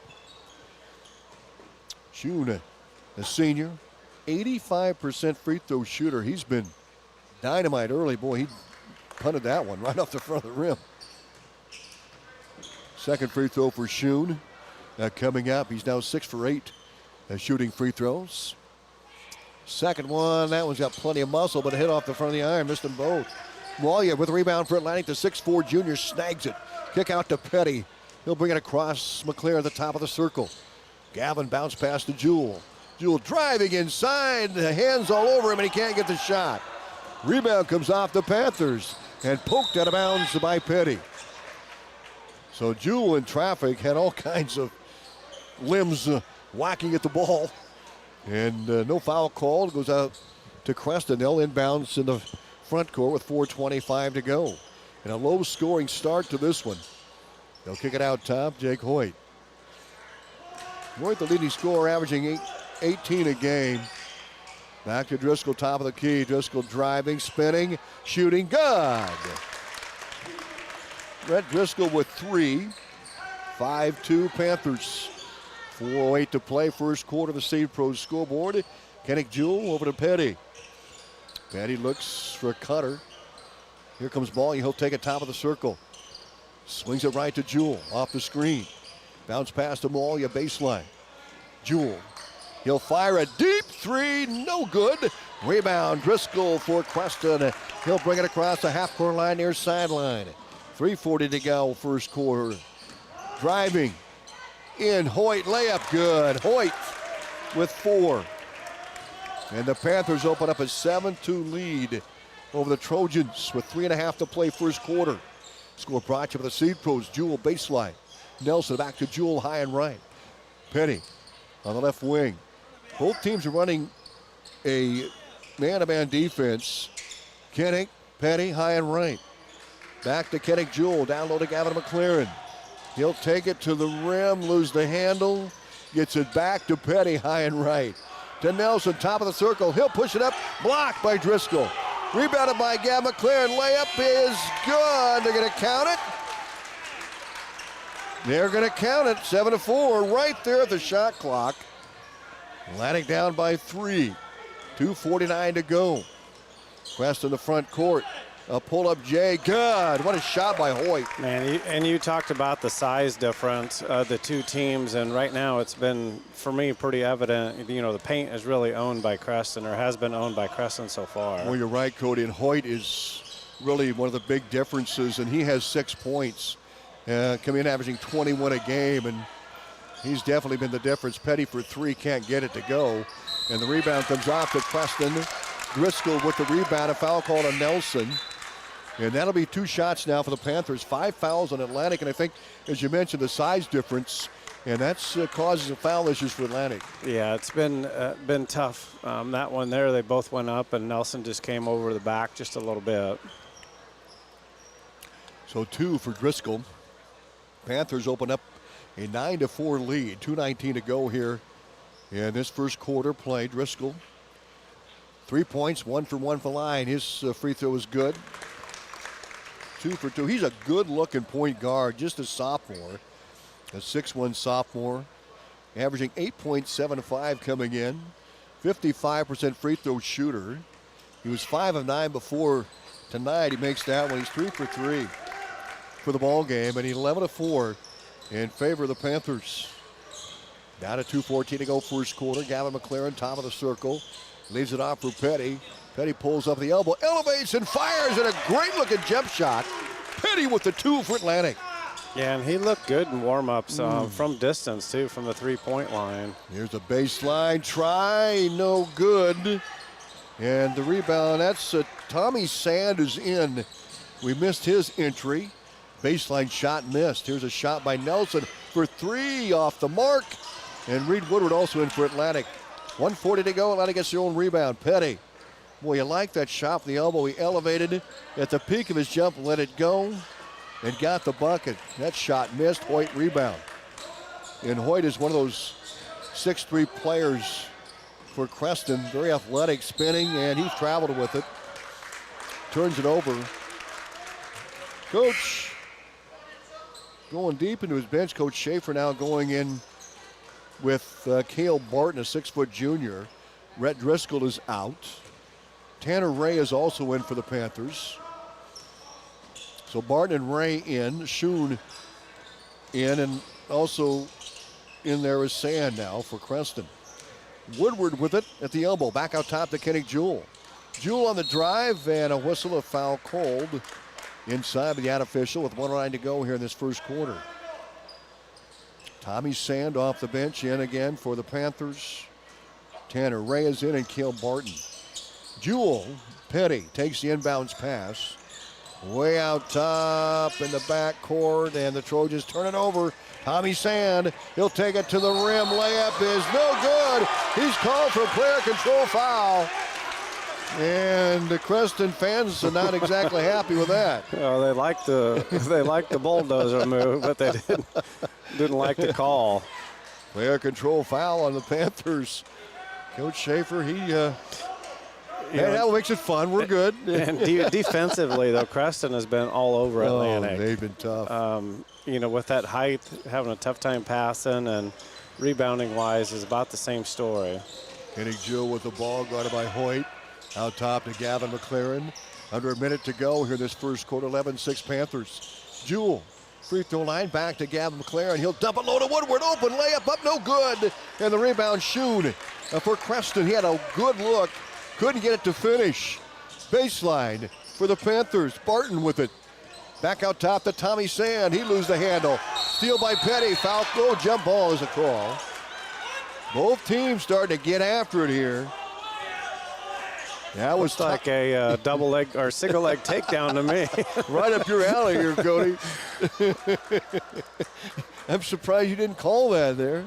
Schooll, a senior, 85% free throw shooter. He's been dynamite early. Boy, he punted that one right off the front of the rim. Second free throw for Schooll. Coming up, he's now 6 for 8 shooting free throws. Second one, that one's got plenty of muscle, but a hit off the front of the iron, missed them both. Malia with a rebound for Atlantic. The 6'4 junior snags it. Kick out to Petty. He'll bring it across McLaren at the top of the circle. Gavin bounce pass to Schooll. Schooll driving inside, the hands all over him, and he can't get the shot. Rebound comes off the Panthers and poked out of bounds by Petty. So Schooll in traffic had all kinds of limbs whacking at the ball. And no foul called. Goes out to Creston. They'll inbounds in the front court with 4:25 to go. And a low-scoring start to this one. They'll kick it out top. Jake Hoyt. Hoyt, the leading scorer, averaging 18 a game. Back to Driscoll, top of the key. Driscoll driving, spinning, shooting. Good. Brett Driscoll with 3. 5-2 Panthers. 4:08 to play. First quarter of the Seed Pros scoreboard. Kennick Jewell over to Petty. Petty looks for a cutter. Here comes ball. He'll take it top of the circle. Swings it right to Jewell off the screen. Bounce pass to Moalia baseline. Jewell. He'll fire a deep 3. No good. Rebound. Driscoll for Creston. He'll bring it across the half-court line near sideline. 3:40 to go first quarter. Driving in. Hoyt. Layup good. Hoyt with 4. And the Panthers open up a 7-2 lead over the Trojans with 3.5 to play first quarter. Score brought to you by the Seed Pros. Jewell baseline. Nelson back to Jewell high and right. Petty on the left wing. Both teams are running a man-to-man defense. Kennick, Petty high and right. Back to Kennick Jewell. Down low to Gavin McLaren. He'll take it to the rim, lose the handle. Gets it back to Petty high and right. To Nelson, top of the circle. He'll push it up. Blocked by Driscoll. Rebounded by Gavin McLaren. Layup is good. They're going to count it. They're going to count it. 7-4 right there at the shot clock. Atlantic down by 3. 2:49 to go. Quest in the front court. A pull-up Jay. Good. What a shot by Hoyt. Man, and you talked about the size difference of the two teams, and right now it's been, for me, pretty evident. You know, the paint is really owned by Creston, or has been owned by Creston so far. Well, you're right, Cody. And Hoyt is really one of the big differences, and he has 6 points. Coming in averaging 21 a game, and he's definitely been the difference. Petty for 3, can't get it to go. And the rebound comes off to Creston. Driscoll with the rebound, a foul call on Nelson. And that'll be 2 shots now for the Panthers. 5 fouls on Atlantic, and I think, as you mentioned, the size difference, and that's causes some foul issues for Atlantic. Yeah, it's been tough. That one there, they both went up, and Nelson just came over the back just a little bit. So 2 for Driscoll. Panthers open up a 9-4 lead. 2:19 to go here in this first quarter play. Driscoll, 3 points, 1 for 1 for line. His free throw is good. 2 for 2. He's a good-looking point guard, just a sophomore. A 6'1 sophomore, averaging 8.75 coming in. 55% free throw shooter. He was 5 of 9 before tonight. He makes that one. He's 3 for 3 for the ball game, and 11-4 in favor of the Panthers. Down to 2:14 to go first quarter. Gavin McLaren, top of the circle, leaves it off for Petty. Petty pulls up the elbow, elevates and fires, and a great-looking jump shot. Petty with the 2 for Atlantic. Yeah, and he looked good in warm-ups from distance, too, from the three-point line. Here's a baseline try, no good. And the rebound, that's Tommy Sand is in. We missed his entry. Baseline shot missed. Here's a shot by Nelson for 3 off the mark. And Reed Woodward also in for Atlantic. 1:40 to go. Atlantic gets their own rebound. Petty. Boy, you like that shot from the elbow. He elevated at the peak of his jump, let it go, and got the bucket. That shot missed. Hoyt rebound. And Hoyt is one of those 6'3 players for Creston. Very athletic, spinning, and he's traveled with it. Turns it over. Coach going deep into his bench. Coach Schaefer now going in with Cale Barton, a 6-foot junior. Rhett Driscoll is out. Tanner Ray is also in for the Panthers. So Barton and Ray in. Schoon in, and also in there is Sand now for Creston. Woodward with it at the elbow. Back out top to Kennick Jewell. Jewell on the drive, and a whistle, a foul called inside by the unofficial with 1:09 to go here in this first quarter. Tommy Sand off the bench, in again for the Panthers. Tanner Ray is in, and Cale Barton. Jewell, Petty takes the inbounds pass. Way out top in the backcourt, and the Trojans turn it over. Tommy Sand, he'll take it to the rim. Layup is no good. He's called for a player control foul. And the Creston fans are not exactly happy with that. Well, they like the bulldozer move, but they didn't like the call. Player control foul on the Panthers. Coach Schaefer, that makes it fun. We're good. And defensively, though, Creston has been all over Atlantic. They've been tough. With that height, having a tough time passing and rebounding-wise is about the same story. Getting Jill with the ball, guarded by Hoyt. Out top to Gavin McLaren. Under a minute to go here in this first quarter. 11-6 Panthers. Jewell, free throw line, back to Gavin McLaren. He'll dump it low to Woodward. Open layup up, no good. And the rebound, Schoon for Creston. He had a good look. Couldn't get it to finish. Baseline for the Panthers. Barton with it. Back out top to Tommy Sand. He loses the handle. Steal by Petty. Foul. No, jump ball is a call. Both teams starting to get after it here. That was like a double leg or single leg takedown to me. Right up your alley here, Cody. I'm surprised you didn't call that there.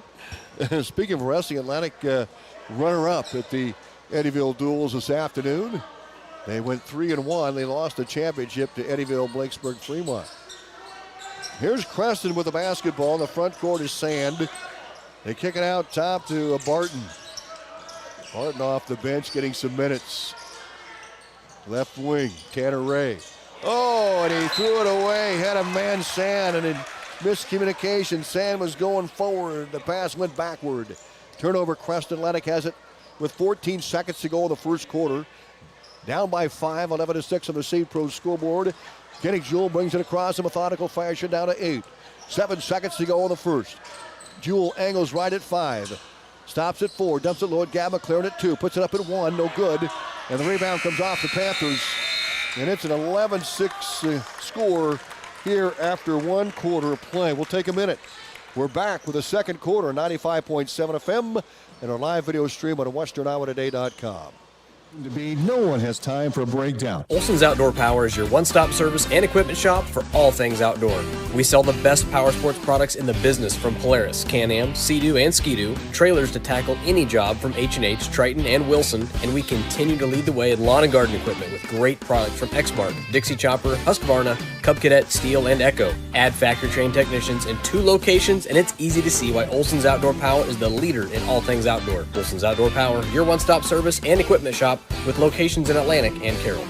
Speaking of wrestling, Atlantic runner-up at the Eddyville duels this afternoon. They went 3-1. They lost the championship to Eddyville, Blakesburg, Fremont. Here's Creston with the basketball. In the front court is Sand. They kick it out top to Barton. Barton off the bench getting some minutes. Left wing, Tanner Ray. Oh, and he threw it away. Had a man, Sand, and in miscommunication, Sand was going forward. The pass went backward. Turnover, Creston. Atlantic has it with 14 seconds to go in the first quarter. Down by 5, 11-6 on the St. Pro scoreboard. Kenny Jewell brings it across a methodical fashion down to 8. 7 seconds to go in the first. Jewell angles right at 5. Stops at 4, dumps it low at Gab McLaren at 2. Puts it up at 1, no good. And the rebound comes off the Panthers. And it's an 11-6 score here after 1 quarter of play. We'll take a minute. We're back with the second quarter, 95.7 FM, and our live video stream on WesternIowaToday.com. No one has time for a breakdown. Olson's Outdoor Power is your one-stop service and equipment shop for all things outdoor. We sell the best power sports products in the business, from Polaris, Can-Am, Sea-Doo, and Ski-Doo, trailers to tackle any job from H&H, Triton, and Wilson, and we continue to lead the way in lawn and garden equipment with great products from Exmark, Dixie Chopper, Husqvarna, Cub Cadet, Steel, and Echo. Add factory-trained technicians in 2 locations, and it's easy to see why Olson's Outdoor Power is the leader in all things outdoor. Olson's Outdoor Power, your one-stop service and equipment shop, with locations in Atlantic and Carroll.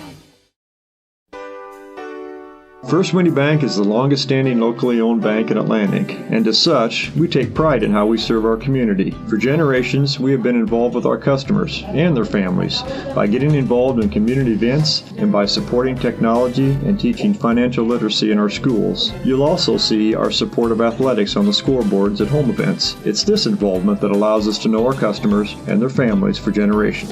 First Winnie Bank is the longest standing locally owned bank in Atlantic, and as such, we take pride in how we serve our community. For generations, we have been involved with our customers and their families by getting involved in community events and by supporting technology and teaching financial literacy in our schools. You'll also see our support of athletics on the scoreboards at home events. It's this involvement that allows us to know our customers and their families for generations.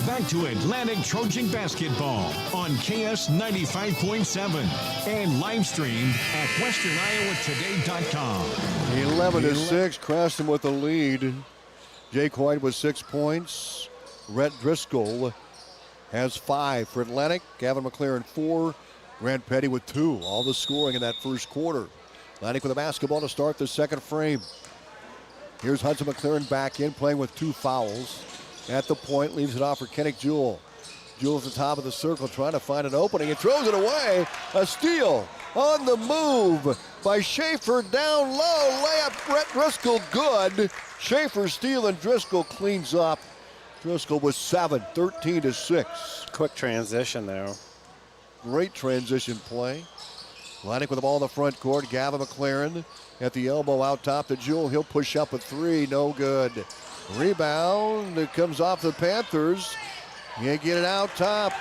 Back to Atlantic Trojan basketball on KS 95.7 and live streamed at WesternIowaToday.com. 11-6, Creston with the lead. Jake White with 6 points. Rhett Driscoll has 5 for Atlantic. Gavin McLaren 4. Grant Petty with 2. All the scoring in that first quarter. Atlantic with a basketball to start the second frame. Here's Hudson McLaren back in, playing with 2 fouls. At the point, leaves it off for Kennick Jewell. Jewell's at the top of the circle, trying to find an opening. He throws it away. A steal on the move by Schaefer, down low. Layup, Brett Driscoll, good. Schaefer steal, and Driscoll cleans up. Driscoll with 7, 13-6. Quick transition there. Great transition play. Atlantic with the ball in the front court. Gavin McLaren at the elbow out top to Jewell. He'll push up a 3, no good. Rebound that comes off the Panthers. Can't get it out top.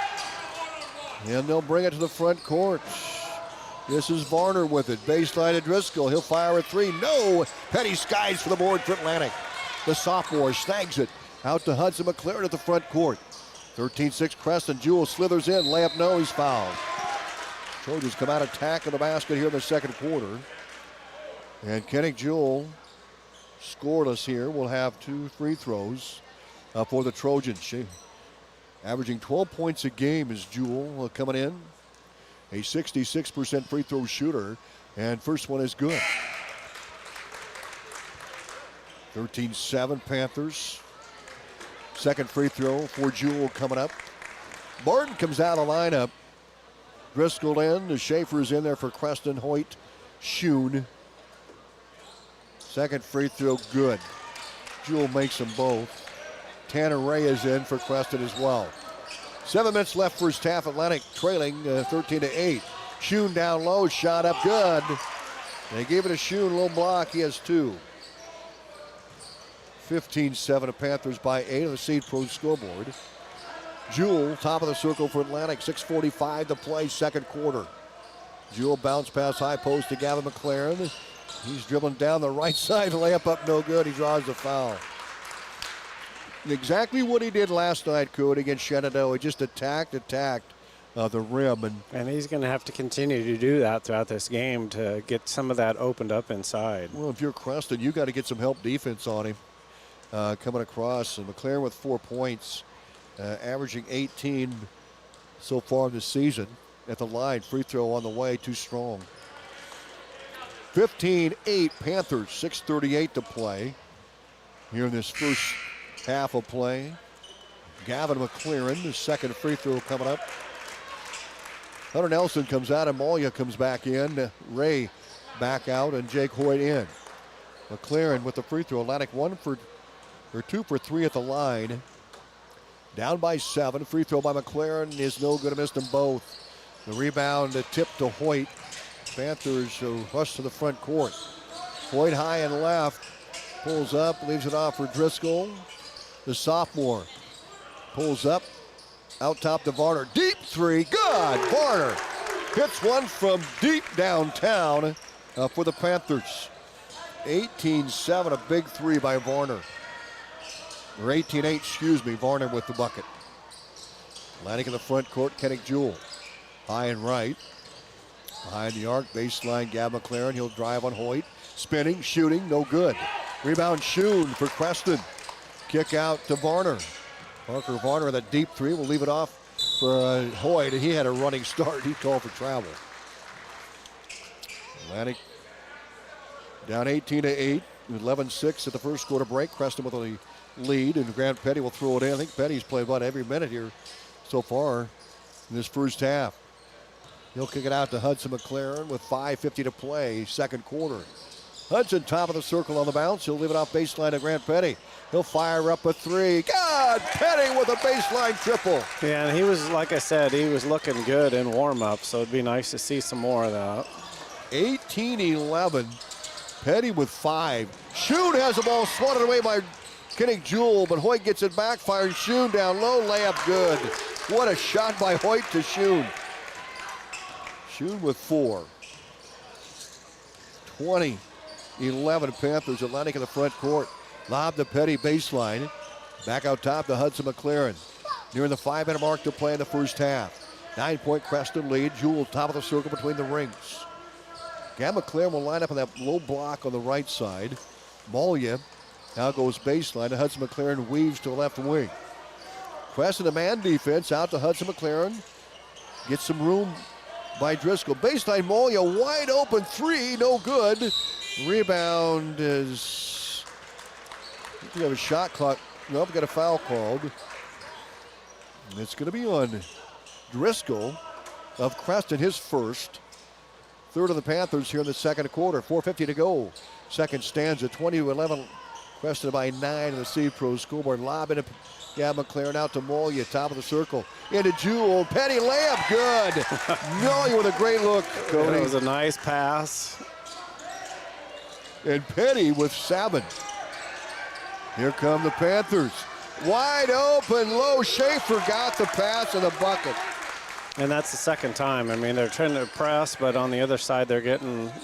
And they'll bring it to the front court. This is Varner with it. Baseline to Driscoll. He'll fire a 3. No. Petty skies for the board for Atlantic. The sophomore snags it. Out to Hudson McLaren at the front court. 13-6 Creston. Jewell slithers in. Layup, no. He's fouled. Trojans come out attacking the basket here in the second quarter. And Kennick Jewell, scoreless here, will have 2 free throws for the Trojans. She averaging 12 points a game is Jewell coming in. A 66% free throw shooter, and first one is good. 13-7 Panthers. Second free throw for Jewell coming up. Barton comes out of the lineup. Driscoll in. Schaefer's in there for Creston, Hoyt, Schoon. Second free throw, good. Jewell makes them both. Tanner Ray is in for Creston as well. 7 minutes left first half. Atlantic trailing 13-8. Schoon down low, shot up good. They gave it to Schoon, low block. He has 2. 15-7 to Panthers by 8 on the Seed Pro scoreboard. Jewell, top of the circle for Atlantic. 6:45 to play, second quarter. Jewell bounce pass high post to Gavin McLaren. He's dribbling down the right side, layup up no good. He draws the foul. Exactly what he did last night, Cody, against Shenandoah. He just attacked the rim. And he's going to have to continue to do that throughout this game to get some of that opened up inside. Well, if you're Creston, you got to get some help defense on him coming across. And McLaren with 4 points, averaging 18 so far this season at the line. Free throw on the way, too strong. 15-8 Panthers, 6:38 to play here in this first half of play. Gavin McLaren, his second free throw coming up. Hunter Nelson comes out and Malia comes back in. Ray back out and Jake Hoyt in. McLaren with the free throw. Atlantic 2 for 3 at the line. Down by 7. Free throw by McLaren is no good. Missed them both. The rebound, the tip to Hoyt. Panthers rush to the front court. Hoyt high and left. Pulls up, leaves it off for Driscoll. The sophomore pulls up. Out top to Varner. Deep three. Good. Varner hits one from deep downtown for the Panthers. 18-7, a big three by Varner. Or 18-8, excuse me. Varner with the bucket. Atlantic in the front court. Kennick Jewell. High and right. Behind the arc, baseline, Gab McLaren. He'll drive on Hoyt. Spinning, shooting, no good. Rebound, Schoon for Creston. Kick out to Varner. Parker Varner with a deep three. Will leave it off for Hoyt. He had a running start. He called for travel. Atlantic down 18-8. 11-6 at the first quarter break. Creston with a lead, and Grant Petty will throw it in. I think Petty's played about every minute here so far in this first half. He'll kick it out to Hudson McLaren with 5:50 to play, second quarter. Hudson top of the circle on the bounce. He'll leave it off baseline to Grant Petty. He'll fire up a three. God, Petty with a baseline triple. Yeah, and he was, like I said, he was looking good in warm-up, so it'd be nice to see some more of that. 18-11. Petty with 5. Schoon has the ball swatted away by Kennick Jewell, but Hoyt gets it back, fires Schoon down low, layup good. What a shot by Hoyt to Schoon. Schoon with 4. 20-11 Panthers. Atlantic in the front court. Lob to Petty baseline. Back out top to Hudson McLaren. Nearing the 5-minute mark to play in the first half. 9-point Creston lead. Jewell top of the circle between the rings. Gab McLaren will line up on that low block on the right side. Malia now goes baseline. Hudson McLaren weaves to the left wing. Creston a man defense out to Hudson McLaren. Gets some room by Driscoll. Baseline Malia wide open three, no good. Rebound is, I think we have a shot clock. Nope, we got a foul called. And it's going to be on Driscoll of Creston, his first. Third of the Panthers here in the second quarter. 4:50 to go. Second stanza, 20-11. Creston by 9 in the Seed Pro scoreboard. Lob into Gab McLaren out to Malia, top of the circle. Into Jewell. Petty layup, good. Malia with a great look, Cody. That was a nice pass. And Petty with 7. Here come the Panthers. Wide open, low. Schaefer got the pass and the bucket. And that's the second time. I mean, they're trying to press, but on the other side,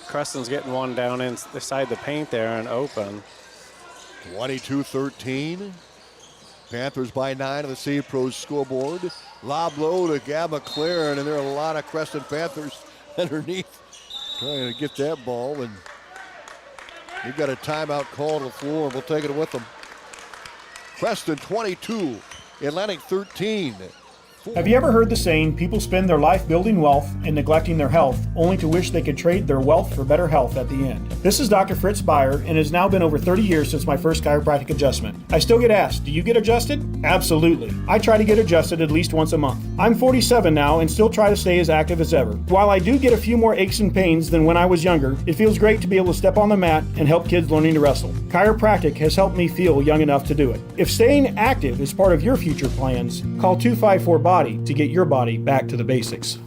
Creston's getting one down inside the paint there and open. 22-13. Panthers by 9 on the Seed Pro scoreboard. Lob low to Gab McLaren, and there are a lot of Creston Panthers underneath trying to get that ball, and they've got a timeout call to the floor. We'll take it with them. Creston 22, Atlantic 13. Have you ever heard the saying, people spend their life building wealth and neglecting their health, only to wish they could trade their wealth for better health at the end? This is Dr. Fritz Beyer, and it has now been over 30 years since my first chiropractic adjustment. I still get asked, do you get adjusted? Absolutely. I try to get adjusted at least once a month. I'm 47 now and still try to stay as active as ever. While I do get a few more aches and pains than when I was younger, it feels great to be able to step on the mat and help kids learning to wrestle. Chiropractic has helped me feel young enough to do it. If staying active is part of your future plans, call 254-BODY to get your body back to the basics.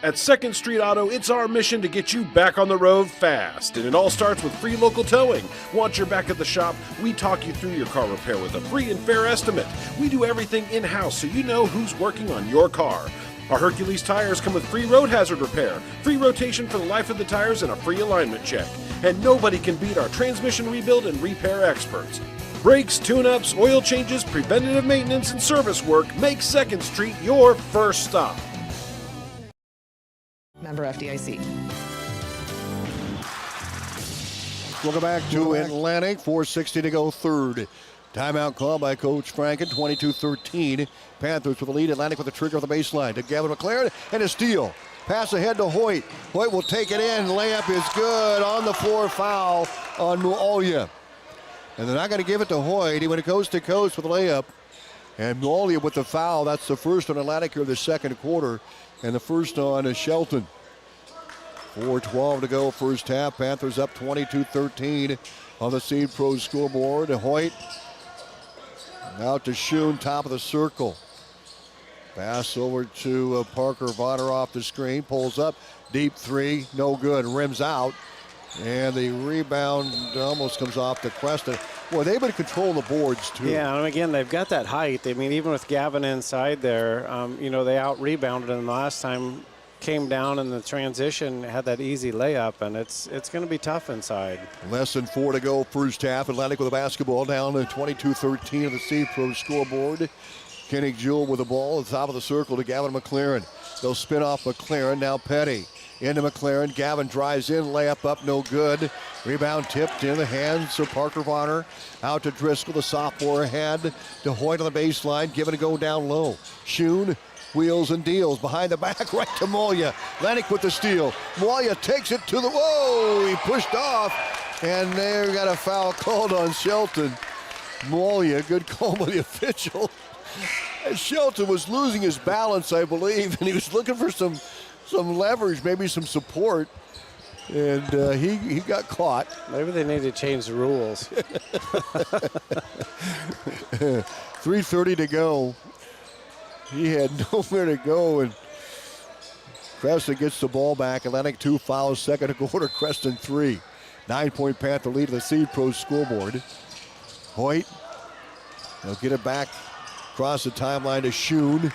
At 2nd Street Auto, it's our mission to get you back on the road fast. And it all starts with free local towing. Once you're back at the shop, we talk you through your car repair with a free and fair estimate. We do everything in-house so you know who's working on your car. Our Hercules tires come with free road hazard repair, free rotation for the life of the tires, and a free alignment check. And nobody can beat our transmission rebuild and repair experts. Brakes, tune-ups, oil changes, preventative maintenance, and service work make 2nd Street your first stop. Member FDIC. Welcome back to Atlantic. 4:60 to go third. Timeout call by Coach Franken, 22-13. Panthers with the lead. Atlantic with the trigger on the baseline to Gavin McLaren and a steal. Pass ahead to Hoyt. Hoyt will take it in. Layup is good. On the floor, foul on Mualia. And they're not going to give it to Hoyt. He went coast to coast with a layup. And Mualia with the foul. That's the first on Atlantic here the second quarter. And the first on Shelton. 4:12 to go first half. Panthers up 22-13 on the Seed Pro scoreboard. Hoyt out to Schoon, top of the circle. Pass over to Parker Vonner off the screen. Pulls up. Deep three. No good. Rims out. And the rebound almost comes off to Creston. Boy, they've been controlling the boards, too. Yeah, and again, they've got that height. I mean, even with Gavin inside there, they out-rebounded him last time. Came down in the transition, had that easy layup, and it's going to be tough inside. Less than 4 to go first half. Atlantic with the basketball down to 22-13 of the Seed Pro scoreboard. Kenny Jewell with the ball at the top of the circle to Gavin McLaren. They'll spin off McLaren. Now Petty into McLaren. Gavin drives in. Layup up. No good. Rebound tipped in the hands of Parker Vonner. Out to Driscoll. The sophomore ahead to Hoyt on the baseline. Giving a go down low. Schoon wheels and deals. Behind the back right to Moya. Atlantic with the steal. Moya takes it to the... Whoa! He pushed off. And they got a foul called on Shelton. Moya, good call by the official. And Shelton was losing his balance, I believe, and he was looking for some leverage, maybe some support, and he got caught. Maybe they need to change the rules. 3:30 to go. He had nowhere to go, and Creston gets the ball back. Atlantic 2 fouls, second quarter. Creston 3. 9-point Panther lead of the Seed Pro scoreboard. Hoyt, they'll get it back. Across the timeline to Schoon.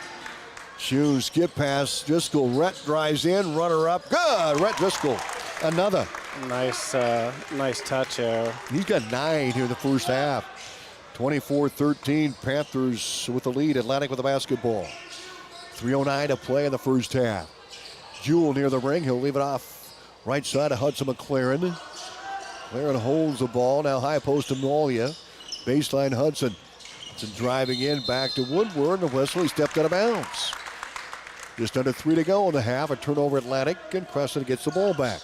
Schoon skip pass. Driscoll. Rhett drives in. Runner up. Good. Rhett Driscoll. Another. Nice touch there. He's got 9 here in the first half. 24-13. Panthers with the lead. Atlantic with the basketball. 3:09 to play in the first half. Jewell near the ring. He'll leave it off right side of Hudson McLaren. McLaren holds the ball. Now high post to Molia. Baseline Hudson. Driving in back to Woodward, and Wesley stepped out of bounds. Just under 3 to go in the half. A turnover Atlantic, and Creston gets the ball back.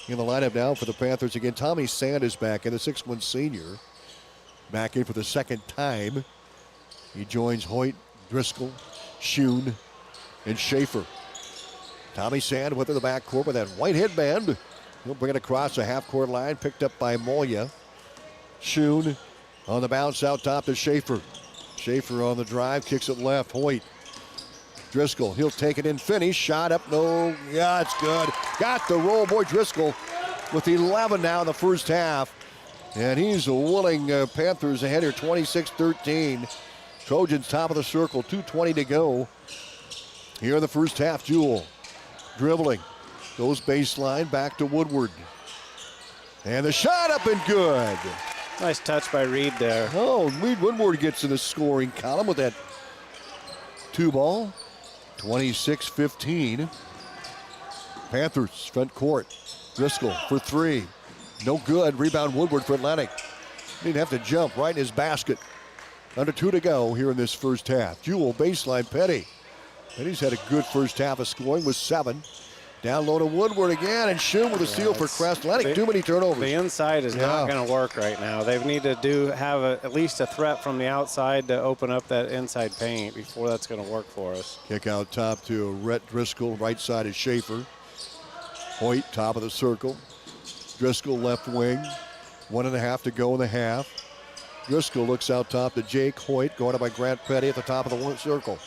In the lineup now for the Panthers again, Tommy Sand is back in, the 6'1" senior. Back in for the second time. He joins Hoyt, Driscoll, Schoon, and Schaefer. Tommy Sand went to the backcourt with that white headband. He'll bring it across the half-court line, picked up by Moya. Schoon on the bounce out top to Schaefer. Schaefer on the drive, kicks it left. Hoyt. Driscoll, he'll take it in, finish. Shot up, no. Yeah, it's good. Got the roll. Boy, Driscoll with 11 now in the first half. And he's a willing Panthers ahead here, 26-13. Trojans top of the circle, 2:20 to go. Here in the first half, Jewell dribbling. Goes baseline, back to Woodward. And the shot up and good. Nice touch by Reed there. Oh, Reed Woodward gets in the scoring column with that 2-ball. 26-15. Panthers front court. Driscoll for 3. No good. Rebound Woodward for Atlantic. Didn't have to jump right in his basket. Under 2 to go here in this first half. Schooll, baseline, Petty. Petty's had a good first half of scoring with 7. Down low to Woodward again, and Schooll with a steal for Creston. Atlantic, too many turnovers. The inside is not going to work right now. They need to have at least a threat from the outside to open up that inside paint before that's going to work for us. Kick out top to Rhett Driscoll. Right side is Schaefer. Hoyt, top of the circle. Driscoll, left wing. 1.5 to go in the half. Driscoll looks out top to Jake Hoyt, guarded by Grant Petty at the top of the circle.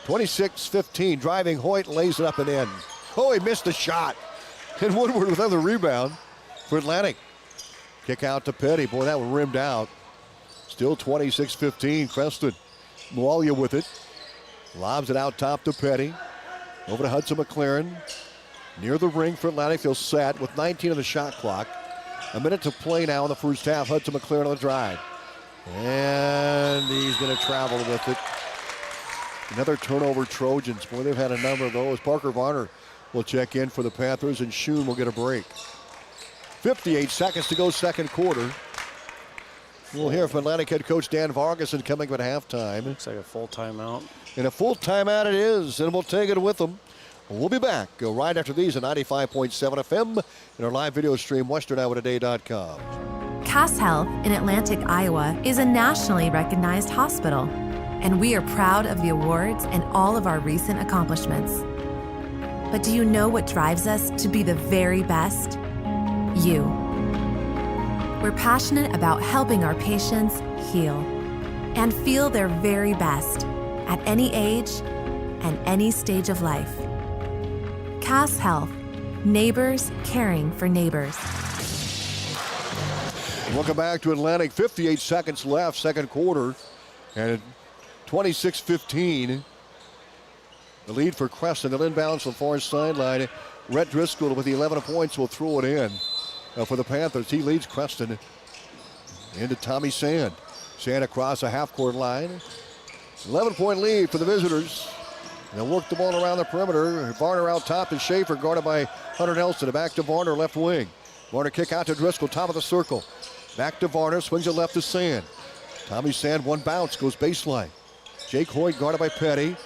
26-15, driving Hoyt, lays it up and in. Oh, he missed the shot. And Woodward with another rebound for Atlantic. Kick out to Petty. Boy, that one rimmed out. Still 26-15. Creston. Moalia with it. Lobs it out top to Petty. Over to Hudson McLaren. Near the ring for Atlantic. They'll set with 19 on the shot clock. A minute to play now in the first half. Hudson McLaren on the drive. And he's going to travel with it. Another turnover, Trojans. Boy, they've had a number of those. Parker Varner will check in for the Panthers, and Schooll will get a break. 58 seconds to go, second quarter. We'll hear from Atlantic head coach Dan Vargason coming up at halftime. Looks like a full timeout. And a full timeout it is, and we'll take it with them. We'll be back right after these at 95.7 FM and our live video stream, westerniowatoday.com. Cass Health in Atlantic, Iowa is a nationally recognized hospital, and we are proud of the awards and all of our recent accomplishments. But do you know what drives us to be the very best? You. We're passionate about helping our patients heal and feel their very best at any age and any stage of life. Cass Health, neighbors caring for neighbors. Welcome back to Atlantic. 58 seconds left, second quarter, and 26-15. The lead for Creston. They'll inbounds from the far sideline. Rhett Driscoll with the 11 points will throw it in for the Panthers. He leads Creston into Tommy Sand. Sand across a half-court line. 11-point lead for the visitors. They'll work the ball around the perimeter. Varner out top to Schaefer, guarded by Hunter Nelson. Back to Varner, left wing. Varner kick out to Driscoll, top of the circle. Back to Varner, swings it left to Sand. Tommy Sand, one bounce, goes baseline. Jake Hoyt guarded by Petty.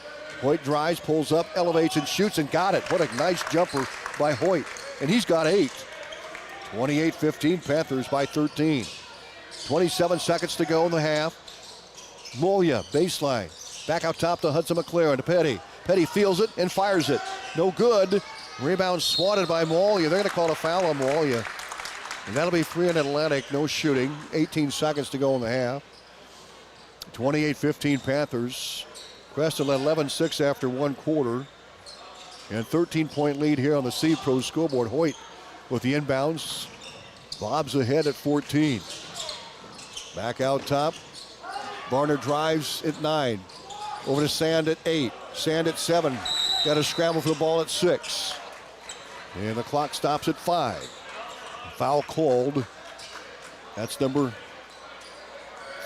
Hoyt drives, pulls up, elevates, and shoots, and got it. What a nice jumper by Hoyt. And he's got 8. 28-15, Panthers by 13. 27 seconds to go in the half. Moalia, baseline. Back out top to Hudson McLaren to Petty. Petty feels it and fires it. No good. Rebound swatted by Moalia. They're going to call a foul on Moalia. And that'll be 3 in Atlantic, no shooting. 18 seconds to go in the half. 28-15 Panthers. Creston led 11-6 after one quarter. And 13-point lead here on the C Pro scoreboard. Hoyt with the inbounds. Bob's ahead at 14. Back out top. Varner drives at 9. Over to Sand at 8. Sand at 7. Got to scramble for the ball at 6. And the clock stops at 5. Foul called. That's number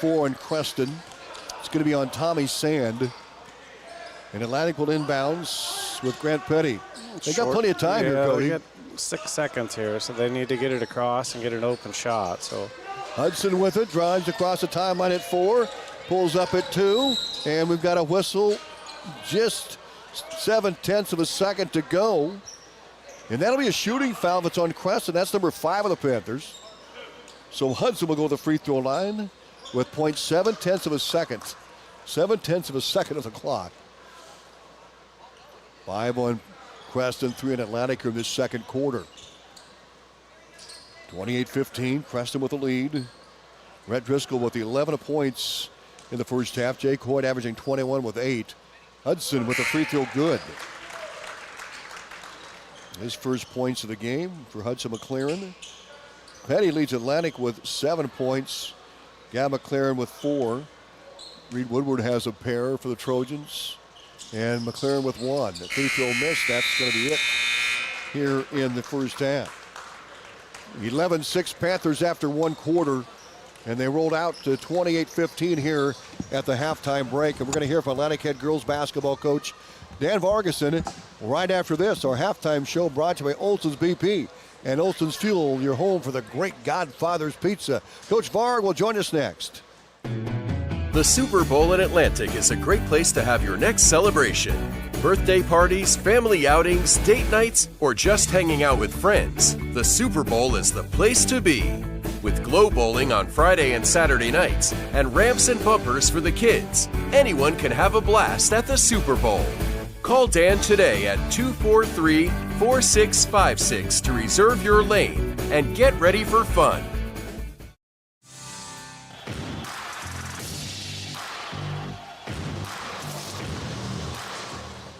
4 in Creston. It's going to be on Tommy Sand. And Atlantic will inbounds with Grant Petty. They got plenty of time here, Cody. They got 6 seconds here, so they need to get it across and get an open shot. So Hudson with it, drives across the timeline at 4, pulls up at 2, and we've got a whistle. Just 0.7 of a second to go. And that'll be a shooting foul that's on Creston. That's number 5 of the Panthers. So Hudson will go to the free throw line with 0.7 of a second. 0.7 of a second of the clock. 5 on Creston, 3 in Atlantic in this second quarter. 28-15, Creston with the lead. Rhett Driscoll with the 11 points in the first half. Jake Hoyt averaging 21 with 8. Hudson with the free throw good. His first points of the game for Hudson McLaren. Petty leads Atlantic with 7 points. Gab McLaren with 4. Reed Woodward has a pair for the Trojans. And McLaren with 1. The free throw missed. That's going to be it here in the first half. 11-6 Panthers after one quarter. And they rolled out to 28-15 here at the halftime break. And we're going to hear from Atlantic head girls basketball coach Dan Vargason right after this. Our halftime show brought to you by Olson's BP and Olson's Fuel, your home for the great Godfather's Pizza. Coach Varg will join us next. The Super Bowl in Atlantic is a great place to have your next celebration. Birthday parties, family outings, date nights, or just hanging out with friends. The Super Bowl is the place to be. With Glow Bowling on Friday and Saturday nights, and ramps and bumpers for the kids, anyone can have a blast at the Super Bowl. Call Dan today at 243-4656 to reserve your lane and get ready for fun.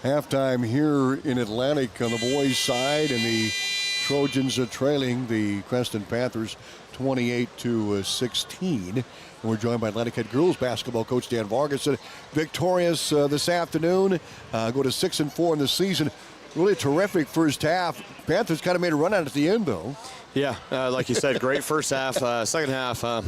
Halftime here in Atlantic on the boys' side, and the Trojans are trailing the Creston Panthers 28-16. And we're joined by Atlantic head girls basketball coach Dan Vargas. Victorious this afternoon, go to 6-4 in the season. Really a terrific first half. Panthers kind of made a run out at the end, though. Yeah, like you said, great first half. Second half, a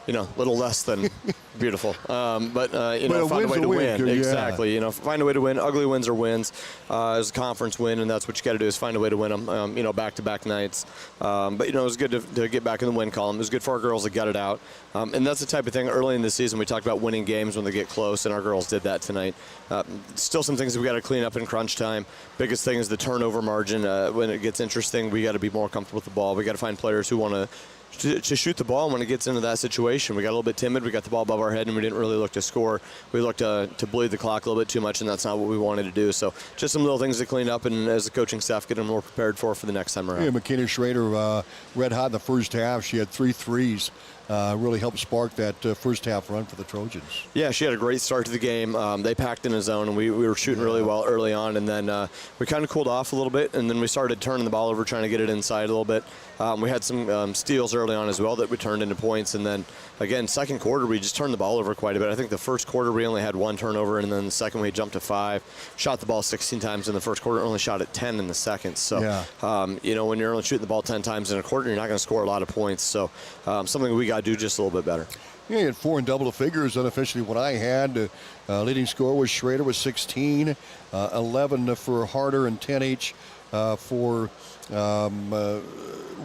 little less than beautiful. But find a way to win. Yeah. Exactly. Find a way to win. Ugly wins are wins. It's a conference win, and that's what you got to do is find a way to win them, back-to-back nights. But, it was good to get back in the win column. It was good for our girls to gut it out. And that's the type of thing early in the season we talked about winning games when they get close, and our girls did that tonight. Still some things that we got to clean up in crunch time. Biggest thing is the turnover margin. When it gets interesting, we got to be more comfortable with the ball. We got to find players who want to shoot the ball when it gets into that situation. We got a little bit timid. We got the ball above our head, and we didn't really look to score. We looked to bleed the clock a little bit too much, and that's not what we wanted to do. So just some little things to clean up, and as a coaching staff, get them more prepared for the next time around. Yeah, McKenna Schrader, red hot in the first half. She had 3 threes. Really helped spark that first half run for the Trojans. Yeah, she had a great start to the game. They packed in a zone, and we were shooting really well early on, and then we kind of cooled off a little bit, and then we started turning the ball over, trying to get it inside a little bit. We had some steals early on as well that we turned into points, and then, again, second quarter, we just turned the ball over quite a bit. I think the first quarter we only had 1 turnover, and then the second we jumped to 5. Shot the ball 16 times in the first quarter, only shot it 10 in the second. So, when you're only shooting the ball 10 times in a quarter, you're not going to score a lot of points. So, something we got to do just a little bit better. Yeah, he had 4 in double figures unofficially. What I had, leading scorer was Schrader with 16, 11 for Harder, and 10 each for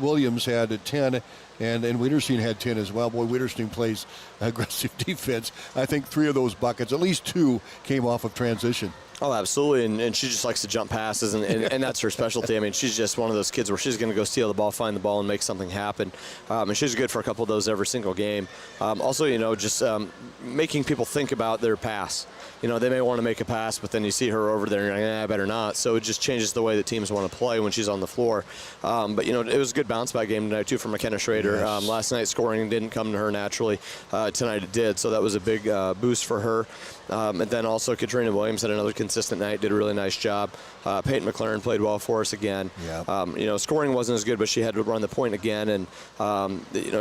Williams had 10, and Wiederstein had 10 as well. Boy, Wiederstein plays aggressive defense. I think 3 of those buckets, at least 2, came off of transition. Oh, absolutely, and she just likes to jump passes, and that's her specialty. I mean, she's just one of those kids where she's going to go steal the ball, find the ball, and make something happen. And she's good for a couple of those every single game. Also, just making people think about their pass. They may want to make a pass, but then you see her over there, and you're like, I better not. So it just changes the way that teams want to play when she's on the floor. But, it was a good bounce-back game tonight, too, for McKenna Schrader. Yes. Last night, scoring didn't come to her naturally. Tonight it did, so that was a big boost for her. And then also Katrina Williams had another consistent night, did a really nice job. Peyton McLaren played well for us again. Yeah. Scoring wasn't as good, but she had to run the point again, and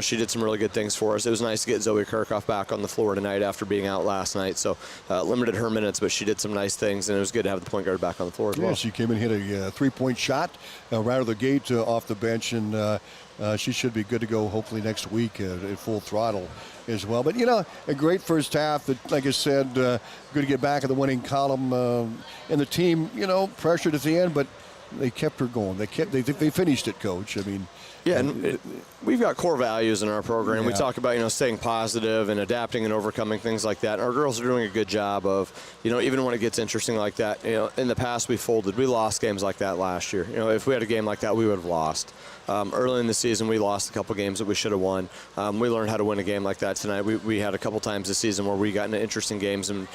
she did some really good things for us. It was nice to get Zoe Kirchhoff back on the floor tonight after being out last night. So limited her minutes, but she did some nice things, and it was good to have the point guard back on the floor as well. She came and hit a 3-point shot right out of the gate off the bench, and she should be good to go hopefully next week at full throttle as well. But, a great first half that, like I said, good to get back in the winning column. And the team, pressured at the end, but they kept her going. They finished it, Coach. I mean, yeah, and we've got core values in our program. Yeah. We talk about, staying positive and adapting and overcoming things like that. And our girls are doing a good job of, even when it gets interesting like that, in the past we folded. We lost games like that last year. If we had a game like that, we would have lost. Early in the season, we lost a couple games that we should have won. We learned how to win a game like that tonight. We had a couple times this season where we got into interesting games, and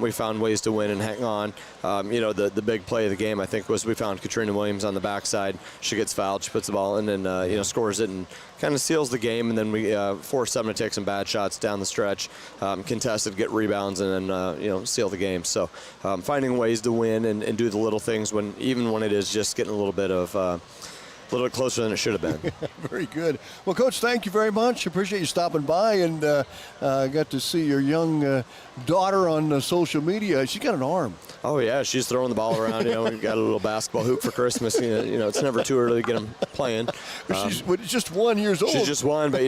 we found ways to win and hang on. The big play of the game, I think, was we found Katrina Williams on the backside. She gets fouled, she puts the ball in, and scores it and kind of seals the game. And then we force them to take some bad shots down the stretch, contested, get rebounds, and then seal the game. So finding ways to win and do the little things even when it is just getting a little bit closer than it should have been. Very good. Well, Coach, thank you very much. Appreciate you stopping by, and got to see your young daughter on social media. She's got an arm. Oh, yeah, she's throwing the ball around. We've got a little basketball hoop for Christmas. It's never too early to get them playing. She's just 1 year old. She's just 1, but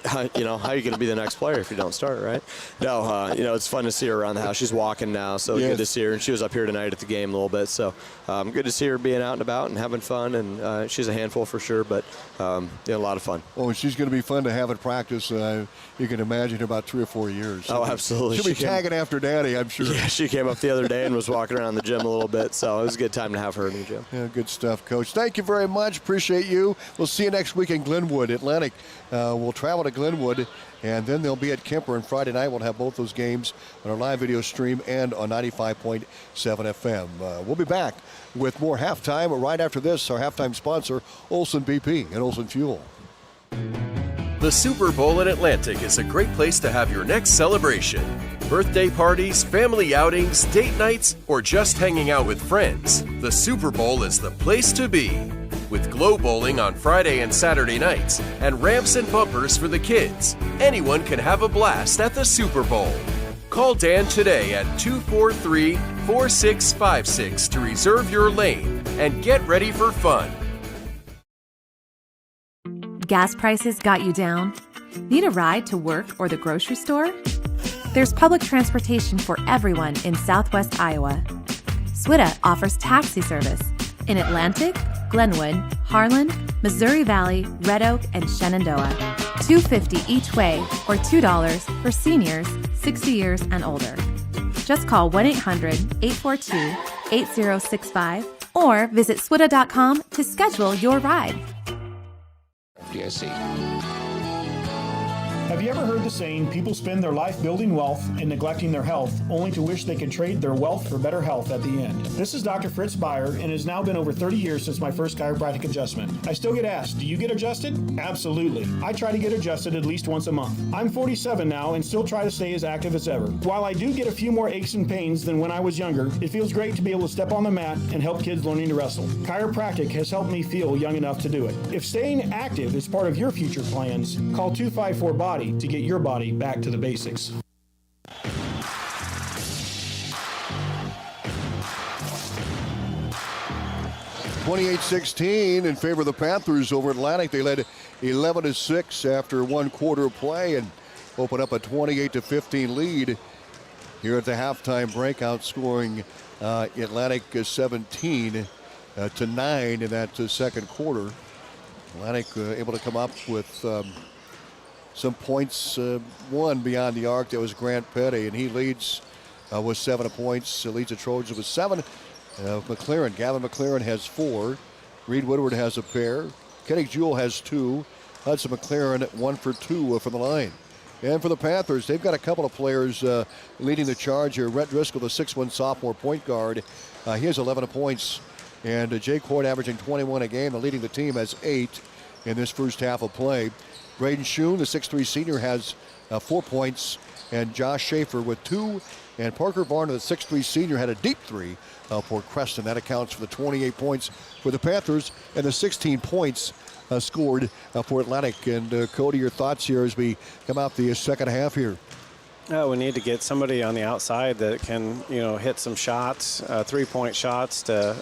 how are you going to be the next player if you don't start, right? No, it's fun to see her around the house. She's walking now, so good to see her. And she was up here tonight at the game a little bit, so good to see her being out and about and having fun. And she's a handful for sure, but a lot of fun. Oh, and she's going to be fun to have at practice. You can imagine her about 3 or 4 years. Oh, absolutely. She'll be tagging after Daddy, I'm sure. Yeah, she came up the other day and was walking around the gym a little bit, so it was a good time to have her in the gym. Yeah, good stuff, Coach. Thank you very much. Appreciate you. We'll see you next week in Glenwood. Atlantic will travel to Glenwood, and then they'll be at Kemper. And Friday night, we'll have both those games on our live video stream and on 95.7 FM. We'll be back with more halftime right after this. Our halftime sponsor, Olson BP and Olson Fuel. The Super Bowl at Atlantic is a great place to have your next celebration. Birthday parties, family outings, date nights, or just hanging out with friends. The Super Bowl is the place to be. With Glow Bowling on Friday and Saturday nights and ramps and bumpers for the kids, anyone can have a blast at the Super Bowl. Call Dan today at 243-4656 to reserve your lane and get ready for fun. Gas prices got you down? Need a ride to work or the grocery store? There's public transportation for everyone in Southwest Iowa. SWITA offers taxi service in Atlantic, Glenwood, Harlan, Missouri Valley, Red Oak, and Shenandoah. $2.50 each way or $2 for seniors 60 years and older. Just call 1-800-842-8065 or visit swita.com to schedule your ride. Have you ever heard the saying, people spend their life building wealth and neglecting their health, only to wish they could trade their wealth for better health at the end? This is Dr. Fritz Beyer, and it has now been over 30 years since my first chiropractic adjustment. I still get asked, do you get adjusted? Absolutely. I try to get adjusted at least once a month. I'm 47 now and still try to stay as active as ever. While I do get a few more aches and pains than when I was younger, it feels great to be able to step on the mat and help kids learning to wrestle. Chiropractic has helped me feel young enough to do it. If staying active is part of your future plans, call 254-BODY to get your body back to the basics. (28-16) in favor of the Panthers over Atlantic. They led 11-6 after one quarter of play and open up a 28-15 lead here at the halftime break, outscoring Atlantic 17 to 9 in that second quarter. Atlantic able to come up with some points, one beyond the arc. That was Grant Petty, and he leads with 7 points. Leads the Trojans with 7. Gavin McLaren has 4. Reed Woodward has a pair. Kenny Jewell has 2. Hudson McLaren 1 for 2 from the line. And for the Panthers, they've got a couple of players leading the charge here. Rhett Driscoll, the 6'1" sophomore point guard, he has 11 points. And Jake Hoyt averaging 21 a game, leading the team, has 8 in this first half of play. Braden Schoon, the 6'3" senior, has 4 points, and Josh Schaefer with 2. And Parker Varner, the 6'3" senior, had a deep 3 for Creston. That accounts for the 28 points for the Panthers and the 16 points scored for Atlantic. And Cody, your thoughts here as we come out the second half here? We need to get somebody on the outside that can, hit some shots, 3-point shots to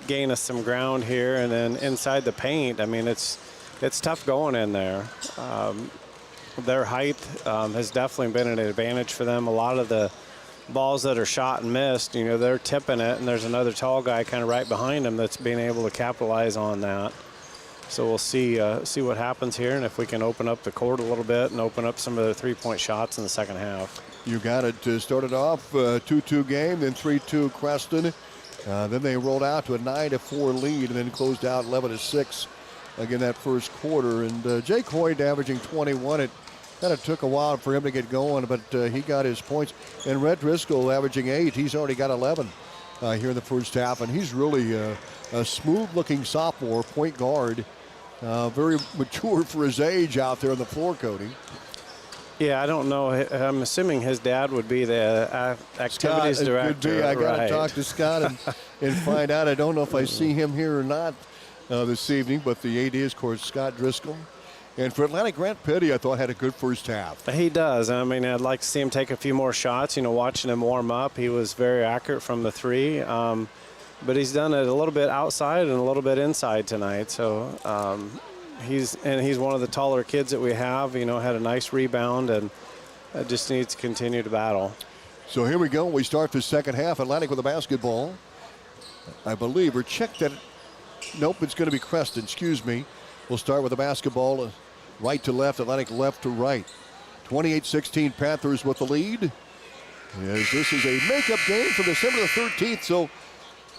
gain us some ground here, and then inside the paint. I mean, it's tough going in there. Their height has definitely been an advantage for them. A lot of the balls that are shot and missed, they're tipping it, and there's another tall guy kind of right behind them that's being able to capitalize on that. So we'll see what happens here, and if we can open up the court a little bit and open up some of the 3-point shots in the second half. You got it. Started off 2-2 game, then 3-2 Creston. Then they rolled out to a 9-4 lead, and then closed out 11-6 again that first quarter. And Jake Hoyt averaging 21. It kind of took a while for him to get going, but he got his points. And Rhett Driscoll averaging 8. He's already got 11 here in the first half, and he's really a smooth-looking sophomore point guard. Very mature for his age out there on the floor, Cody. Yeah, I don't know. I'm assuming his dad would be the activities director. Could be. I got to right. talk to Scott and find out. I don't know if I see him here or not this evening, but the AD is, of course, Scott Driscoll. And for Atlantic, Grant Petty, I thought, had a good first half. He does. I mean, I'd like to see him take a few more shots. Watching him warm up, he was very accurate from the 3. But he's done it a little bit outside and a little bit inside tonight. So he's one of the taller kids that we have. Had a nice rebound and just needs to continue to battle. So here we go. We start the second half. Atlantic with the basketball. I believe, or check that. Nope, it's going to be Creston, excuse me. We'll start with the basketball right to left, Atlantic left to right. 28-16 Panthers with the lead. As this is a makeup game from December the 13th, so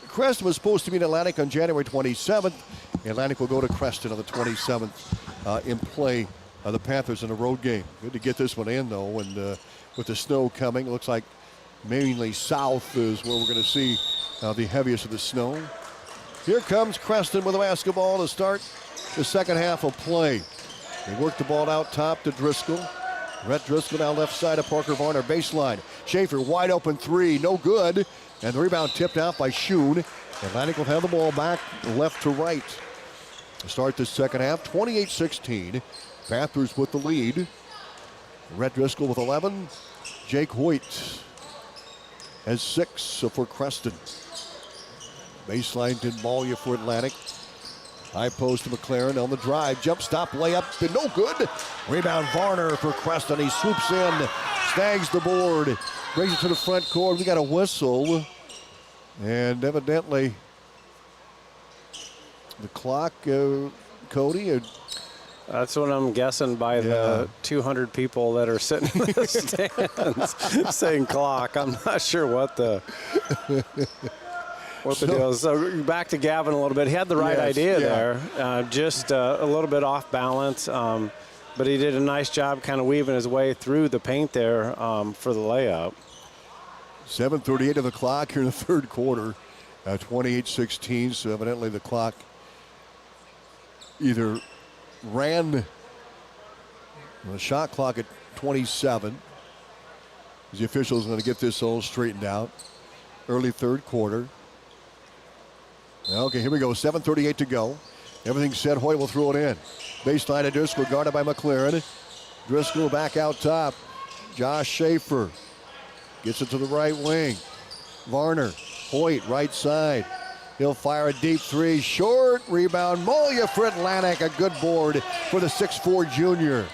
Creston was supposed to be in Atlantic on January 27th. Atlantic will go to Creston on the 27th in play the Panthers in a road game. Good to get this one in, though, and with the snow coming, it looks like mainly south is where we're going to see the heaviest of the snow. Here comes Creston with the basketball to start the second half of play. They work the ball out top to Driscoll. Rhett Driscoll now left side of Parker Varner, baseline. Schaefer wide open three, no good. And the rebound tipped out by Schooll. Atlantic will have the ball back left to right. To start the second half, 28-16. Panthers with the lead. Rhett Driscoll with 11. Jake Hoyt has 6 for Creston. Baseline to Malia for Atlantic. High post to McLaren on the drive. Jump stop, layup, and no good. Rebound Varner for Creston. He swoops in, snags the board, brings it to the front court. We got a whistle. And evidently, the clock, Cody. That's what I'm guessing by the 200 people that are sitting in the stands saying clock. I'm not sure what the deal is. So back to Gavin a little bit. He had the right idea there, just a little bit off balance, but he did a nice job kind of weaving his way through the paint there for the layup. 7:38 of the clock here in the third quarter, 28-16. So evidently the clock either ran the shot clock at 27. The officials are going to get this all straightened out. Early third quarter. Okay, here we go. 7:38 to go. Everything's set. Hoyt will throw it in. Baseline to Driscoll, guarded by McLaren. Driscoll back out top. Josh Schaefer gets it to the right wing. Varner, Hoyt, right side. He'll fire a deep three. Short rebound. Molia for Atlantic. A good board for the 6'4 junior.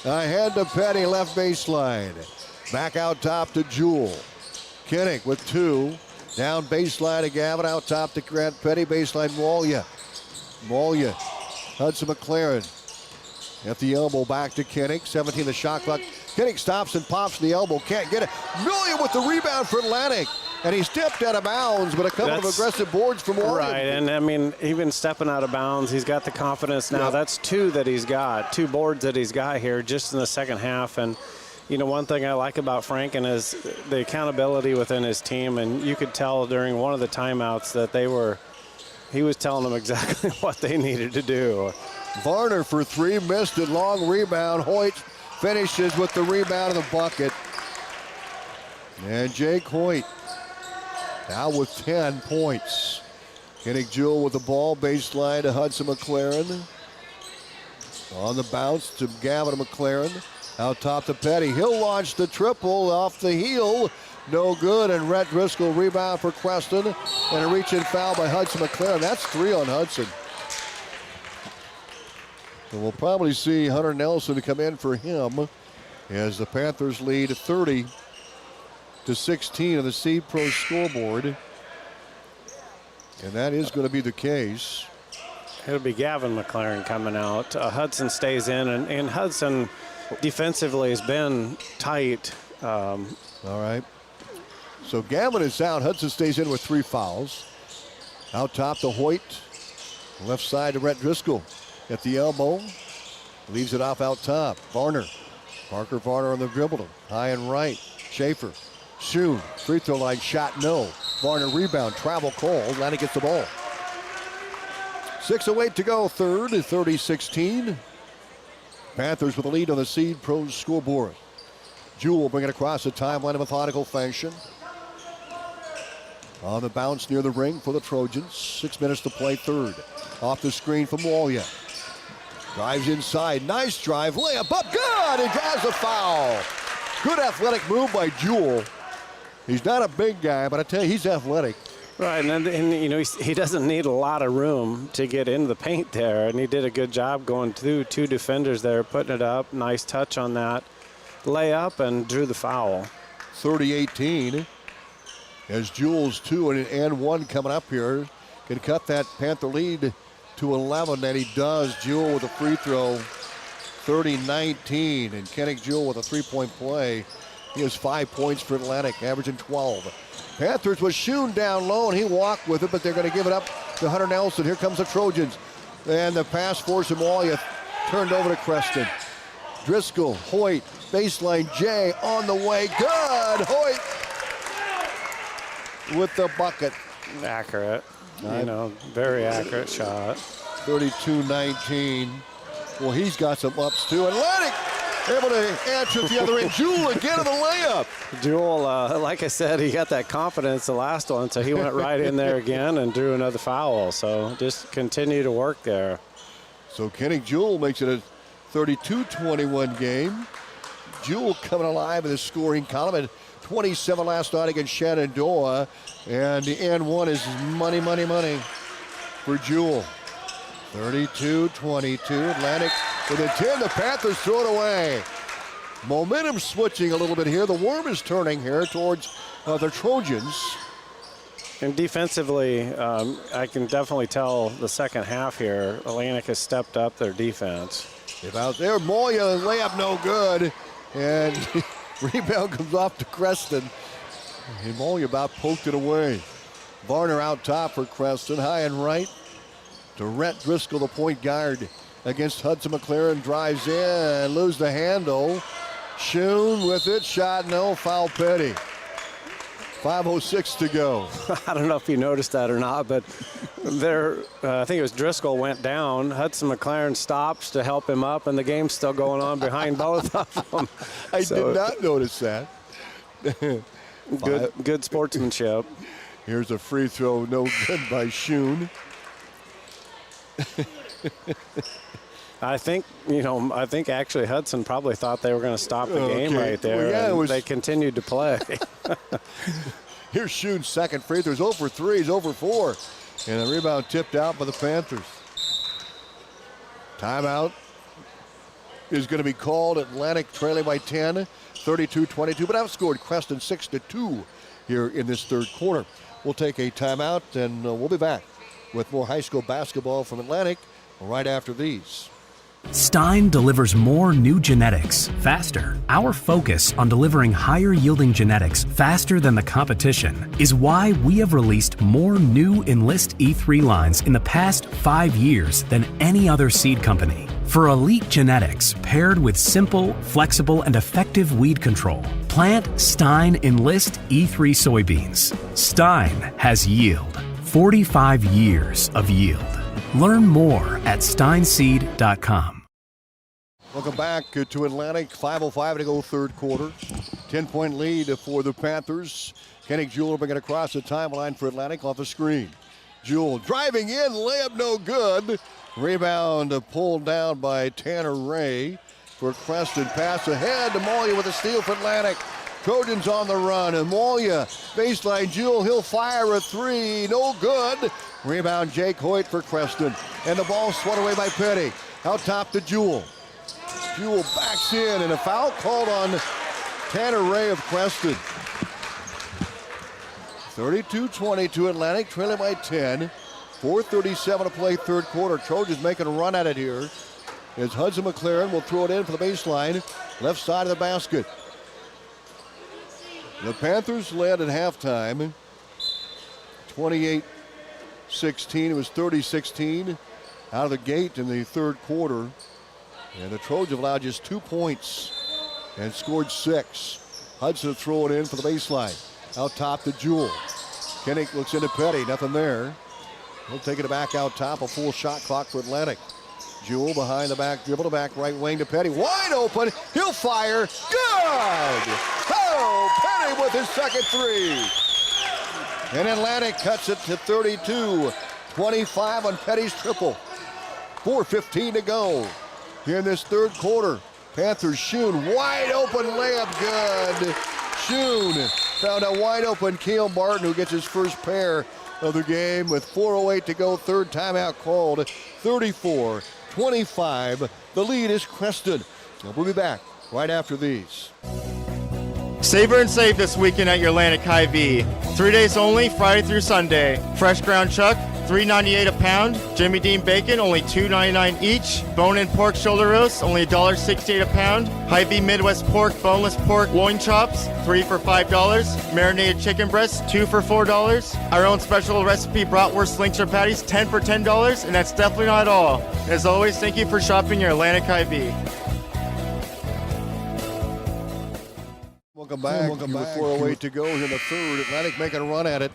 Ahead to Petty, left baseline. Back out top to Jewell. Kinnick with 2. Down baseline to Gavin, out top to Grant Petty, baseline Molia. Hudson McLaren at the elbow, back to Kinnick. 17 the shot clock. Kinnick stops and pops the elbow, can't get it. Molia with the rebound for Atlantic. And he stepped out of bounds, but a couple of aggressive boards from Oregon. Right, and I mean, even stepping out of bounds, he's got the confidence now. Yep. That's 2 that he's got, 2 boards that he's got here just in the second half. And you know, one thing I like about Franken is the accountability within his team, and you could tell during one of the timeouts that he was telling them exactly what they needed to do. Varner for 3, missed it, long rebound. Hoyt finishes with the rebound of the bucket. And Jake Hoyt now with 10 points. Kinnick Jewell with the ball, baseline to Hudson McLaren. On the bounce to Gavin McLaren. Out top to Petty. He'll launch the triple off the heel. No good. And Rhett Driscoll rebound for Creston. And a reach-in foul by Hudson McLaren. That's 3 on Hudson. So we'll probably see Hunter Nelson come in for him as the Panthers lead 30-16 on the Seed Pro scoreboard. And that is going to be the case. It'll be Gavin McLaren coming out. Hudson stays in, and Hudson defensively has been tight. All right. So Gavin is out. Hudson stays in with 3 fouls. Out top to Hoyt. Left side to Rhett Driscoll at the elbow. Leaves it off out top. Varner. Parker Varner on the dribble. High and right. Schaefer. Soon. Free throw line shot no. Varner rebound. Travel call. Atlantic gets the ball. 6:08 to go. Third. 30-16. Panthers with the lead on the Seed Pros scoreboard. Jewell bring it across the timeline in methodical fashion. On the bounce near the ring for the Trojans. 6 minutes to play third. Off the screen from Molia. Drives inside. Nice drive. Layup up. Good. He draws a foul. Good athletic move by Jewell. He's not a big guy, but I tell you, he's athletic. Right, and you know, he doesn't need a lot of room to get into the paint there, and he did a good job going through 2 defenders there, putting it up. Nice touch on that layup, and drew the foul. 30-18 as Jewell's 2 and 1 coming up here can cut that Panther lead to 11, and he does. Jewell with a free throw, 30-19, and Kennick Jewell with a three-point play. He has 5 points for Atlantic, averaging 12. Panthers was Schooll down low, and he walked with it, but they're going to give it up to Hunter Nelson. Here comes the Trojans. And the pass for Somalia turned over to Creston. Driscoll, Hoyt, baseline, Jay on the way. Good! Hoyt with the bucket. Accurate. Very accurate shot. 32-19. Well, he's got some ups, too. Atlantic able to answer at the other end. Jewell again in the layup. Jewell, like I said, he got that confidence the last one, so he went right in there again and drew another foul. So just continue to work there. So Kennick Jewell makes it a 32-21 game. Jewell coming alive in the scoring column at 27 last night against Shenandoah. And the and one is money for Jewell. 32-22. Atlantic with a 10. The Panthers throw it away. Momentum switching a little bit here. The worm is turning here towards the Trojans. And defensively, I can definitely tell the second half here, Atlantic has stepped up their defense. If out there, Moya layup no good. And rebound comes off to Creston. And Moya about poked it away. Varner out top for Creston, high and right. To Rhett Driscoll, the point guard against Hudson McLaren, drives in, lose the handle. Schooll with it, shot no, foul Petty. 5:06 to go. I don't know if you noticed that or not, but there, I think it was Driscoll went down. Hudson McLaren stops to help him up, and the game's still going on behind both of them. I did not notice that. Good sportsmanship. Here's a free throw, no good by Schooll. I think actually Hudson probably thought they were going to stop the game right there. Well, they continued to play. Here's Schooll's second free throw. He's 0 for 3, he's 0 for 4. And the rebound tipped out by the Panthers. Timeout is going to be called. Atlantic trailing by 10, 32-22, but outscored Creston 6-2 here in this third quarter. We'll take a timeout, and we'll be back with more high school basketball from Atlantic right after these. Stein delivers more new genetics faster. Our focus on delivering higher yielding genetics faster than the competition is why we have released more new Enlist E3 lines in the past 5 years than any other seed company. For elite genetics paired with simple, flexible, and effective weed control, plant Stein Enlist E3 soybeans. Stein has yield. 45 years of yield. Learn more at steinseed.com. Welcome back to Atlantic. 5:05 to go third quarter. 10-point lead for the Panthers. Kennick Jewell bringing it across the timeline for Atlantic off the screen. Jewell driving in, layup no good. Rebound pulled down by Tanner Ray for Creston. Pass ahead to Moya with a steal for Atlantic. Trojans on the run, and Moya baseline Jewell, he'll fire a three, no good. Rebound Jake Hoyt for Creston, and the ball swat away by Petty. Out top to Jewell. Jewell backs in, and a foul called on Tanner Ray of Creston. 32-22 Atlantic, trailing by 10. 4:37 to play third quarter. Trojans making a run at it here as Hudson McLaren will throw it in for the baseline, left side of the basket. The Panthers led at halftime, 28-16. It was 30-16 out of the gate in the third quarter. And the Trojans allowed just 2 points and scored 6. Hudson will throw it in for the baseline. Out top to Jewell. Kennick looks into Petty, nothing there. He'll take it back out top, a full shot clock for Atlantic. Jewell behind the back, dribble to back, right wing to Petty. Wide open, he'll fire, good! Oh, Petty with his second three. And Atlantic cuts it to 32. 25 on Petty's triple. 4:15 to go here in this third quarter. Panthers, Schooll, wide open layup, good. Schooll found a wide open Keel Martin, who gets his first pair of the game with 4:08 to go. Third timeout called. 34-25. The lead is Creston. We'll be back right after these. Savor and save this weekend at your Atlantic Hy-Vee. 3 days only, Friday through Sunday. Fresh ground chuck, $3.98 a pound. Jimmy Dean bacon, only $2.99 each. Bone-in pork shoulder roast, only $1.68 a pound. Hy-Vee Midwest pork, boneless pork loin chops, 3 for $5. Marinated chicken breasts, 2 for $4. Our own special recipe bratwurst links patties, 10 for $10, and that's definitely not all. As always, thank you for shopping your Atlantic Hy-Vee. Welcome back. 4:08 to go here in the third. Atlantic making a run at it.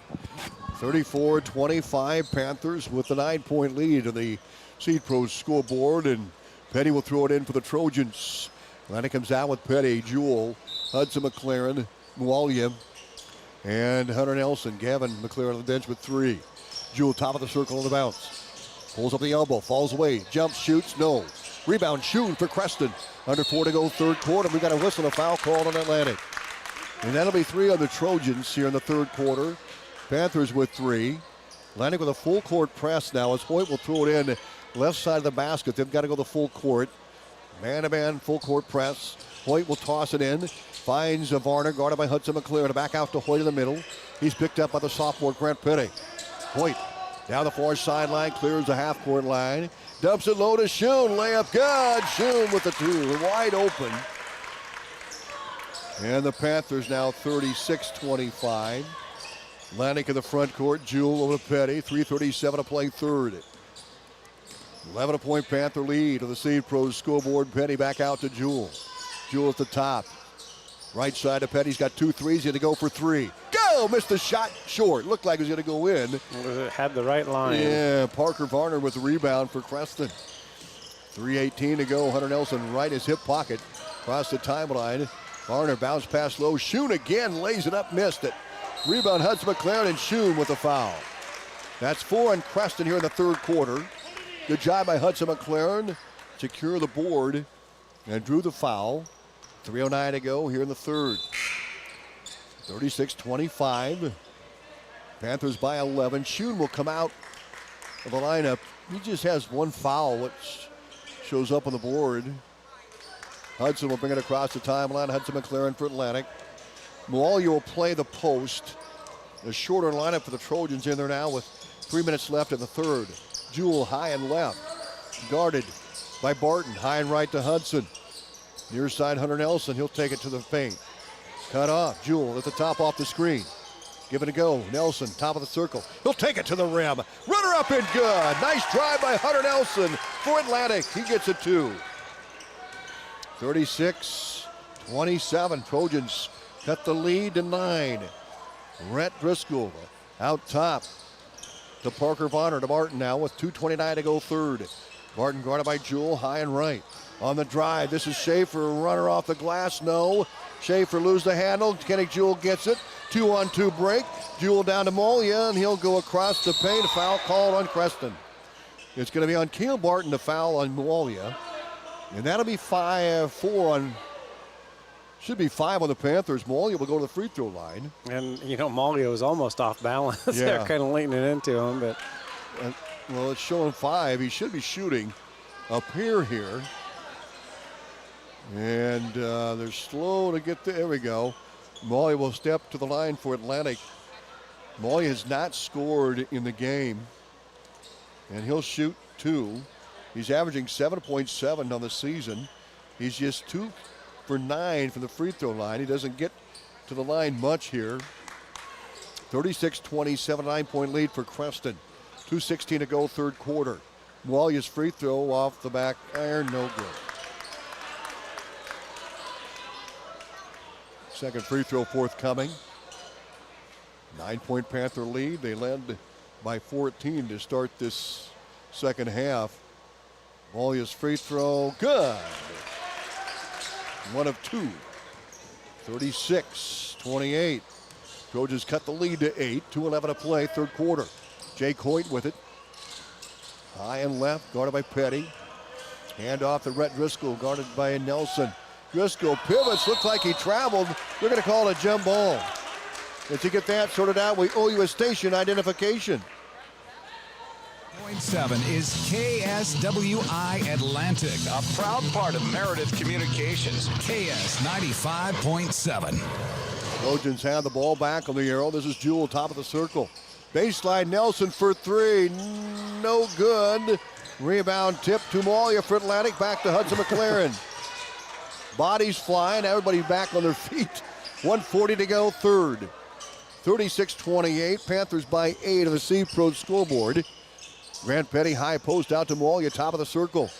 34-25, Panthers with the 9-point lead on the Seed Pro scoreboard, and Petty will throw it in for the Trojans. Atlantic comes out with Petty, Jewell, Hudson McLaren, Mualia, and Hunter Nelson. Gavin McLaren on the bench with 3. Jewell top of the circle on the bounce. Pulls up the elbow, falls away, jumps, shoots, no. Rebound, Schooll for Creston. Under 4 to go, third quarter. We've got a whistle, a foul called on Atlantic. And that'll be 3 on the Trojans here in the third quarter. Panthers with 3. Atlantic with a full court press now as Hoyt will throw it in left side of the basket. They've got to go the full court. Man-to-man, full court press. Hoyt will toss it in. Finds Varner, guarded by Hudson McLaren. Back out to Hoyt in the middle. He's picked up by the sophomore Grant Petty. Hoyt down the far sideline, clears the half-court line. Dumps it low to Schooll. Layup good. Schooll with the 2. Wide open. And the Panthers now 36-25. Atlantic in the front court. Jewell over to Petty. 3:37 to play third. 11-point Panther lead on the Seed Pros scoreboard. Petty back out to Jewell. Jewell at the top. Right side of Petty's got 2 threes. He's going to go for 3. Go! Missed the shot short. Looked like it was going to go in. It had the right line. Yeah, Parker Varner with the rebound for Creston. 3:18 to go. Hunter Nelson right in his hip pocket. Across the timeline. Varner bounce pass low. Schooll again lays it up, missed it. Rebound Hudson McLaren, and Schooll with the foul. That's 4 on Creston here in the third quarter. Good job by Hudson McLaren. Secure the board and drew the foul. 3:09 to go here in the third. 36-25. Panthers by 11. Schooll will come out of the lineup. He just has 1 foul, which shows up on the board. Hudson will bring it across the timeline. Hudson McLaren for Atlantic. Mualia will play the post. A shorter lineup for the Trojans in there now with 3 minutes left in the third. Jewell high and left. Guarded by Barton. High and right to Hudson. Near side Hunter Nelson. He'll take it to the paint. Cut off. Jewell at the top off the screen. Give it a go. Nelson, top of the circle. He'll take it to the rim. Runner up and good. Nice drive by Hunter Nelson for Atlantic. He gets it 2. 36-27. Trojans cut the lead to 9. Rhett Driscoll out top to Parker Varner to Martin now with 2:29 to go third. Martin guarded by Jewell, high and right. On the drive, this is Schaefer, runner off the glass, no. Schaefer lose the handle, Kenny Jewell gets it. 2-on-2 break. Jewell down to Mualia, and he'll go across the paint. A foul called on Creston. It's going to be on Keel Barton to foul on Mualia. And that'll be 5-4 on... Should be 5 on the Panthers. Mualia will go to the free throw line. And, you know, Mualia was almost off balance. Yeah. They're kind of leaning it into him. But well, it's showing 5. He should be shooting up here. And they're slow to get there. There we go. Mualia will step to the line for Atlantic. Mualia has not scored in the game. And he'll shoot 2. He's averaging 7.7 on the season. He's just 2 for 9 from the free throw line. He doesn't get to the line much here. 36-27, 9-point lead for Creston. 2:16 to go, third quarter. Mualia's free throw off the back iron, no good. Second free throw forthcoming. 9-point Panther lead. They led by 14 to start this second half. Mualia's free throw, good. 1 of 2. 36-28. Trojans cut the lead to 8. 2:11 to play, third quarter. Jake Hoyt with it. High and left, guarded by Petty. Hand off to Rhett Driscoll, guarded by Nelson. Driscoll pivots, looks like he traveled. We're going to call it a jump ball. And to get that sorted out, we owe you a station identification. 7 is KSWI Atlantic, a proud part of Meredith Communications. KS 95.7. Trojans have the ball back on the arrow. This is Jewell, top of the circle. Baseline Nelson for three. No good. Rebound tip to Molia for Atlantic. Back to Hudson McLaren. Bodies flying. Everybody back on their feet. 1:40 to go, third. 36-28. Panthers by 8 on the C-Pro scoreboard. Grant Petty high post out to Molia, top of the circle.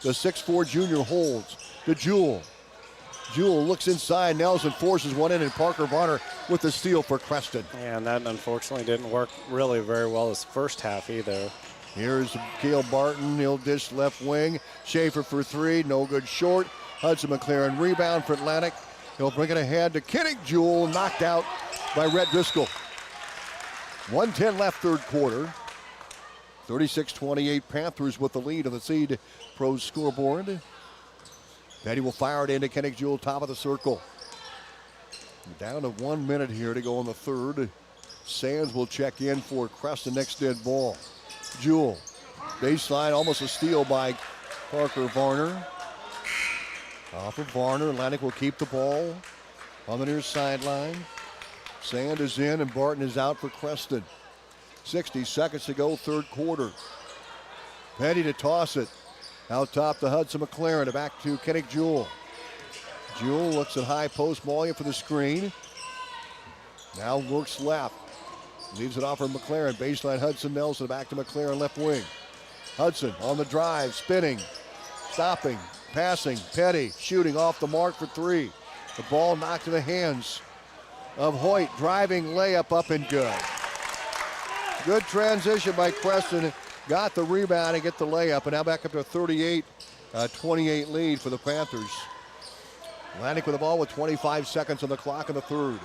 The 6'4 junior holds to Jewell. Jewell looks inside. Nelson forces one in, and Parker Varner with the steal for Creston. Yeah, and that unfortunately didn't work really very well this first half either. Here's Cale Barton. He'll dish left wing. Schaefer for three. No good short. Hudson McLaren rebound for Atlantic. He'll bring it ahead to Kinnick. Jewell knocked out by Rhett Driscoll. 1:10 left third quarter. 36-28 Panthers with the lead on the Seed Pro scoreboard. Petty will fire it into Kinnick. Jewell, top of the circle. Down to 1 minute here to go in the third. Sands will check in for Creston next dead ball. Jewell, baseline, almost a steal by Parker Varner. Off of Varner, Atlantic will keep the ball on the near sideline. Sand is in and Barton is out for Creston. 60 seconds to go, third quarter. Petty to toss it. Out top to Hudson McLaren, back to Kinnick Jewell. Jewell looks at high post, Molia for the screen. Now works left. Leaves it off for McLaren. Baseline Hudson Nelson, back to McLaren left wing. Hudson on the drive, spinning, stopping, passing. Petty shooting off the mark for three. The ball knocked in the hands of Hoyt. Driving layup up and good. Good transition by Creston. Got the rebound and get the layup. And now back up to a 38-28 lead for the Panthers. Atlantic with the ball with 25 seconds on the clock in the third.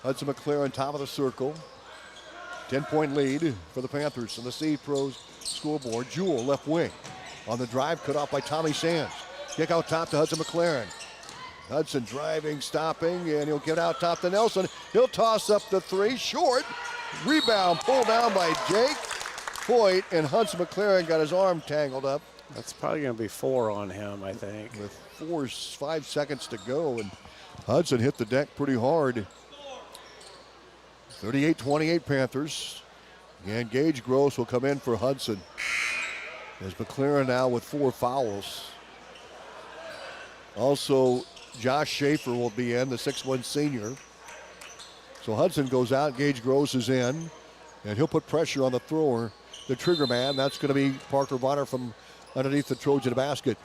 Hudson McLaren top of the circle. 10-point lead for the Panthers on the Seed Pros scoreboard. Jewell left wing. On the drive, cut off by Tommy Sands. Kick out top to Hudson McLaren. Hudson driving, stopping, and he'll get out top to Nelson. He'll toss up the three, short. Rebound pulled down by Jake Hoyt, and Hudson McLaren got his arm tangled up. That's probably going to be 4 on him, I think. With 5 seconds to go, and Hudson hit the deck pretty hard. 38-28 Panthers. And Gage Gross will come in for Hudson. As McLaren now with 4 fouls. Also, Josh Schaefer will be in, the 6'1 senior. So Hudson goes out, Gage Gross is in, and he'll put pressure on the thrower, the trigger man. That's going to be Parker Bonner from underneath the Trojan basket.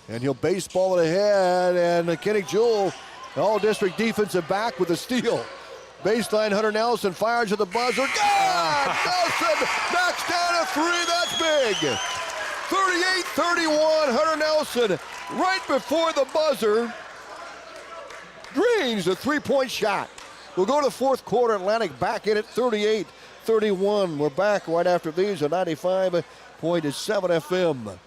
And he'll baseball it ahead, and Kinnick Jewell, all-district defensive back with a steal. Baseline, Hunter Nelson fires at the buzzer. God! Nelson knocks down a three. That's big. 38-31, Hunter Nelson right before the buzzer drains a three-point shot. We'll go to the fourth quarter. Atlantic back in at 38-31. We're back right after these at 95.7 FM.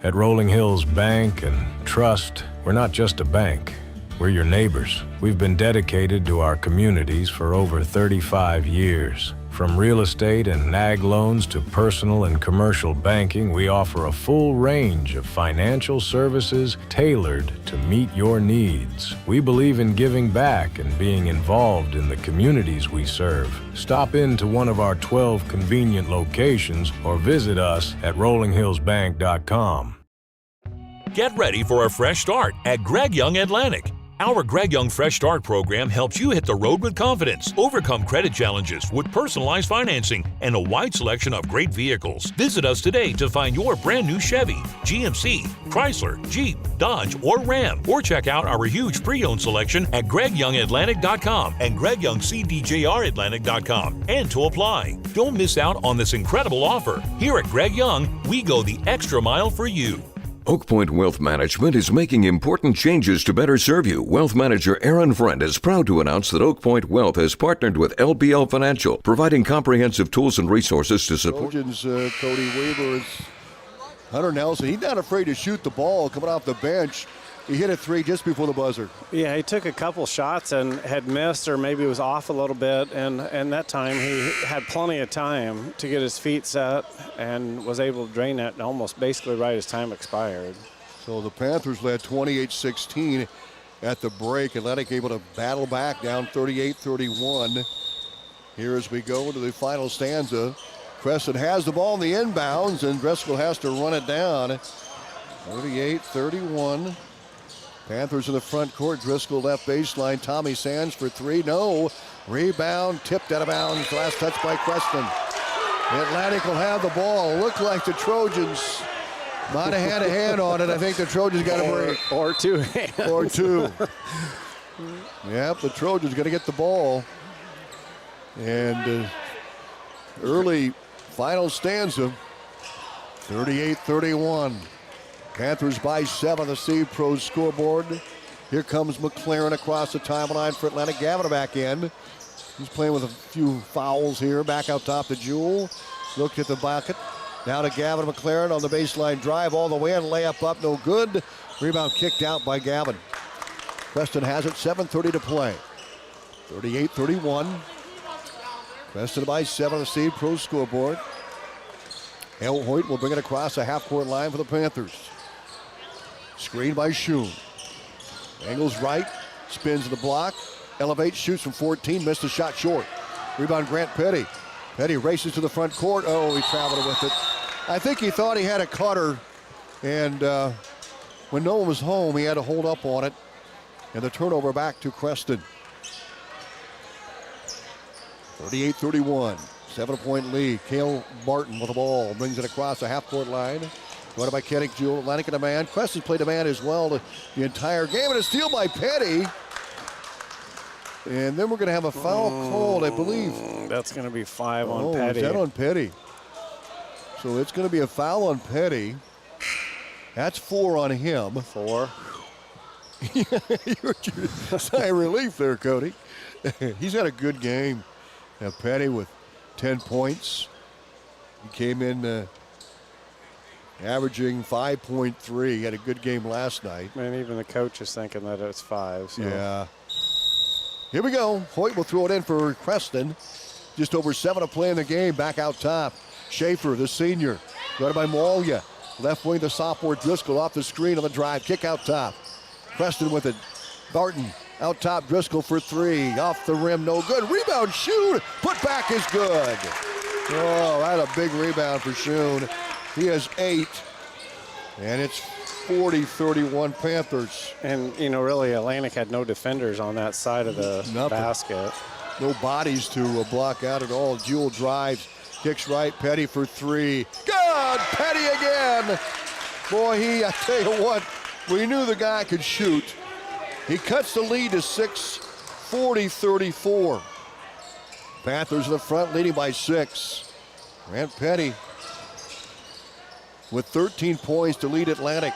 At Rolling Hills Bank and Trust, we're not just a bank. We're your neighbors. We've been dedicated to our communities for over 35 years. From real estate and ag loans to personal and commercial banking, we offer a full range of financial services tailored to meet your needs. We believe in giving back and being involved in the communities we serve. Stop in to one of our 12 convenient locations or visit us at rollinghillsbank.com. Get ready for a fresh start at Greg Young Atlantic. Our Greg Young Fresh Start program helps you hit the road with confidence, overcome credit challenges with personalized financing, and a wide selection of great vehicles. Visit us today to find your brand new Chevy, GMC, Chrysler, Jeep, Dodge, or Ram, or check out our huge pre-owned selection at GregYoungAtlantic.com and GregYoungCDJRAtlantic.com. And to apply. Don't miss out on this incredible offer. Here at Greg Young, we go the extra mile for you. Oak Point Wealth Management is making important changes to better serve you. Wealth Manager Aaron Friend is proud to announce that Oak Point Wealth has partnered with LBL Financial, providing comprehensive tools and resources to support. Trojans, Cody Weaver is Hunter Nelson. He's not afraid to shoot the ball coming off the bench. He hit a three just before the buzzer. Yeah, he took a couple shots and had missed or maybe was off a little bit. And that time he had plenty of time to get his feet set and was able to drain that almost basically right as time expired. So the Panthers led 28-16 at the break. Atlantic able to battle back down 38-31. here as we go into the final stanza. Creston has the ball in the inbounds, and Driscoll has to run it down. 38-31. Panthers in the front court. Driscoll left baseline. Tommy Sands for three. No. Rebound tipped out of bounds. Last touch by Creston. Atlantic will have the ball. Looked like the Trojans might have had a hand on it. I think the Trojans got a break. Or two hands. Or two. Yep, the Trojans going to get the ball. And early final stanza, 38-31. Panthers by 7, the Steve Pros scoreboard. Here comes McLaren across the timeline for Atlantic. Gavin back in. He's playing with a few fouls here. Back out top to Jewell. Looked at the bucket. Now to Gavin McLaren on the baseline drive all the way in. Layup up, no good. Rebound kicked out by Gavin. Creston has it, 7:30 to play. 38-31. Creston by 7 on the Steve Pros scoreboard. Hale Hoyt will bring it across the half-court line for the Panthers. Screen by Schoon. Angles right, spins to the block, elevates, shoots from 14, missed the shot short. Rebound Grant Petty. Petty races to the front court. Oh, he traveled with it. I think he thought he had a cutter, and when no one was home, he had to hold up on it. And the turnover back to Creston. 38-31, 7-point lead. Cale Martin with the ball, brings it across the half-court line. Guarded by Kennick Jewell. Atlantic in a man. Creston's played a man as well the entire game, and a steal by Petty. And then we're going to have a foul called, I believe. That's going to be 5 on Petty. Is that on Petty? So it's going to be a foul on Petty. That's 4 on him. 4. You're sigh of relief there, Cody. He's had a good game. Now Petty with 10 points. He came in averaging 5.3. He had a good game last night. And even the coach is thinking that it's 5. So. Yeah. Here we go. Hoyt will throw it in for Creston. Just over 7 to play in the game. Back out top. Schaefer, the senior. Guarded by Molia. Left wing, the sophomore Driscoll off the screen on the drive. Kick out top. Creston with it. Barton out top. Driscoll for 3. Off the rim, no good. Rebound, Schoon. Put back is good. Oh, that a big rebound for Schoon. He has 8. And it's 40-31 Panthers. And, you know, really, Atlantic had no defenders on that side of the basket. No bodies to block out at all. Jewell drives, kicks right, Petty for 3. Good! Petty again! Boy, I tell you what, we knew the guy could shoot. He cuts the lead to 6, 40-34. Panthers in the front, leading by 6. Grant Petty with 13 points to lead Atlantic.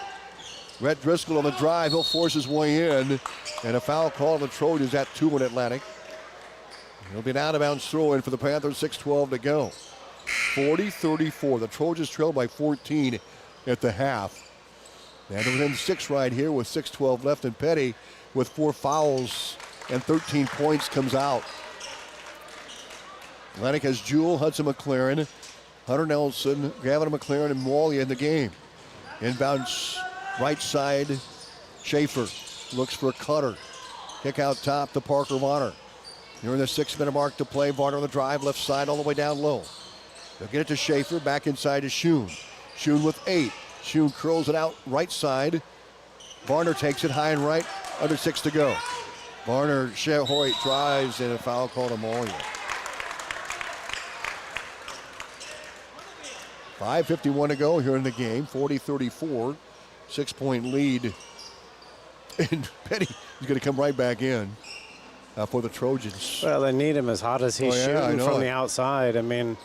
Rhett Driscoll on the drive. He'll force his way in. And a foul call on the Trojans at 2 in Atlantic. It'll be an out-of-bounds throw-in for the Panthers. 6:12 to go. 40-34. The Trojans trail by 14 at the half. And within 6 right here with 6:12 left. And Petty with 4 fouls and 13 points comes out. Atlantic has Jewell, Hudson McLaren, Hunter Nelson, Gavin McLaren, and Molia in the game. Inbounds right side, Schaefer looks for a cutter. Kick out top to Parker Varner. Near the 6-minute mark to play. Varner on the drive, left side all the way down low. They'll get it to Schaefer, back inside to Schoon. Schoon with 8. Schoon curls it out right side. Varner takes it high and right, under 6 to go. Varner, Hoyt drives, and a foul call to Molia. 5:51 to go here in the game. 40-34. 6-point lead. And Petty is going to come right back in for the Trojans. Well, they need him as hot as he's shooting from the outside. I mean,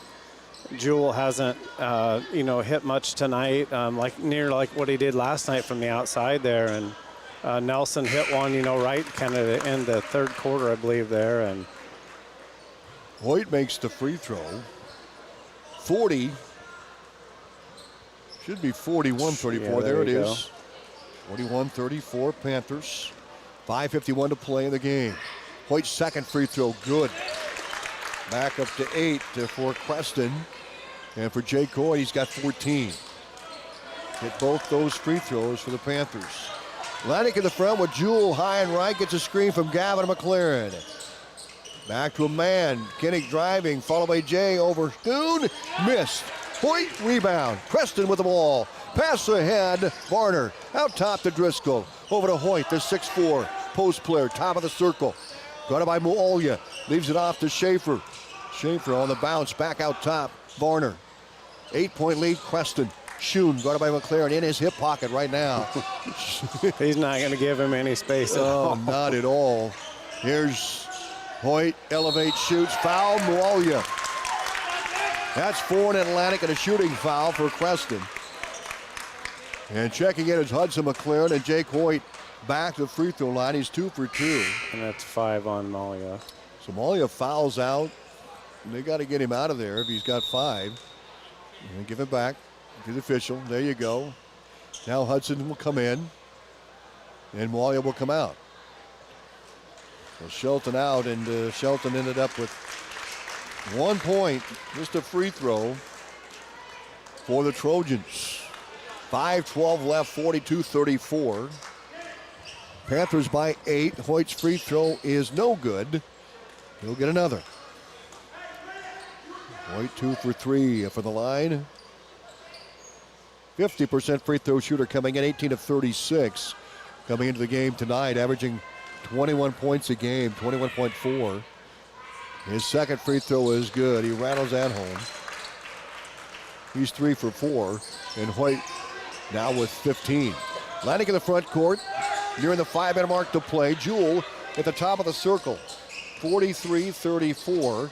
Jewell hasn't, hit much tonight, like what he did last night from the outside there. And Nelson hit one, right kind of in the third quarter, I believe, there. And Hoyt makes the free throw. 40. Should be 41-34. Yeah, there it go. is. 41-34 Panthers. 5:51 to play in the game. Hoyt's second free throw, good. Back up to 8 for Creston. And for Jake Hoyt, he's got 14. Hit both those free throws for the Panthers. Atlantic in the front with Jewell high and right. Gets a screen from Gavin McLaren. Back to a man. Kinnick driving, followed by Jay over Schoon. Missed. Hoyt rebound. Creston with the ball. Pass ahead. Varner out top to Driscoll. Over to Hoyt, the 6'4 post player, top of the circle. Got it by Muolia. Leaves it off to Schaefer. Schaefer on the bounce, back out top. Varner. 8-point lead, Creston. Schoon got it by McLaren in his hip pocket right now. He's not going to give him any space at all. Not at all. Here's Hoyt, elevates, shoots, foul, Muolia. That's 4 in Atlantic and a shooting foul for Creston. And checking in is Hudson McLaren and Jake Hoyt back to the free throw line. He's 2 for 2. And that's 5 on Malia. So Malia fouls out. And they got to get him out of there if he's got 5. And give it back to the official. There you go. Now Hudson will come in. And Malia will come out. So Shelton out, and Shelton ended up with 1 point. Just a free throw for the Trojans. 5:12 left, 42-34. Panthers by 8. Hoyt's free throw is no good. He'll get another. Hoyt 2 for 3 for the line. 50% free throw shooter coming in, 18 of 36. Coming into the game tonight, averaging 21 points a game, 21.4. His second free throw is good. He rattles that home. He's 3 for 4. And Hoyt now with 15. Landing in the front court, nearing the 5-minute mark to play. Schooll at the top of the circle. 43-34.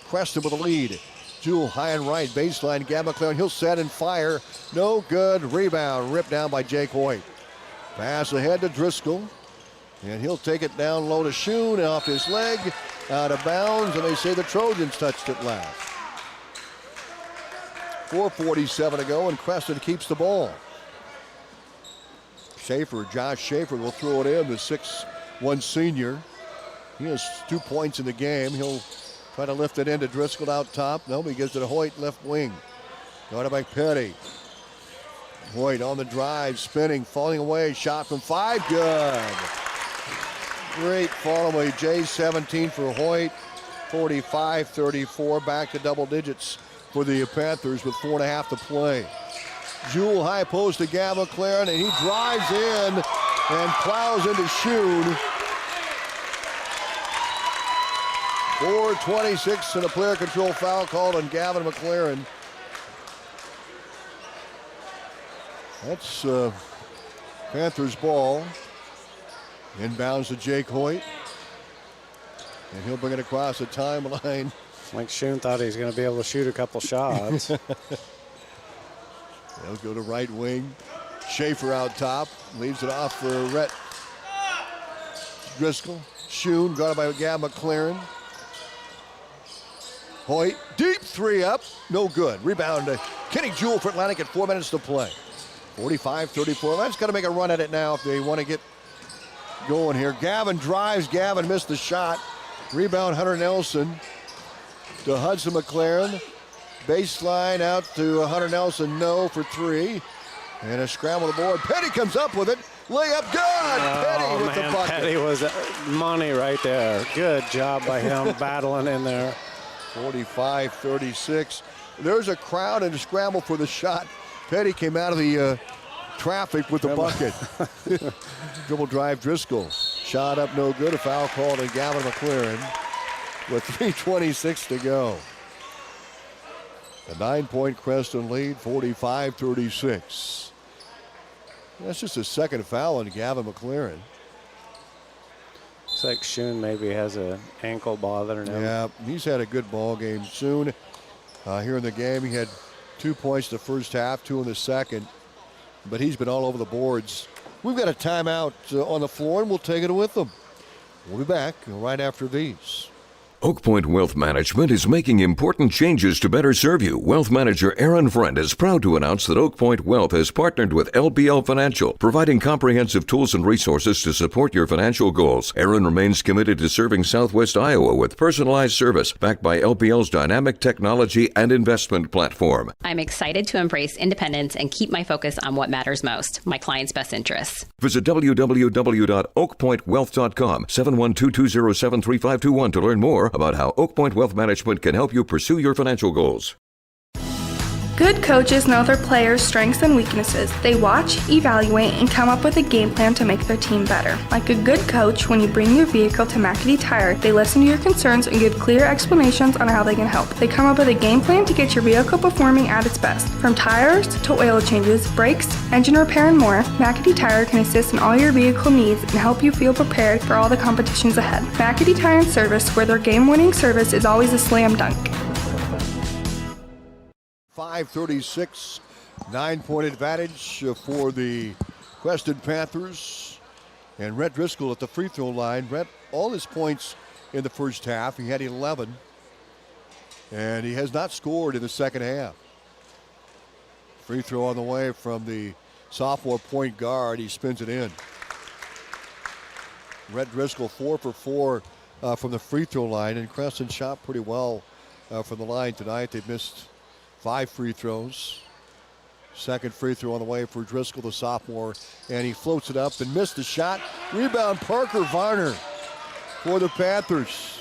Creston with the lead. Schooll high and right, baseline. Gab McLaren, he'll set and fire. No good. Rebound ripped down by Jake Hoyt. Pass ahead to Driscoll. And he'll take it down low to Schoon, off his leg, out of bounds, and they say the Trojans touched it last. 4:47 to go, and Creston keeps the ball. Josh Schaefer will throw it in, the 6'1 senior. He has 2 points in the game. He'll try to lift it into Driscoll out top. No, he gives it to Hoyt, left wing. Got it by Petty. Hoyt on the drive, spinning, falling away. Shot from 5, good. Great fall away. Jay 17 for Hoyt. 45-34, back to double digits for the Panthers with 4.5 to play. Schooll high post to Gab McLaren, and he drives in and plows into Schoon. 4:26 and a player control foul called on Gavin McLaren. That's Panthers ball. Inbounds to Jake Hoyt. And he'll bring it across the timeline. Like Schoon thought he was going to be able to shoot a couple shots. They'll go to right wing. Schaefer out top. Leaves it off for Rhett Driscoll. Schoon got it by Gab McLaren. Hoyt, deep 3 up. No good. Rebound to Kenny Schooll for Atlantic at 4 minutes to play. 45-34. That's got to make a run at it now if they want to get going here. Gavin drives. Gavin missed the shot. Rebound Hunter Nelson to Hudson McLaren. Baseline out to Hunter Nelson. No for 3. And a scramble to the board. Petty comes up with it. Layup good. Petty with the bucket. Petty was money right there. Good job by him battling in there. 45-36. There's a crowd and a scramble for the shot. Petty came out of the traffic with the bucket. Dribble drive Driscoll. Shot up no good. A foul called on Gavin McLaren with 3:26 to go. A 9-point Creston lead, 45-36. That's just a second foul on Gavin McLaren. Looks like Schoon maybe has an ankle bothering him. Yeah, he's had a good ball game. Soon here in the game, he had 2 points the first half, 2 in the second. But he's been all over the boards. We've got a timeout on the floor, and we'll take it with them. We'll be back right after these. Oak Point Wealth Management is making important changes to better serve you. Wealth Manager Aaron Friend is proud to announce that Oak Point Wealth has partnered with LBL Financial, providing comprehensive tools and resources to support your financial goals. Aaron remains committed to serving Southwest Iowa with personalized service backed by LBL's dynamic technology and investment platform. I'm excited to embrace independence and keep my focus on what matters most, my clients' best interests. Visit www.oakpointwealth.com, 712-207-3521 to learn more about how Oak Point Wealth Management can help you pursue your financial goals. Good coaches know their players' strengths and weaknesses. They watch, evaluate, and come up with a game plan to make their team better. Like a good coach, when you bring your vehicle to McAdee Tire, they listen to your concerns and give clear explanations on how they can help. They come up with a game plan to get your vehicle performing at its best. From tires to oil changes, brakes, engine repair, and more, McAdee Tire can assist in all your vehicle needs and help you feel prepared for all the competitions ahead. McAdee Tire and Service, where their game-winning service is always a slam dunk. 5:36, 9-point advantage for the Creston Panthers. And Rhett Driscoll at the free throw line. Rhett, all his points in the first half. He had 11. And he has not scored in the second half. Free throw on the way from the sophomore point guard. He spins it in. Rhett Driscoll 4 for 4 from the free throw line. And Creston shot pretty well from the line tonight. They missed 5 free throws. Second free throw on the way for Driscoll, the sophomore, and he floats it up and missed the shot. Rebound, Parker Varner for the Panthers.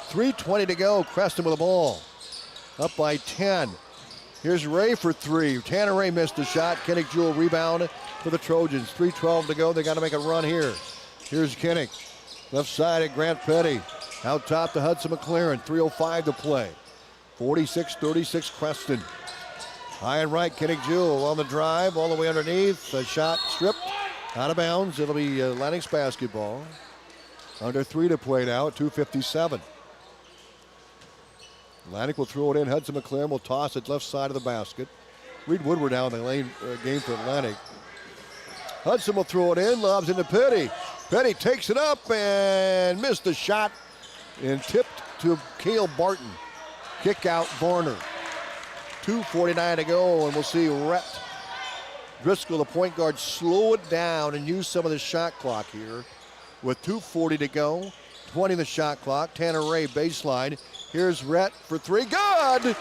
3:20 to go. Creston with the ball. Up by 10. Here's Ray for 3. Tanner Ray missed the shot. Kinnick Jewell rebound for the Trojans. 3:12 to go. They got to make a run here. Here's Kinnick. Left side at Grant Petty. Out top to Hudson McLaren. 3:05 to play. 46-36 Creston. High and right, Kinnick Jewell on the drive, all the way underneath. A shot stripped out of bounds. It'll be Atlantic's basketball. Under 3 to play now at 2:57. Atlantic will throw it in. Hudson McLaren will toss it left side of the basket. Reed Woodward now in the lane game for Atlantic. Hudson will throw it in, lobs into Petty. Petty takes it up and missed the shot and tipped to Cale Barton. Kick out Varner. 2:49 to go, and we'll see Rhett Driscoll, the point guard, slow it down and use some of the shot clock here. With 2:40 to go, 20 the shot clock. Tanner Ray baseline. Here's Rhett for 3. Good!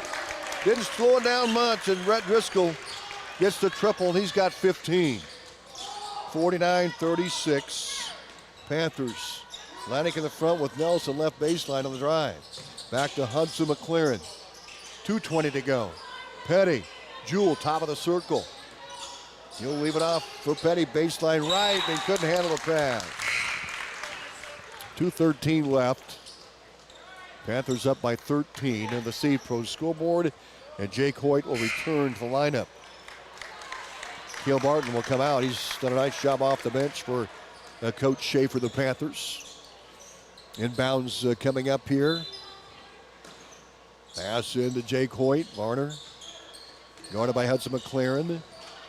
Didn't slow it down much, and Rhett Driscoll gets the triple, and he's got 15. 49-36 Panthers. Atlantic in the front with Nelson left baseline on the drive. Back to Hudson McLaren. 2:20 to go. Petty, Jewell, top of the circle. He'll leave it off for Petty, baseline right. They couldn't handle the pass. 2:13 left. Panthers up by 13 in the Seed Pro scoreboard, and Jake Hoyt will return to the lineup. Cale Barton will come out. He's done a nice job off the bench for Coach Schaefer, the Panthers. Inbounds coming up here. Pass into Jake Hoyt. Varner guarded by Hudson McLaren.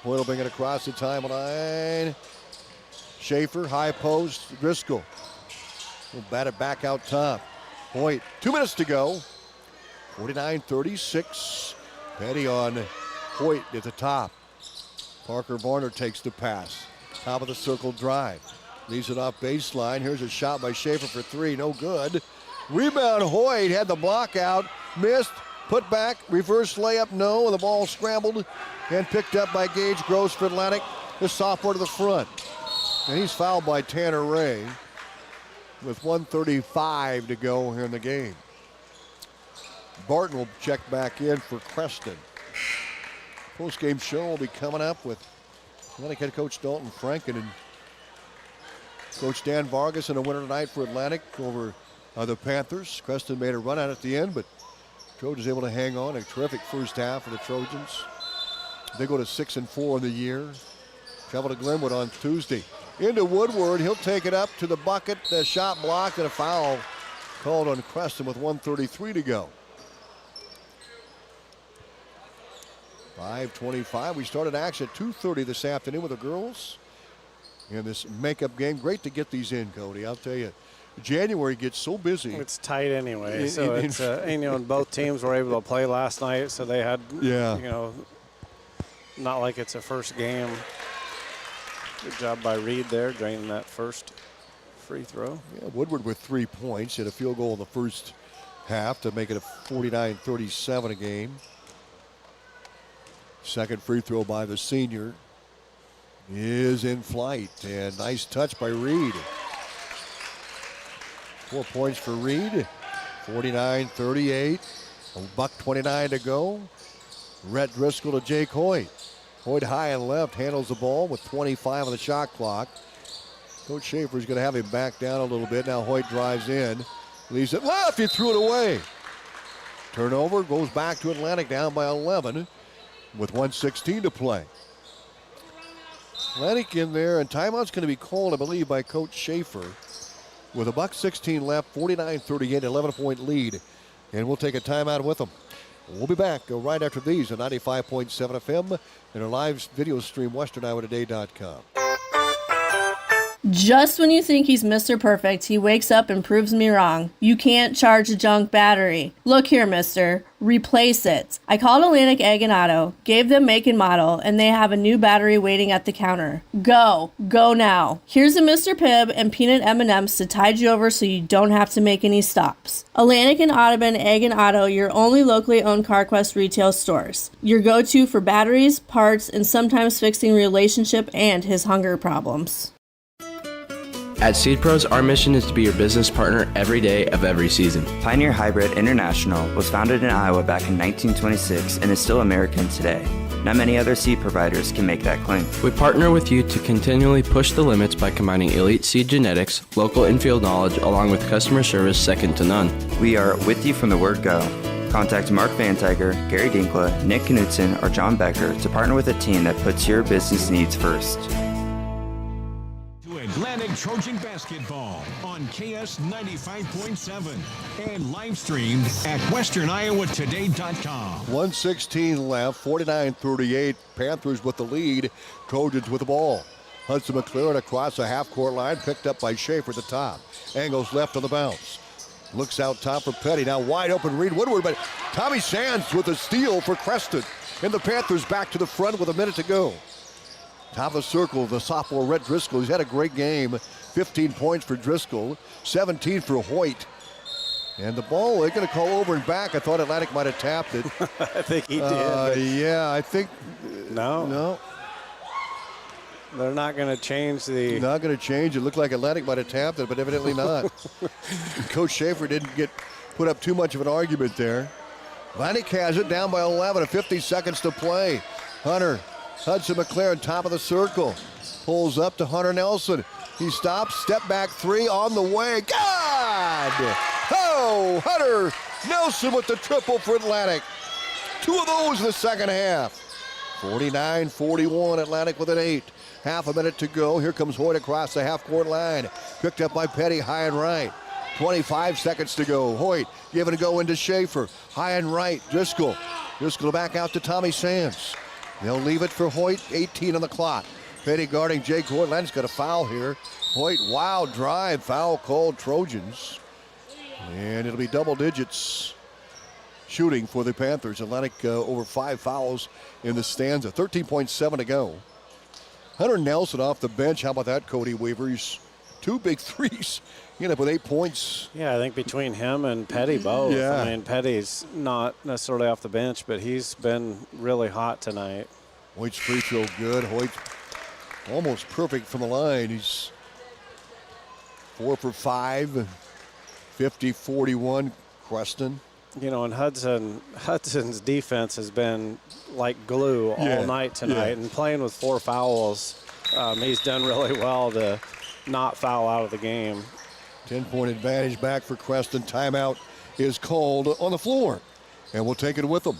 Hoyt will bring it across the timeline. Schaefer, high post. Driscoll will bat it back out top. Hoyt, 2 minutes to go. 49-36. Petty on Hoyt at the top. Parker Varner takes the pass. Top of the circle drive. Leaves it off baseline. Here's a shot by Schaefer for 3. No good. Rebound, Hoyt had the block out. Missed. Put back. Reverse layup, no. And the ball scrambled and picked up by Gage Gross for Atlantic. The sophomore to the front. And he's fouled by Tanner Ray with 1:35 to go here in the game. Barton will check back in for Creston. Post-game show will be coming up with Atlantic head coach Dalton Franken and Coach Dan Vargas in a winner tonight for Atlantic over the Panthers. Creston made a run out at the end, but Trojans able to hang on. A terrific first half for the Trojans. They go to 6-4 in the year. Travel to Glenwood on Tuesday. Into Woodward. He'll take it up to the bucket. The shot blocked and a foul called on Creston with 1:33 to go. 5:25. We started action at 2:30 this afternoon with the girls in this makeup game. Great to get these in, Cody. I'll tell you, January gets so busy. It's tight anyway. So it's and both teams were able to play last night, so they had not like it's a first game. Good job by Reed there, draining that first free throw. Yeah, Woodward with 3 points, hit a field goal in the first half to make it a 49-37 a game. Second free throw by the senior is in flight, and nice touch by Reed. 4 points for Reed. 49-38. $1:29 to go. Rhett Driscoll to Jake Hoyt. Hoyt high and left, handles the ball with 25 on the shot clock. Coach Schaefer's going to have him back down a little bit. Now Hoyt drives in, leaves it left, he threw it away. Turnover, goes back to Atlantic, down by 11 with 1:16 to play. Atlantic in there, and timeout's going to be called, I believe, by Coach Schaefer. With $1:16 left, 49-38, 11-point lead. And we'll take a timeout with them. We'll be back right after these on 95.7 FM and our live video stream, WesternIowaToday.com. Just when you think he's Mr. Perfect, he wakes up and proves me wrong. You can't charge a junk battery. Look here, mister. Replace it. I called Atlantic Egg and Auto, gave them make and model, and they have a new battery waiting at the counter. Go. Go now. Here's a Mr. Pibb and peanut M&Ms to tide you over so you don't have to make any stops. Atlantic and Audubon Egg and Auto, your only locally owned CarQuest retail stores. Your go-to for batteries, parts, and sometimes fixing relationship and his hunger problems. At Seed Pros, our mission is to be your business partner every day of every season. Pioneer Hybrid International was founded in Iowa back in 1926 and is still American today. Not many other seed providers can make that claim. We partner with you to continually push the limits by combining elite seed genetics, local infield knowledge, along with customer service second to none. We are with you from the word go. Contact Mark Van Tiger, Gary Dinkla, Nick Knutson, or John Becker to partner with a team that puts your business needs first. Atlantic Trojan Basketball on KS 95.7 and live streamed at westerniowatoday.com. 1:16 left, 49-38. Panthers with the lead. Trojans with the ball. Hudson McLaren across the half-court line, picked up by Schaefer at the top. Angles left on the bounce. Looks out top for Petty. Now wide open Reed Woodward, but Tommy Sands with a steal for Creston. And the Panthers back to the front with a minute to go. Top of the circle, the sophomore Rhett Driscoll. He's had a great game. 15 points for Driscoll, 17 for Hoyt. And the ball, they're going to call over and back. I thought Atlantic might have tapped it. I think he did. Yeah, I think. No. They're not going to change the. Not going to change. It looked like Atlantic might have tapped it, but evidently not. Coach Schaefer didn't put up too much of an argument there. Atlantic has it down by 11, 50 seconds to play. Hudson McLaren, top of the circle. Pulls up to Hunter Nelson. He stops, step back three on the way. God! Oh, Hunter Nelson with the triple for Atlantic. Two of those in the second half. 49-41, Atlantic with an 8. Half a minute to go. Here comes Hoyt across the half-court line. Picked up by Petty, high and right. 25 seconds to go. Hoyt giving a go into Schaefer. High and right, Driscoll. Driscoll back out to Tommy Sands. They'll leave it for Hoyt, 18 on the clock. Petty guarding Jake Hoyt. Atlantic's got a foul here. Hoyt, wild drive, foul called Trojans. And it'll be double digits shooting for the Panthers. Atlantic over 5 fouls in the stanza. 13.7 to go. Hunter Nelson off the bench. How about that, Cody Weaver? He's 2 big threes. He ended up with 8 points. Yeah, I think between him and Petty both. Yeah. I mean, Petty's not necessarily off the bench, but he's been really hot tonight. Hoyt's free throw good. Hoyt almost perfect from the line. He's 4 for 5, 50-41, Creston. You know, and Hudson's defense has been like glue all night tonight, and playing with 4 fouls, he's done really well to not foul out of the game. 10-point advantage back for Creston. Timeout is called on the floor, and we'll take it with them.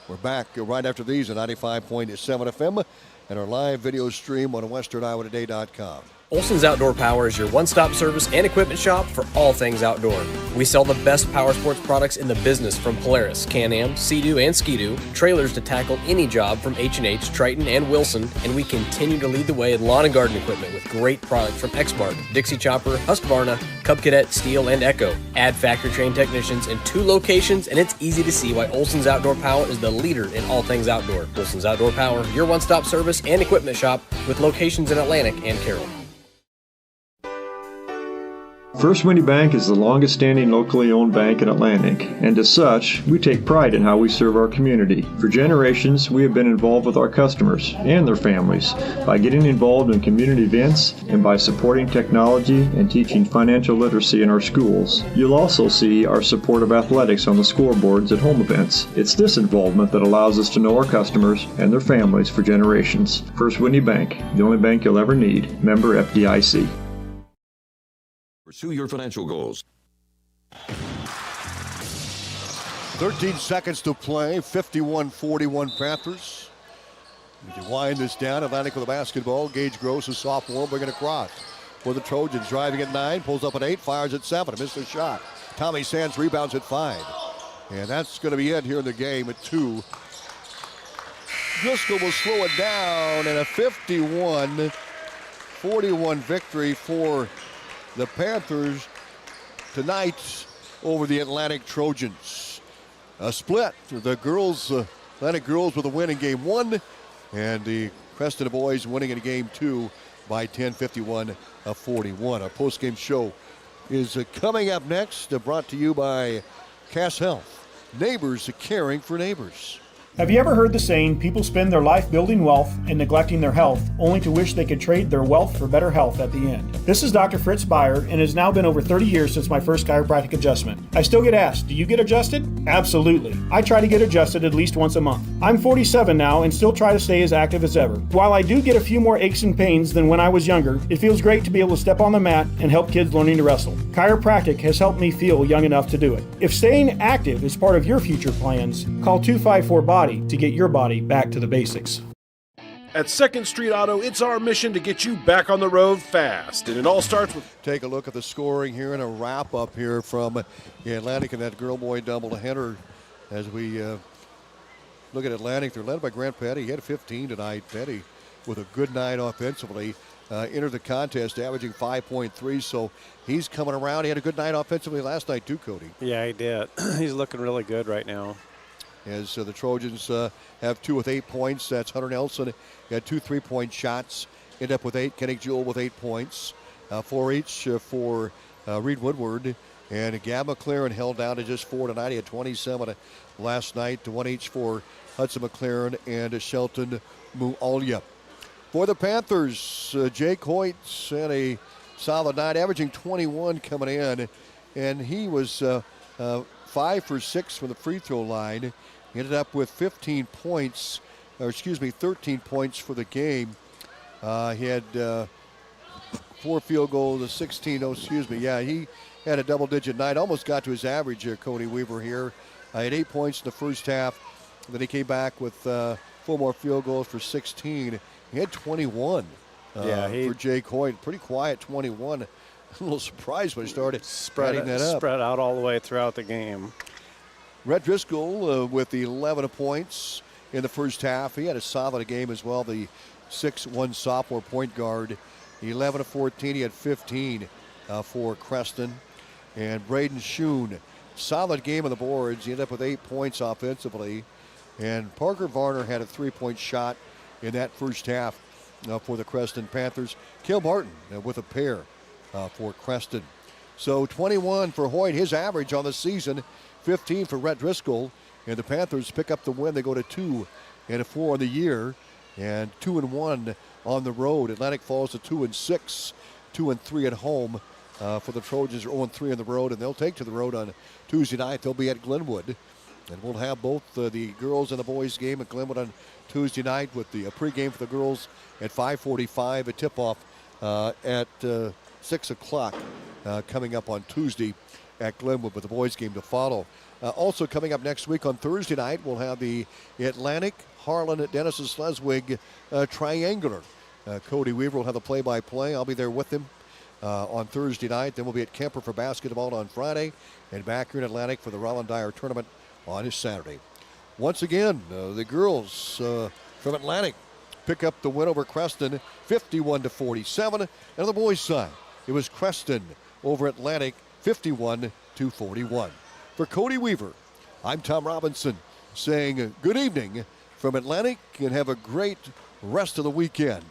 We're back right after these at 95.7 FM and our live video stream on westerniowatoday.com. Olson's Outdoor Power is your one-stop service and equipment shop for all things outdoor. We sell the best power sports products in the business, from Polaris, Can-Am, Sea-Doo, and Ski-Doo, trailers to tackle any job from H&H, Triton, and Wilson, and we continue to lead the way in lawn and garden equipment with great products from Exmark, Dixie Chopper, Husqvarna, Cub Cadet, Steel, and Echo. Add factory-trained technicians in 2 locations, and it's easy to see why Olson's Outdoor Power is the leader in all things outdoor. Olson's Outdoor Power, your one-stop service and equipment shop with locations in Atlantic and Carroll. First Windy Bank is the longest standing locally owned bank in Atlantic, and as such, we take pride in how we serve our community. For generations, we have been involved with our customers and their families by getting involved in community events and by supporting technology and teaching financial literacy in our schools. You'll also see our support of athletics on the scoreboards at home events. It's this involvement that allows us to know our customers and their families for generations. First Windy Bank, the only bank you'll ever need. Member FDIC. Pursue your financial goals. 13 seconds to play, 51-41 Panthers. As you wind this down, Atlantic with the basketball. Gage Gross, a sophomore, bringing it across. For the Trojans, driving at 9, pulls up at 8, fires at 7, missed a shot. Tommy Sands rebounds at 5. And that's going to be it here in the game at 2. Driscoll will slow it down, and a 51-41 victory for the Panthers tonight over the Atlantic Trojans. A split. The girls, Atlantic girls with a win in game 1, and the Creston boys winning in game 2 by 10, 51-41. Our post-game show is coming up next, brought to you by Cass Health. Neighbors caring for neighbors. Have you ever heard the saying, people spend their life building wealth and neglecting their health, only to wish they could trade their wealth for better health at the end? This is Dr. Fritz Beyer, and it has now been over 30 years since my first chiropractic adjustment. I still get asked, do you get adjusted? Absolutely. I try to get adjusted at least once a month. I'm 47 now and still try to stay as active as ever. While I do get a few more aches and pains than when I was younger, it feels great to be able to step on the mat and help kids learning to wrestle. Chiropractic has helped me feel young enough to do it. If staying active is part of your future plans, call 254-BODY to get your body back to the basics. At 2nd Street Auto, it's our mission to get you back on the road fast. And it all starts with... Take a look at the scoring here and a wrap-up here from the Atlantic and that girl-boy doubleheader. As we look at Atlantic, they're led by Grant Petty. He had 15 tonight. Petty with a good night offensively. Entered the contest averaging 5.3, so he's coming around. He had a good night offensively last night too, Cody. Yeah, he did. He's looking really good right now. As the Trojans have 2 with 8 points. That's Hunter Nelson. He had 2 3-point shots. End up with 8. Kenny Jewell with 8 points. 4 each for Reed Woodward. And Gab McLaren held down to just 4 tonight. He had 27 last night. 1 each for Hudson McLaren and Shelton Mualia. For the Panthers, Jake Hoyt had a solid night, averaging 21 coming in. And he was 5 for 6 from the free throw line. He ended up with 13 points for the game. He had 4 field goals, 16, Yeah, he had a double-digit night. Almost got to his average, Cody Weaver here. He had 8 points in the first half. Then he came back with 4 more field goals for 16. He had 21 for Jake Hoyt. Pretty quiet 21. A little surprised when he started spreading that up. Spread out all the way throughout the game. Rhett Driscoll with 11 points in the first half. He had a solid game as well. The 6'1" sophomore point guard. 11 of 14. He had 15 for Creston. And Braden Schoon, solid game on the boards. He ended up with 8 points offensively. And Parker Varner had a 3-point shot in that first half for the Creston Panthers. Cale Martin with a pair for Creston. So 21 for Hoyt, his average on the season. 15 for Rhett Driscoll. And the Panthers pick up the win. They go to 2-4 on the year and 2-1 on the road. Atlantic falls to 2-6, 2-3 at home. For the Trojans are 0-3 on the road, and they'll take to the road on Tuesday night. They'll be at Glenwood. And we'll have both the girls and the boys game at Glenwood on Tuesday night with the pregame for the girls at 5:45, a tip-off at 6 o'clock coming up on Tuesday at Glenwood, with the boys game to follow. Also coming up next week on Thursday night, we'll have the Atlantic, Harlan, Denison, Sleswig triangular. Cody Weaver will have the play-by-play. I'll be there with him on Thursday night. Then we'll be at Kemper for basketball on Friday and back here in Atlantic for the Roland Dyer tournament on Saturday. Once again, the girls from Atlantic pick up the win over Creston, 51-47. And on the boys' side, it was Creston over Atlantic, 51-41. For Cody Weaver, I'm Tom Robinson saying good evening from Atlantic and have a great rest of the weekend.